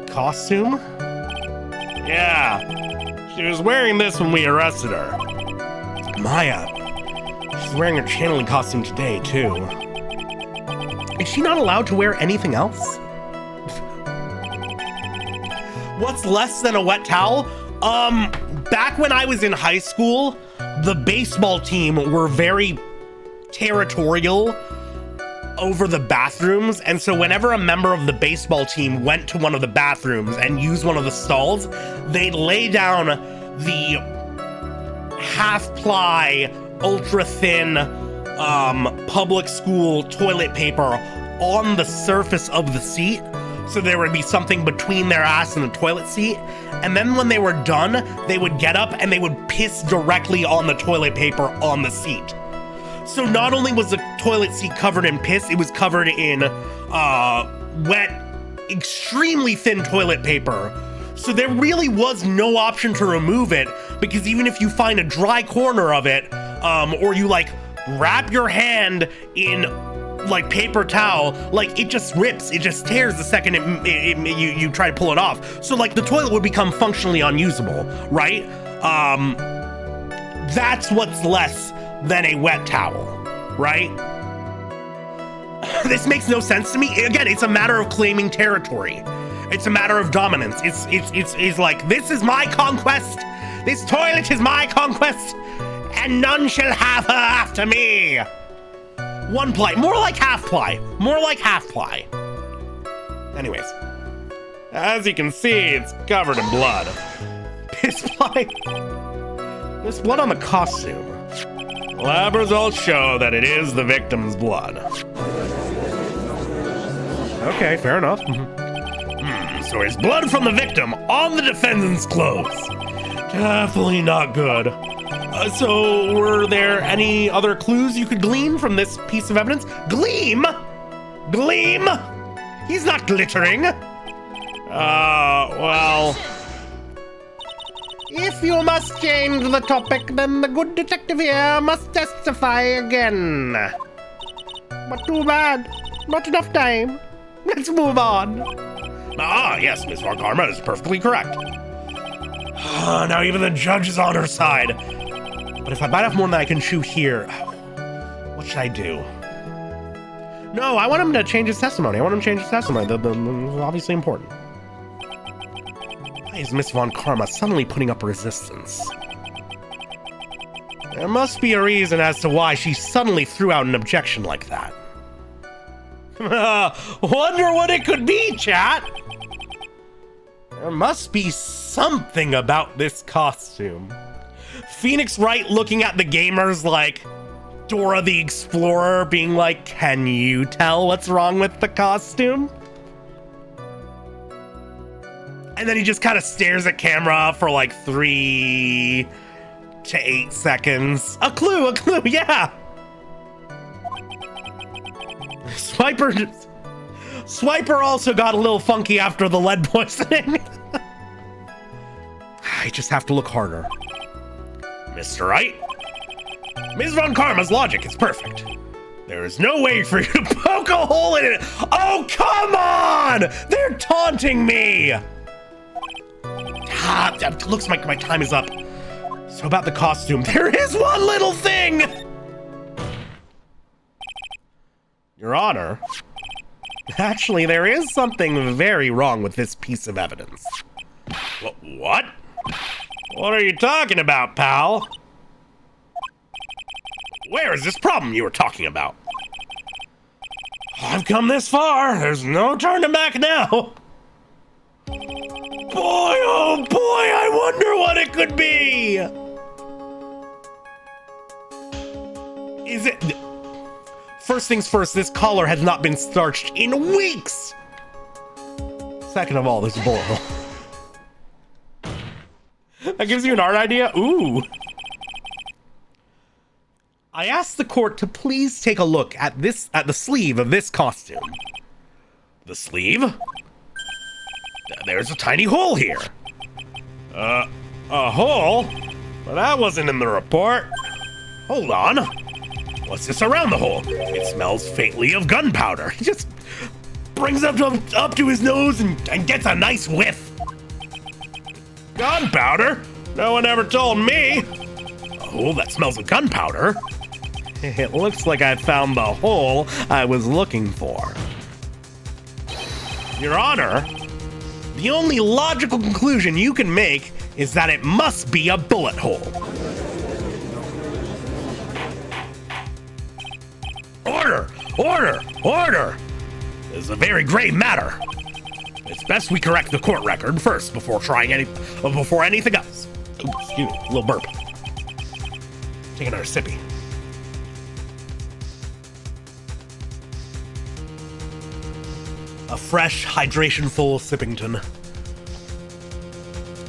costume? Yeah, she was wearing this when we arrested her. Maya, she's wearing her channeling costume today, too. Is she not allowed to wear anything else? What's less than a wet towel? Back when I was in high school, the baseball team were very territorial over the bathrooms, and so whenever a member of the baseball team went to one of the bathrooms and used one of the stalls, they'd lay down the half-ply, ultra-thin public school toilet paper on the surface of the seat, so there would be something between their ass and the toilet seat, and then when they were done, they would get up and they would piss directly on the toilet paper on the seat. So not only was the toilet seat covered in piss, it was covered in wet, extremely thin toilet paper. So there really was no option to remove it, because even if you find a dry corner of it, or you like wrap your hand in like paper towel, like it just rips, it just tears the second you try to pull it off. So like the toilet would become functionally unusable, right? That's what's less than a wet towel, right? This makes no sense to me. Again, it's a matter of claiming territory. It's a matter of dominance. It's like, this is my conquest. This toilet is my conquest, and none shall have her after me. One ply, more like half ply. More like half ply. Anyways, as you can see, it's covered in blood. Piss ply. There's blood on the costume. Lab results show that it is the victim's blood. Okay, fair enough. So it's blood from the victim on the defendant's clothes. Definitely not good. So were there any other clues you could glean from this piece of evidence? Gleam? Gleam? He's not glittering. Well... If you must change the topic, then the good detective here must testify again. But too bad. Not enough time. Let's move on. Ah, yes, Miss Von Karma is perfectly correct. Now even the judge is on her side. But if I bite off more than I can chew here, what should I do? No, I want him to change his testimony. That's obviously important. Why is Miss Von Karma suddenly putting up resistance? There must be a reason as to why she suddenly threw out an objection like that. Wonder what it could be, chat? There must be something about this costume. Phoenix Wright looking at the gamers like Dora the Explorer, being like, can you tell what's wrong with the costume? And then he just kind of stares at camera for like 3 to 8 seconds. A clue, yeah. Swiper also got a little funky after the lead poisoning. I just have to look harder. Mr. Wright, Ms. Von Karma's logic is perfect. There is no way for you to poke a hole in it. Oh, come on! They're taunting me! It looks like my time is up. So about the costume, there is one little thing! Your Honor, Actually, there is something very wrong with this piece of evidence. What? What are you talking about, pal? Where is this problem you were talking about? I've come this far. There's no turning back now. Boy, oh boy, I wonder what it could be. Is it... First things first, this collar has not been starched in weeks. Second of all, there's a bullet hole. That gives you an art idea? Ooh. I asked the court to please take a look at the sleeve of this costume. The sleeve? There's a tiny hole here. A hole? Well, that wasn't in the report. Hold on. What's this around the hole? It smells faintly of gunpowder. He just brings it up to his nose and gets a nice whiff. Gunpowder? No one ever told me. A hole that smells of gunpowder? It looks like I found the hole I was looking for. Your Honor, the only logical conclusion you can make is that it must be a bullet hole. Order! Order! Order! This is a very grave matter. It's best we correct the court record first before anything else. Ooh, excuse me, a little burp. Take another sippy. A fresh, hydration-full Sippington.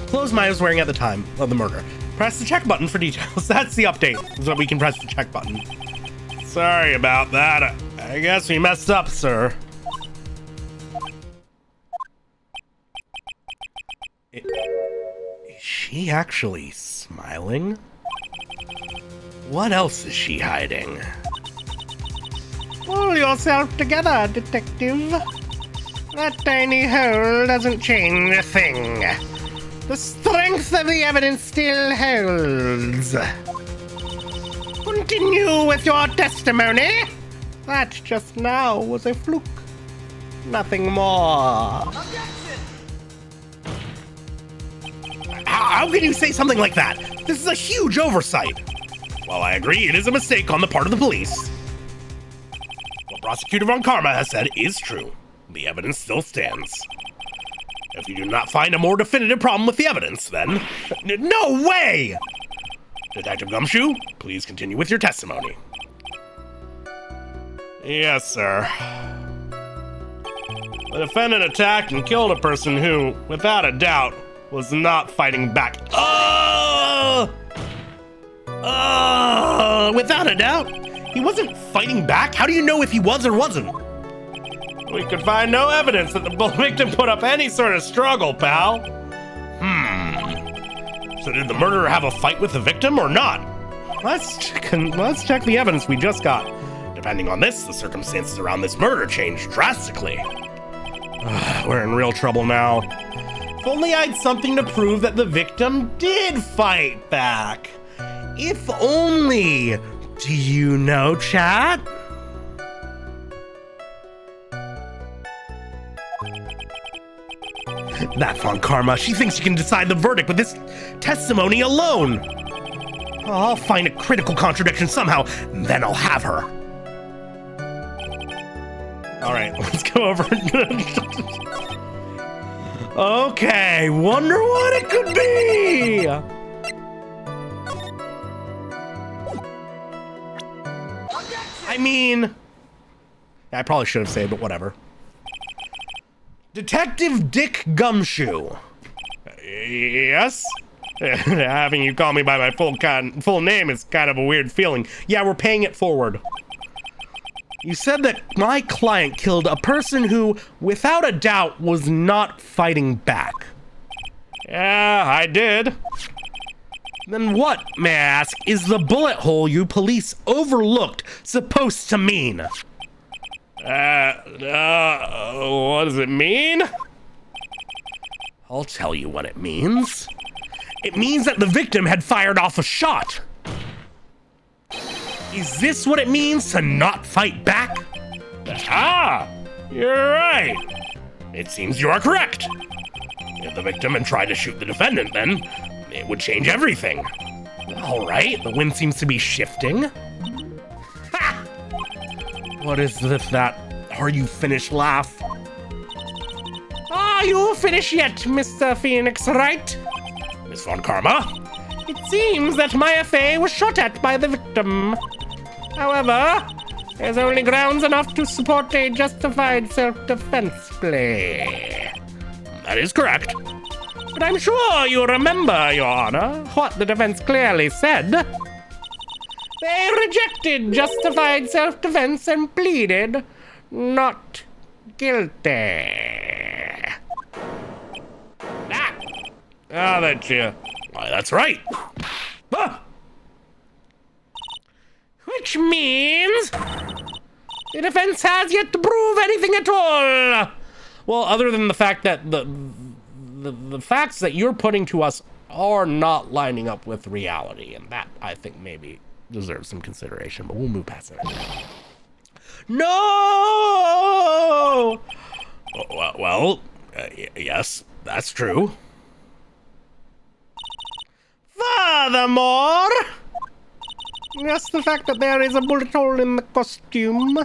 Clothes Maya was wearing at the time of the murder. Press the check button for details. That's the update, so that we can press the check button. Sorry about that. I guess we messed up, sir. Is she actually smiling? What else is she hiding? Pull yourself together, detective. That tiny hole doesn't change a thing. The strength of the evidence still holds. Continue with your testimony. That just now was a fluke. Nothing more. How can you say something like that? This is a huge oversight. While I agree it is a mistake on the part of the police, what Prosecutor Von Karma has said is true. The evidence still stands. If you do not find a more definitive problem with the evidence, then... No way! Detective Gumshoe, please continue with your testimony. Yes, sir. The defendant attacked and killed a person who, without a doubt, was not fighting back. Without a doubt? He wasn't fighting back? How do you know if he was or wasn't? We could find no evidence that the victim put up any sort of struggle, pal. So did the murderer have a fight with the victim or not? Let's check the evidence we just got. Depending on this, the circumstances around this murder changed drastically. We're in real trouble now. If only I had something to prove that the victim did fight back. If only. Do you know, chat? That Von Karma, she thinks she can decide the verdict with this testimony alone. I'll find a critical contradiction somehow, and then I'll have her. All right, let's go over. Okay, wonder what it could be. I mean, I probably should have said, but whatever. Detective Dick Gumshoe. Yes? Having you call me by my full name is kind of a weird feeling. Yeah, we're paying it forward. You said that my client killed a person who, without a doubt, was not fighting back. Yeah, I did. Then what, may I ask, is the bullet hole you police overlooked supposed to mean? What does it mean? I'll tell you what it means. It means that the victim had fired off a shot. Is this what it means to not fight back? You're right. It seems you are correct. If the victim and try to shoot the defendant, then it would change everything. All right, the wind seems to be shifting. Ha! What is that are you finished laugh? Are you finished yet, Mr. Phoenix Wright? Miss Von Karma? It seems that my FA was shot at by the victim. However, there's only grounds enough to support a justified self-defense play. That is correct. But I'm sure you remember, Your Honor, what the defense clearly said. They rejected justified self-defense and pleaded not guilty. Ah, why, that's right. Ah. Which means the defense has yet to prove anything at all. Well, other than the fact that the facts that you're putting to us are not lining up with reality, and that, I think, maybe deserves some consideration, but we'll move past it. No! Well, yes, that's true. Furthermore, just the fact that there is a bullet hole in the costume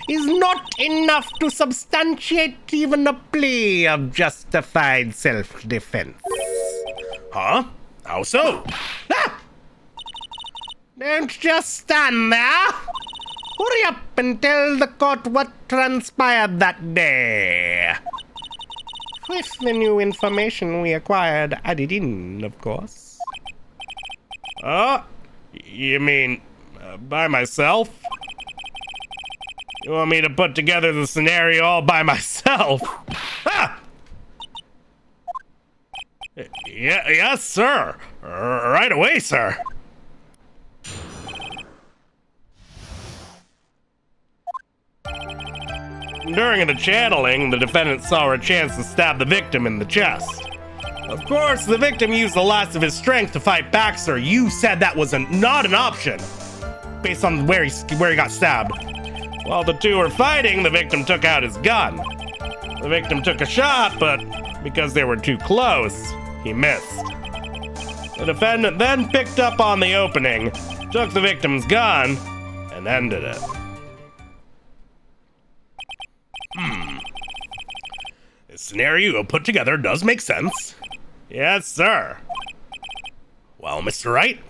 is not enough to substantiate even a plea of justified self-defense. Huh? How so? Ah! Don't just stand there. Hurry up and tell the court what transpired that day. With the new information we acquired added in, of course. Oh, you mean by myself? You want me to put together the scenario all by myself? Ha! Yes, sir. Right away, sir. During the channeling, the defendant saw a chance to stab the victim in the chest. Of course, the victim used the last of his strength to fight back, sir. You said that was not an option, based on where he got stabbed. While the two were fighting, the victim took out his gun. The victim took a shot, but because they were too close, he missed. The defendant then picked up on the opening, took the victim's gun, and ended it. This scenario you put together does make sense. Yes, sir. Well, Mr. Wright?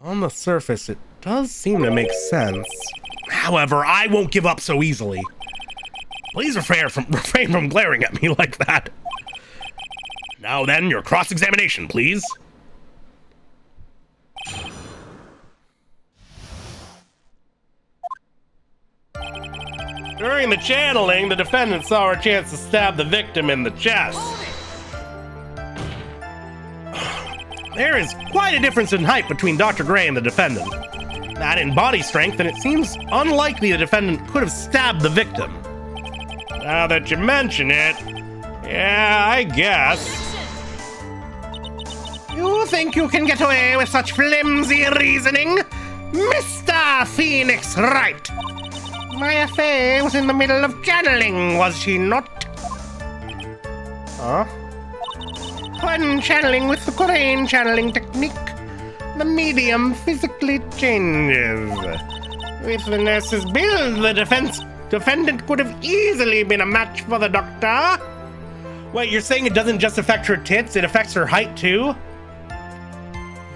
On the surface, it does seem to make sense. However, I won't give up so easily. Please refrain from glaring at me like that. Now then, your cross-examination, please. During the channeling, the defendant saw her chance to stab the victim in the chest. There is quite a difference in height between Dr. Gray and the defendant. That in body strength, and it seems unlikely the defendant could have stabbed the victim. Now that you mention it, yeah, I guess. You think you can get away with such flimsy reasoning, Mr. Phoenix Wright? My FA was in the middle of channeling, was she not? Huh? When channeling with the Korean channeling technique, the medium physically changes. With the nurse's build, the defendant could have easily been a match for the doctor. Wait, you're saying it doesn't just affect her tits, it affects her height too?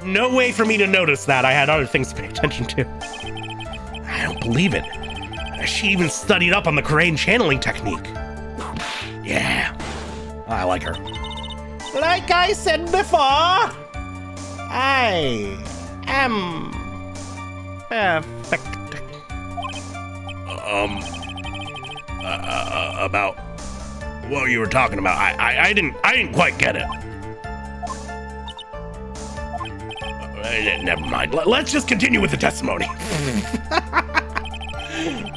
No way for me to notice that. I had other things to pay attention to. I don't believe it. She even studied up on the Korean channeling technique. Yeah, I like her. Like I said before, I am perfect. About what you were talking about, I didn't quite get it. Never mind. Let's just continue with the testimony.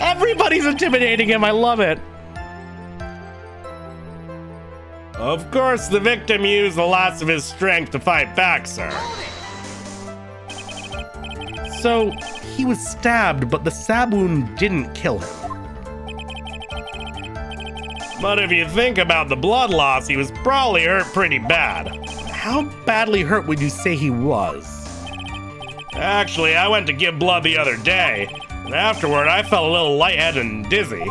Everybody's intimidating him. I love it. Of course, the victim used the last of his strength to fight back, sir. So, he was stabbed, but the stab wound didn't kill him. But if you think about the blood loss, he was probably hurt pretty bad. How badly hurt would you say he was? Actually, I went to give blood the other day, and afterward I felt a little lightheaded and dizzy.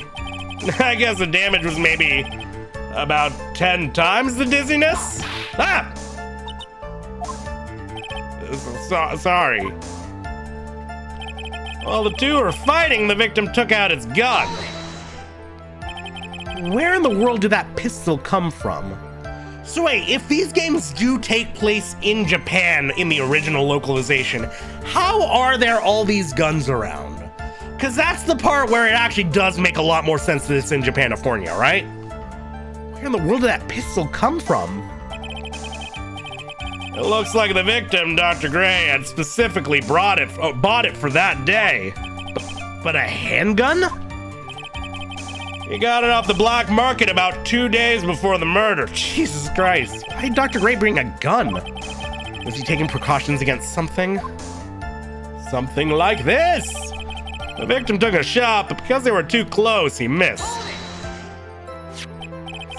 I guess the damage was maybe about 10 times the dizziness? Ah! Sorry. While the two were fighting, the victim took out his gun. Where in the world did that pistol come from? So wait, if these games do take place in Japan in the original localization, how are there all these guns around? Because that's the part where it actually does make a lot more sense that it's in Japanifornia, right? Where in the world did that pistol come from? It looks like the victim, Dr. Gray, had specifically bought it for that day. But a handgun? He got it off the black market about 2 days before the murder. Jesus Christ. Why did Dr. Gray bring a gun? Was he taking precautions against something? Something like this. The victim took a shot, but because they were too close, he missed.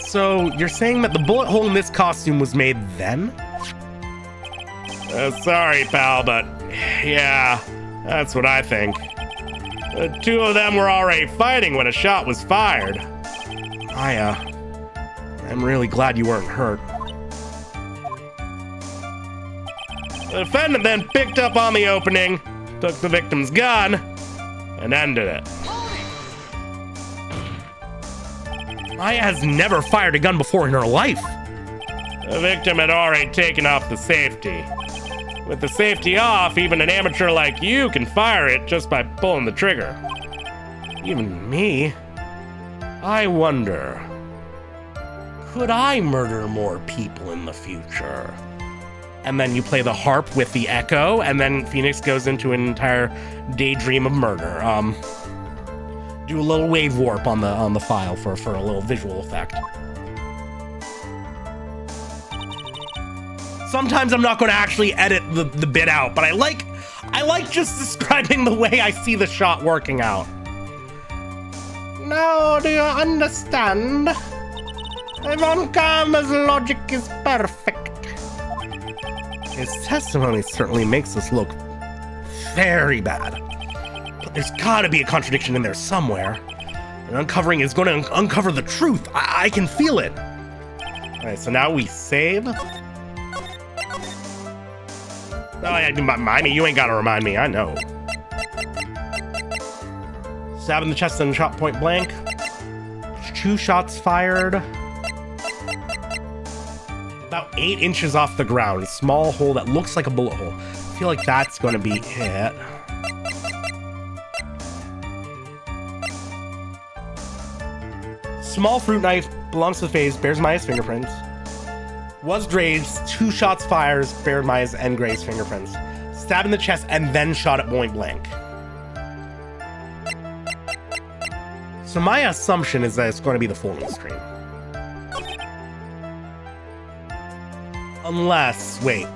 So you're saying that the bullet hole in this costume was made then? Sorry, pal, but yeah, that's what I think. The two of them were already fighting when a shot was fired. I'm really glad you weren't hurt. The defendant then picked up on the opening, took the victim's gun, and ended it. Maya has never fired a gun before in her life. The victim had already taken off the safety. With the safety off, even an amateur like you can fire it just by pulling the trigger. Even me? I wonder, could I murder more people in the future? And then you play the harp with the echo, and then Phoenix goes into an entire daydream of murder. Do a little wave warp on the file for a little visual effect. Sometimes I'm not going to actually edit the bit out, but I like just describing the way I see the shot working out. Now, do you understand? Von Karma's logic is perfect. His testimony certainly makes this look very bad. But there's gotta be a contradiction in there somewhere. And uncovering is going to uncover the truth. I can feel it. Alright, so now we save. Oh, yeah, remind me. You ain't gotta remind me. I know. Stab in the chest and shot point blank. 2 shots fired. About 8 inches off the ground. A small hole that looks like a bullet hole. I feel like that's gonna be it. Small fruit knife belongs to the face, bears Maya's fingerprints. Was Gray's, 2 shots fires, bear Maya's and Gray's fingerprints. Stab in the chest and then shot at point blank. So my assumption is that it's going to be the folding screen. Unless, wait.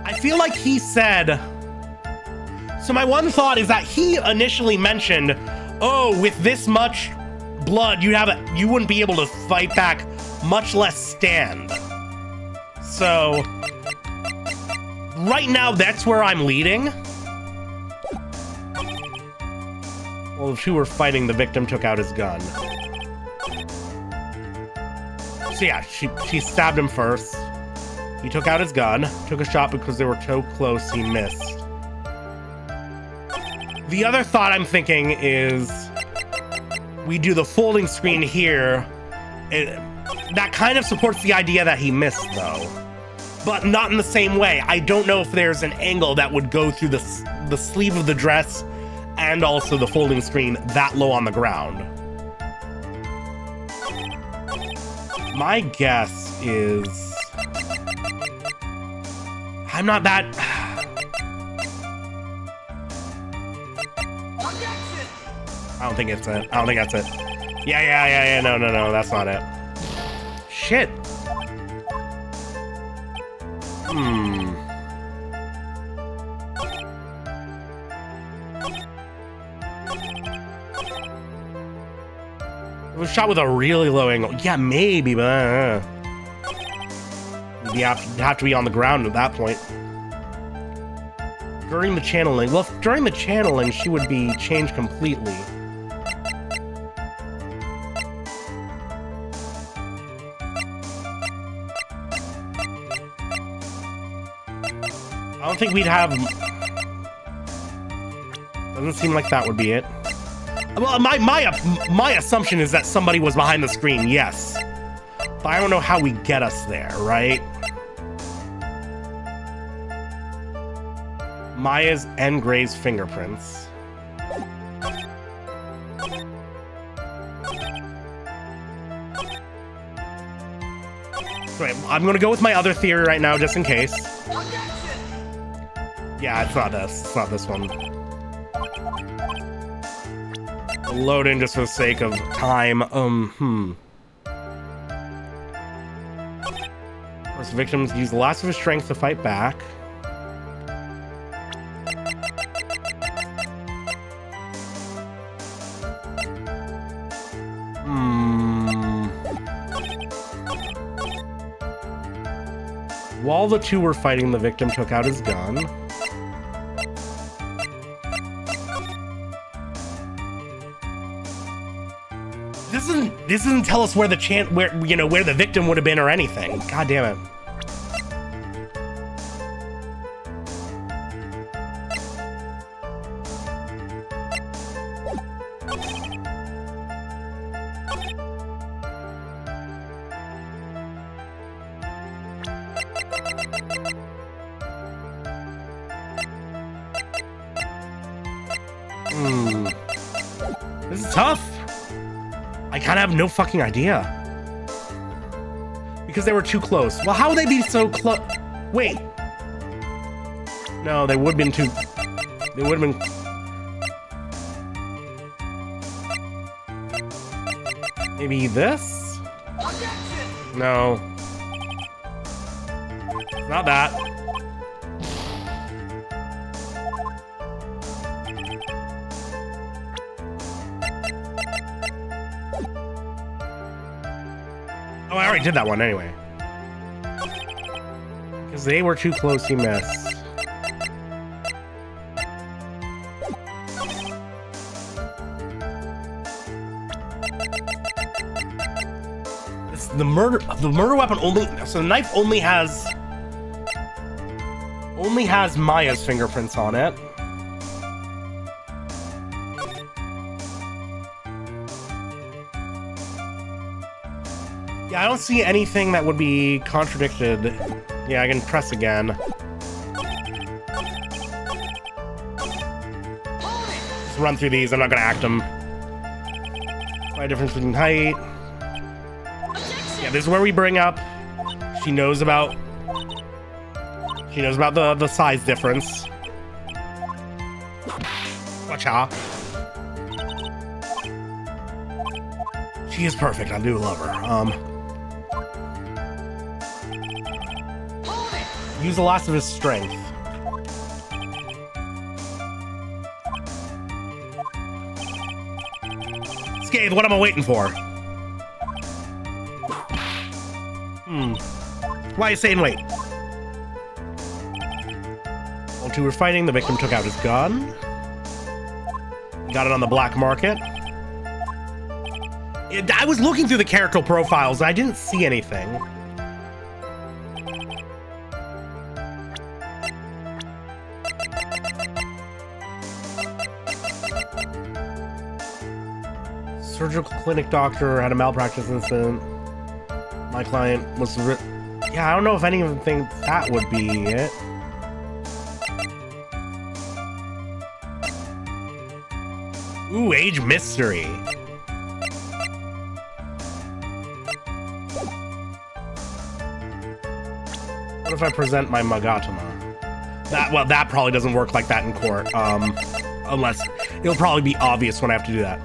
I feel like he said... So my one thought is that he initially mentioned, oh, with this much blood, you wouldn't be able to fight back, much less stand. So, right now, that's where I'm leading. Well, if she were fighting, the victim took out his gun. So yeah, she stabbed him first. He took out his gun, took a shot because they were so close he missed. The other thought I'm thinking is we do the folding screen here. That kind of supports the idea that he missed, though. But not in the same way. I don't know if there's an angle that would go through the sleeve of the dress and also the folding screen that low on the ground. My guess is... I'm not that... I don't think it's it. I don't think that's it. Yeah. No, that's not it. Shit. It was shot with a really low angle. Yeah, maybe, but you have to be on the ground at that point. During the channeling. Well, during the channeling, she would be changed completely. I don't think we'd have... Doesn't seem like that would be it. Well, my assumption is that somebody was behind the screen, yes. But I don't know how we get us there, right? Maya's and Gray's fingerprints. Right, I'm gonna go with my other theory right now, just in case. Yeah, it's not this. It's not this one. I'll load in just for the sake of time. First, victims use the last of his strength to fight back. While the two were fighting, the victim took out his gun. This doesn't tell us where the where the victim would have been or anything. God damn it. This is tough. I kind of have no fucking idea. Because they were too close. Well, how would they be so close? Wait. No, they would have been too... They would have been... Maybe this? No. Not that. Oh, I already did that one anyway. Because they were too close, he missed. It's the murder weapon only, so the knife only has Maya's fingerprints on it. Yeah, I don't see anything that would be contradicted. Yeah, I can press again. Just run through these, I'm not gonna act them. Slight difference between height. Yeah, this is where we bring up. She knows about the size difference. Watch out. She is perfect, I do love her. Use the last of his strength. Scathe, what am I waiting for? Why are you saying wait? While two were fighting, the victim took out his gun. Got it on the black market. I was looking through the character profiles, I didn't see anything. Surgical clinic doctor had a malpractice incident. My client was... Yeah, I don't know if any of them think that would be it. Ooh, age mystery. What if I present my Magatama? That probably doesn't work like that in court. Unless... It'll probably be obvious when I have to do that.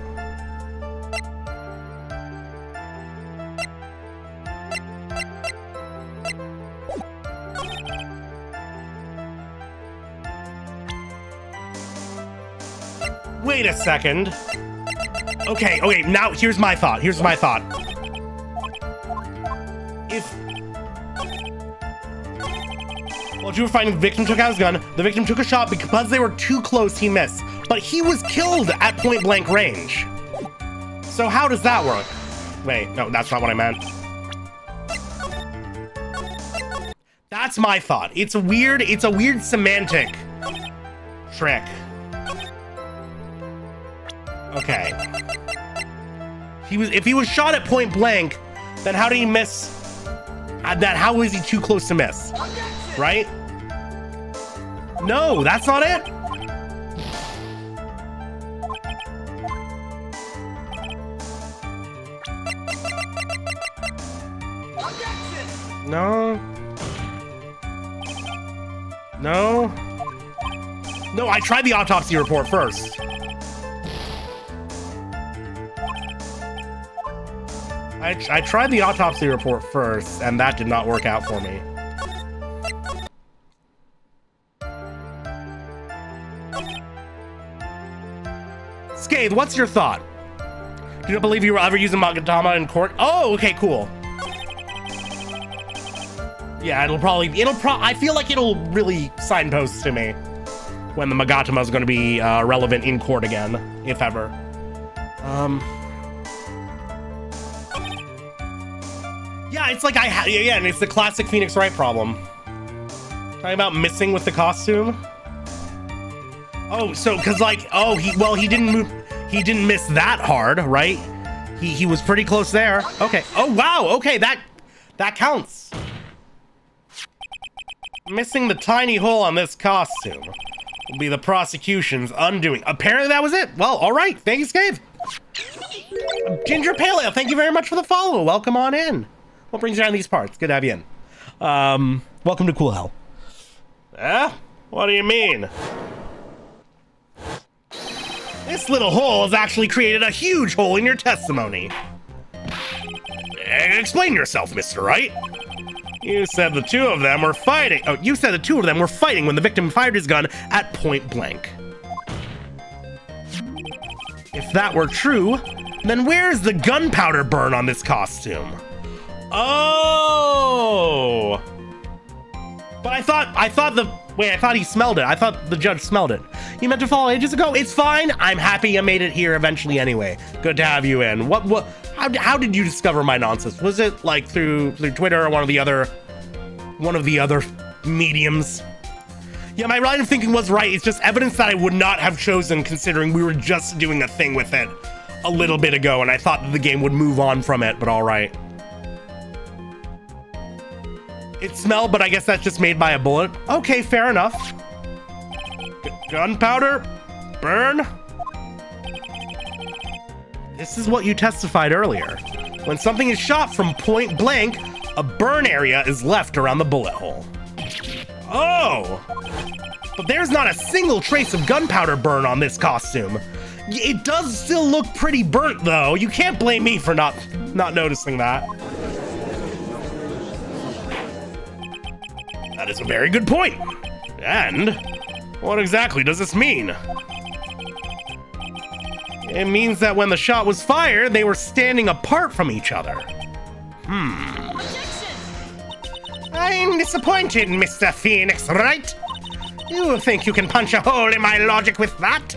Wait a second. Okay, now here's my thought. While you were fighting, the victim took out his gun. The victim took a shot because they were too close, he missed. But he was killed at point blank range. So how does that work? Wait, no, that's not what I meant. That's my thought. It's a weird semantic trick. Okay. If he was shot at point blank, then how did he miss? How is he too close to miss? Right? No, that's not it. No. No, I tried the autopsy report first. I tried the autopsy report first, and that did not work out for me. Scathe, what's your thought? Do you believe you were ever using Magatama in court? Oh, okay, cool. Yeah, I feel like it'll really signpost to me when the Magatama is going to be relevant in court again, if ever. Yeah, it's like and it's the classic Phoenix Wright problem. Talking about missing with the costume. Oh, so he didn't miss that hard, right? He was pretty close there. Okay. Oh wow. Okay, that counts. Missing the tiny hole on this costume will be the prosecution's undoing. Apparently that was it. Well, all right. Thank you, Scathe. Ginger Paleo, thank you very much for the follow. Welcome on in. What brings you down these parts? Good to have you in. Welcome to Cool Hell. What do you mean? This little hole has actually created a huge hole in your testimony. Explain yourself, Mr. Wright. You said the two of them were fighting. Oh, you said the two of them were fighting when the victim fired his gun at point blank. If that were true, then where is the gunpowder burn on this costume? Oh! But I thought he smelled it. I thought the judge smelled it. You meant to fall ages ago? It's fine. I'm happy you made it here eventually anyway. Good to have you in. How did you discover my nonsense? Was it like through Twitter or one of the other mediums? Yeah, my line of thinking was right. It's just evidence that I would not have chosen considering we were just doing a thing with it a little bit ago and I thought that the game would move on from it, but all right. It smelled, but I guess that's just made by a bullet. Okay, fair enough. Gunpowder? Burn? This is what you testified earlier. When something is shot from point blank, a burn area is left around the bullet hole. Oh! But there's not a single trace of gunpowder burn on this costume. It does still look pretty burnt, though. You can't blame me for not noticing that. That is a very good point. And what exactly does this mean? It means that when the shot was fired, they were standing apart from each other. I'm disappointed, Mr. Phoenix Wright. You think you can punch a hole in my logic with that?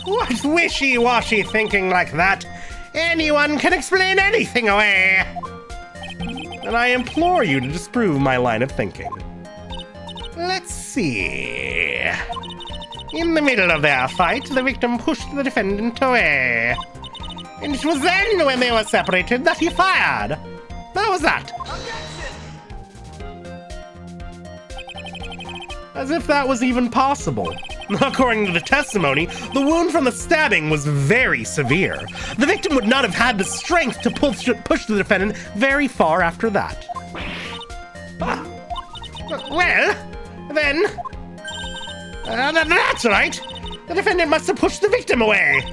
What wishy-washy thinking like that? Anyone can explain anything away. And I implore you to disprove my line of thinking. Let's see. In the middle of their fight, the victim pushed the defendant away. And it was then, when they were separated, that he fired. How was that? As if that was even possible. According to the testimony, the wound from the stabbing was very severe. The victim would not have had the strength to push the defendant very far after that. Well, then... that's right. The defendant must have pushed the victim away.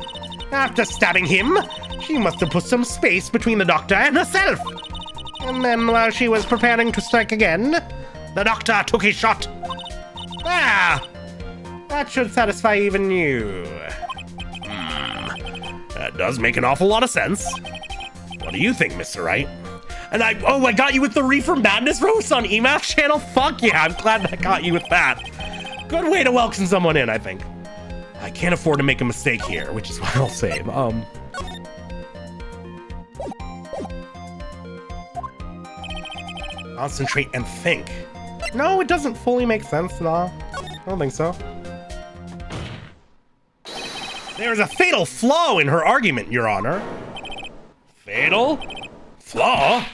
After stabbing him, she must have put some space between the doctor and herself. And then while she was preparing to strike again, the doctor took his shot. That should satisfy even you. That does make an awful lot of sense. What do you think, Mr. Wright? And I got you with the Reefer Madness roast on EMAF channel? Fuck yeah, I'm glad that got you with that. Good way to welcome someone in, I think. I can't afford to make a mistake here, which is what I'll save. Concentrate and think. No, it doesn't fully make sense at all. I don't think so. There's a fatal flaw in her argument, Your Honor. Fatal? Flaw?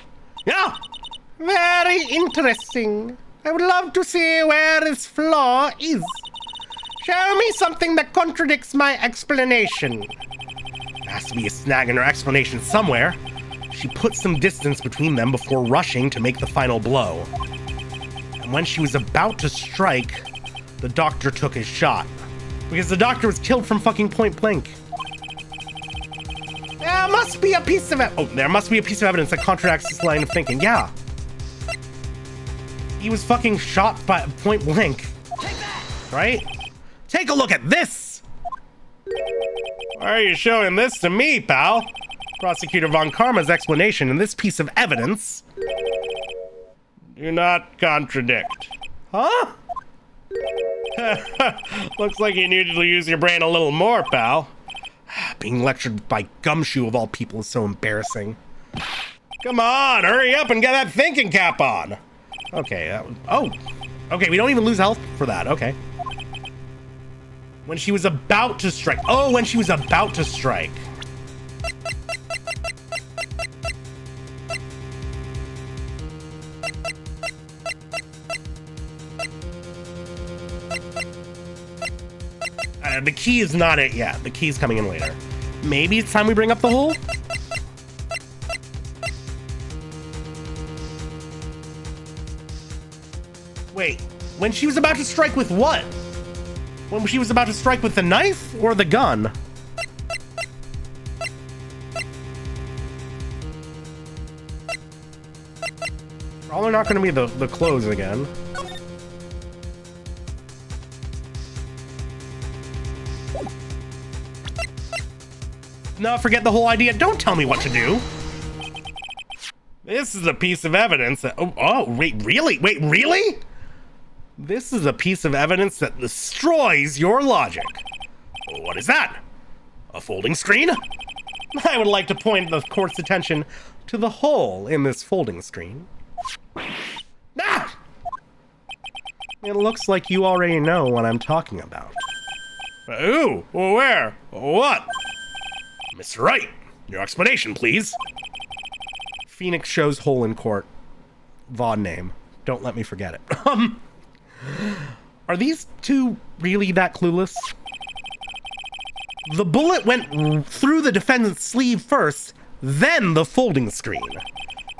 Yeah. Very interesting. I would love to see where this flaw is. Show me something that contradicts my explanation. There has to be a snag in her explanation somewhere. She put some distance between them before rushing to make the final blow. And when she was about to strike, the doctor took his shot. Because the doctor was killed from fucking point blank. There must be a piece of there must be a piece of evidence that contradicts this line of thinking. Yeah. He was fucking shot by point blank. Right? Take a look at this! Why are you showing this to me, pal? Prosecutor Von Karma's explanation in this piece of evidence do not contradict. Huh? Looks like you need to use your brain a little more, pal. Being lectured by Gumshoe of all people is so embarrassing. Come on, hurry up and get that thinking cap on. Okay, okay, we don't even lose health for that, okay. When she was about to strike. Oh, when she was about to strike. The key is not it yet. The key's coming in later. Maybe it's time we bring up the hole? Wait, when she was about to strike with what? When she was about to strike with the knife or the gun? Probably not going to be the clothes again. No, forget the whole idea. Don't tell me what to do. This is a piece of evidence that... wait, really? Wait, really? This is a piece of evidence that destroys your logic. What is that? A folding screen? I would like to point the court's attention to the hole in this folding screen. Ah! It looks like you already know what I'm talking about. Ooh, where? What? Mr. Wright, your explanation, please. Phoenix shows hole in court. VOD name. Don't let me forget it. Are these two really that clueless? The bullet went through the defendant's sleeve first, then the folding screen.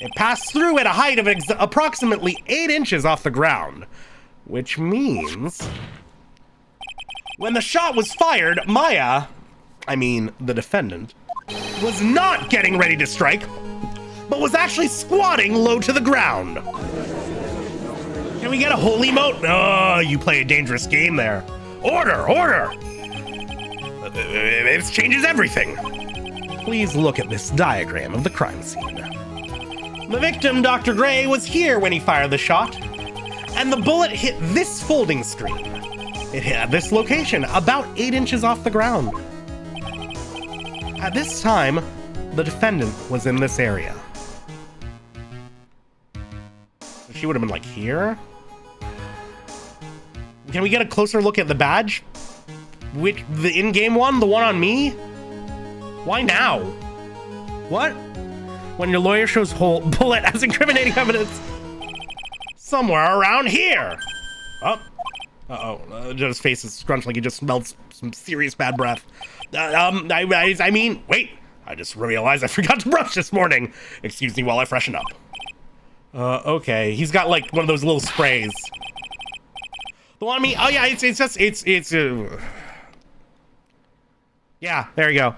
It passed through at a height of approximately 8 inches off the ground, which means when the shot was fired, Maya, I mean the defendant, was not getting ready to strike, but was actually squatting low to the ground. Can we get a holy emote? Oh, you play a dangerous game there. Order, order! This changes everything. Please look at this diagram of the crime scene. The victim, Dr. Gray, was here when he fired the shot, and the bullet hit this folding screen. It hit at this location, about 8 inches off the ground. At this time, the defendant was in this area. She would have been like here. Can we get a closer look at the badge? Which, the in-game one? The one on me? Why now? What? When your lawyer shows whole bullet as incriminating evidence. Somewhere around here. Oh. Uh-oh. Joe's face is scrunched like he just smelled some serious bad breath. I mean, wait. I just realized I forgot to brush this morning. Excuse me while I freshen up. Okay. He's got like one of those little sprays. The one on me? Oh yeah, it's yeah, there you go.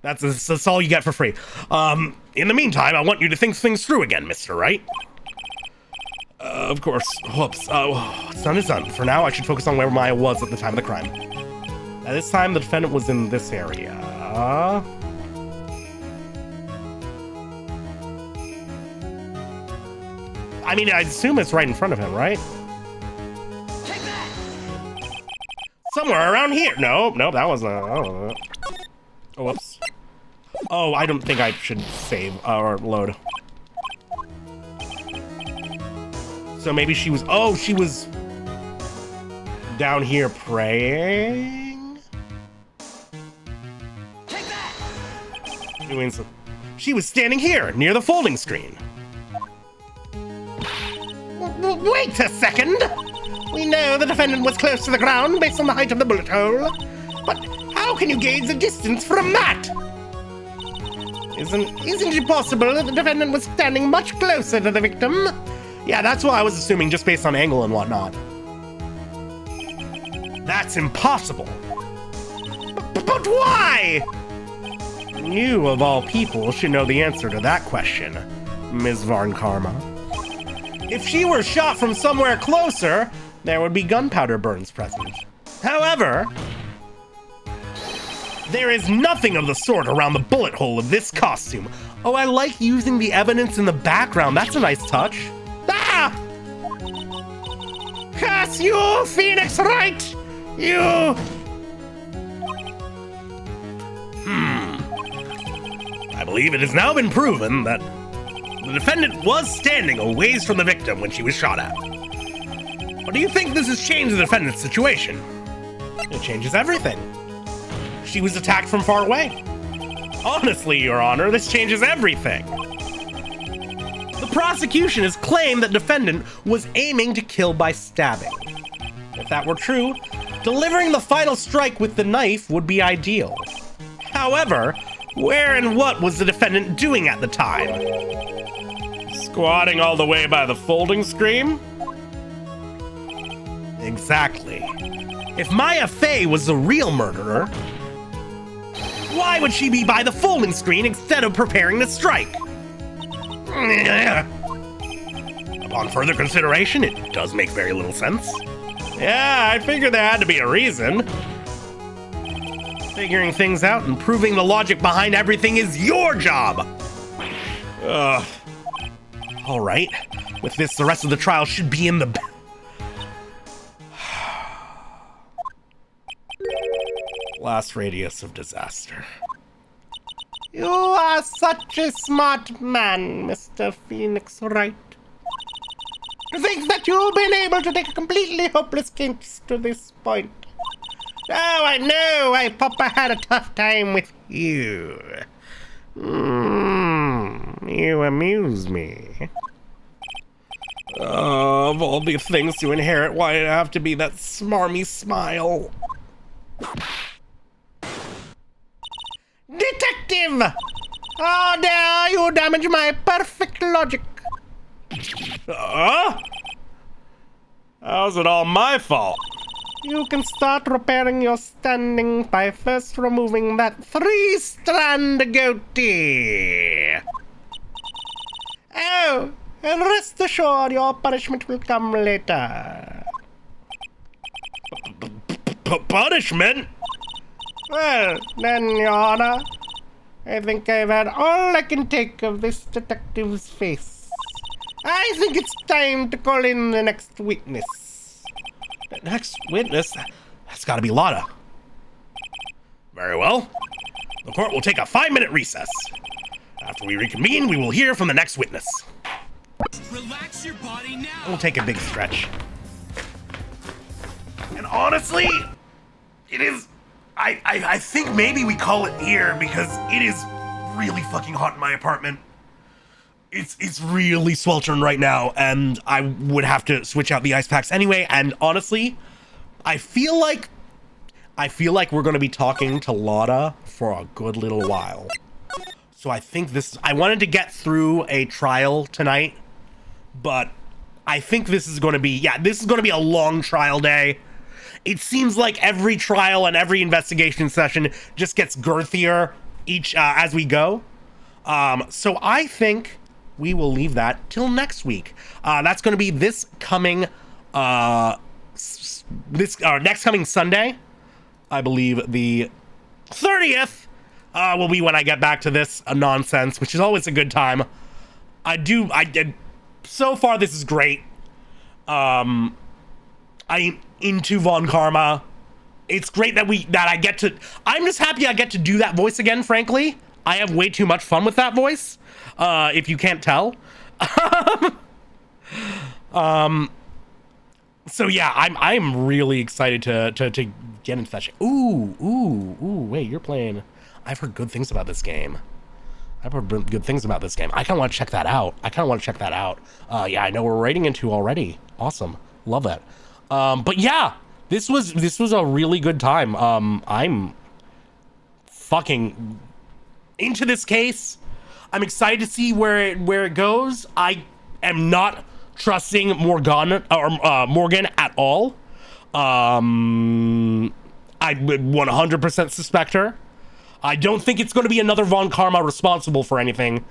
That's all you get for free. In the meantime, I want you to think things through again, Mr. Wright. Of course. Whoops. Sun is sun. For now, I should focus on where Maya was at the time of the crime. At this time, the defendant was in this area. I mean, I'd assume it's right in front of him, right? Take that! Somewhere around here. No, that wasn't. Oh, whoops. Oh, I don't think I should save or load. So maybe she was. Oh, she was down here praying. Take that! Doing some. She was standing here near the folding screen. Wait a second! We know the defendant was close to the ground based on the height of the bullet hole. But how can you gauge the distance from that? Isn't it possible that the defendant was standing much closer to the victim? Yeah, that's what I was assuming just based on angle and whatnot. That's impossible. But why? You, of all people, should know the answer to that question, Ms. Varn Karma. If she were shot from somewhere closer, there would be gunpowder burns present. However, there is nothing of the sort around the bullet hole of this costume. Oh, I like using the evidence in the background. That's a nice touch. Ah! Curse you, Phoenix Wright! You... I believe it has now been proven that the defendant was standing a ways from the victim when she was shot at. But do you think this has changed the defendant's situation? It changes everything. She was attacked from far away. Honestly, Your Honor, this changes everything. The prosecution has claimed that defendant was aiming to kill by stabbing. If that were true, delivering the final strike with the knife would be ideal. However, where and what was the defendant doing at the time? Squatting all the way by the folding screen? Exactly. If Maya Fey was the real murderer, why would she be by the folding screen instead of preparing to strike? Upon further consideration, it does make very little sense. Yeah, I figured there had to be a reason. Figuring things out and proving the logic behind everything is your job! Ugh. Alright, with this, the rest of the trial should be in the... last radius of disaster. You are such a smart man, Mr. Phoenix Wright. To think that you've been able to take a completely hopeless case to this point. Oh, I know, Papa had a tough time with you. You amuse me. Of all the things to inherit, why did it have to be that smarmy smile? Detective! How dare you damage my perfect logic? How's it all my fault? You can start repairing your standing by first removing that 3-strand goatee. Oh, and rest assured your punishment will come later. Punishment? Well, then, Your Honor, I think I've had all I can take of this detective's face. I think it's time to call in the next witness. The next witness? That's gotta be Lotta. Very well. The court will take a 5-minute recess. After we reconvene, we will hear from the next witness. Relax your body now. We'll take a big stretch. And honestly, it is... I think maybe we call it here because it is really fucking hot in my apartment. It's really sweltering right now, and I would have to switch out the ice packs anyway. And honestly, I feel like we're going to be talking to Lotta for a good little while. So I think I wanted to get through a trial tonight, but I think this is going to be a long trial day. It seems like every trial and every investigation session just gets girthier as we go. So I think we will leave that till next week. That's going to be this coming next coming Sunday. I believe the 30th will be when I get back to this nonsense, which is always a good time. So far, this is great. I'm into Von Karma. It's great that I get to, I'm just happy I get to do that voice again, frankly. I have way too much fun with that voice, if you can't tell. So yeah, I'm really excited to get into that shit. Ooh, wait, you're playing, I've heard good things about this game. I've heard good things about this game. I kind of want to check that out. Yeah, I know we're rating into already. Awesome. Love that. But yeah, this was a really good time. I'm fucking into this case. I'm excited to see where it goes. I am not trusting Morgan at all. I would 100% suspect her. I don't think it's going to be another Von Karma responsible for anything,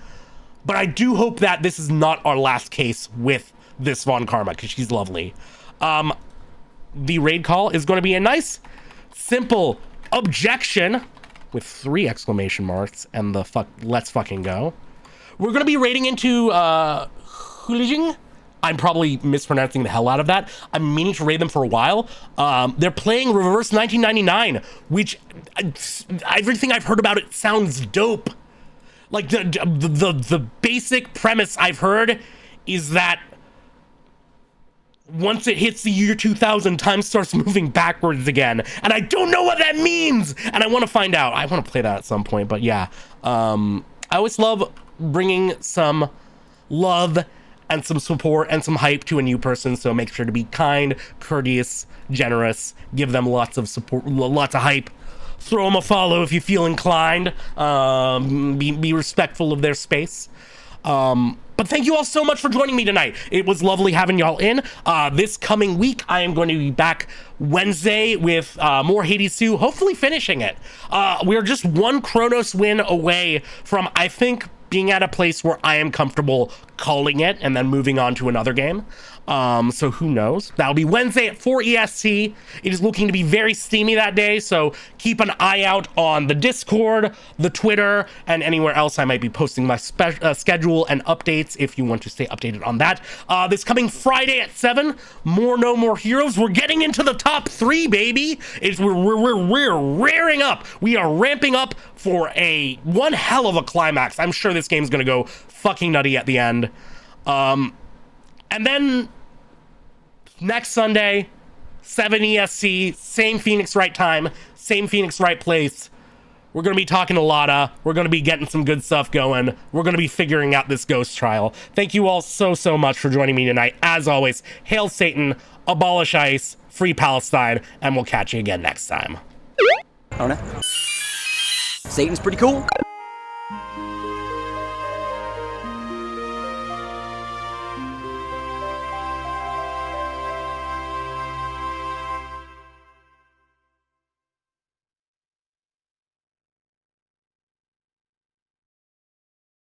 but I do hope that this is not our last case with this Von Karma, because she's lovely. The raid call is going to be a nice, simple objection with 3 exclamation marks and the let's fucking go. We're going to be raiding into Hulijing. I'm probably mispronouncing the hell out of that. I'm meaning to raid them for a while. They're playing Reverse 1999, which everything I've heard about it sounds dope. Like the basic premise I've heard is that once it hits the year 2000, time starts moving backwards again. And I don't know what that means. And I want to find out. I want to play that at some point. But yeah, I always love bringing some love and some support and some hype to a new person. So make sure to be kind, courteous, generous, give them lots of support, lots of hype. Throw them a follow if you feel inclined. Be respectful of their space. But thank you all so much for joining me tonight. It was lovely having y'all in. This coming week, I am going to be back Wednesday with more Hades 2, hopefully finishing it. We're just one Chronos win away from, I think, being at a place where I am comfortable calling it and then moving on to another game. So who knows? That'll be Wednesday at 4 EST. It is looking to be very steamy that day, so keep an eye out on the Discord, the Twitter, and anywhere else I might be posting my schedule and updates if you want to stay updated on that. This coming Friday at 7, No More Heroes. We're getting into the top 3, baby. We're rearing up. We are ramping up for one hell of a climax. I'm sure this game's gonna go fucking nutty at the end. And then next Sunday, 7 ESC, same Phoenix Wright time, same Phoenix Wright place. We're going to be talking to Lada. We're going to be getting some good stuff going. We're going to be figuring out this ghost trial. Thank you all so much for joining me tonight. As always, hail Satan, abolish ICE, free Palestine, and we'll catch you again next time. Oh no. Satan's pretty cool.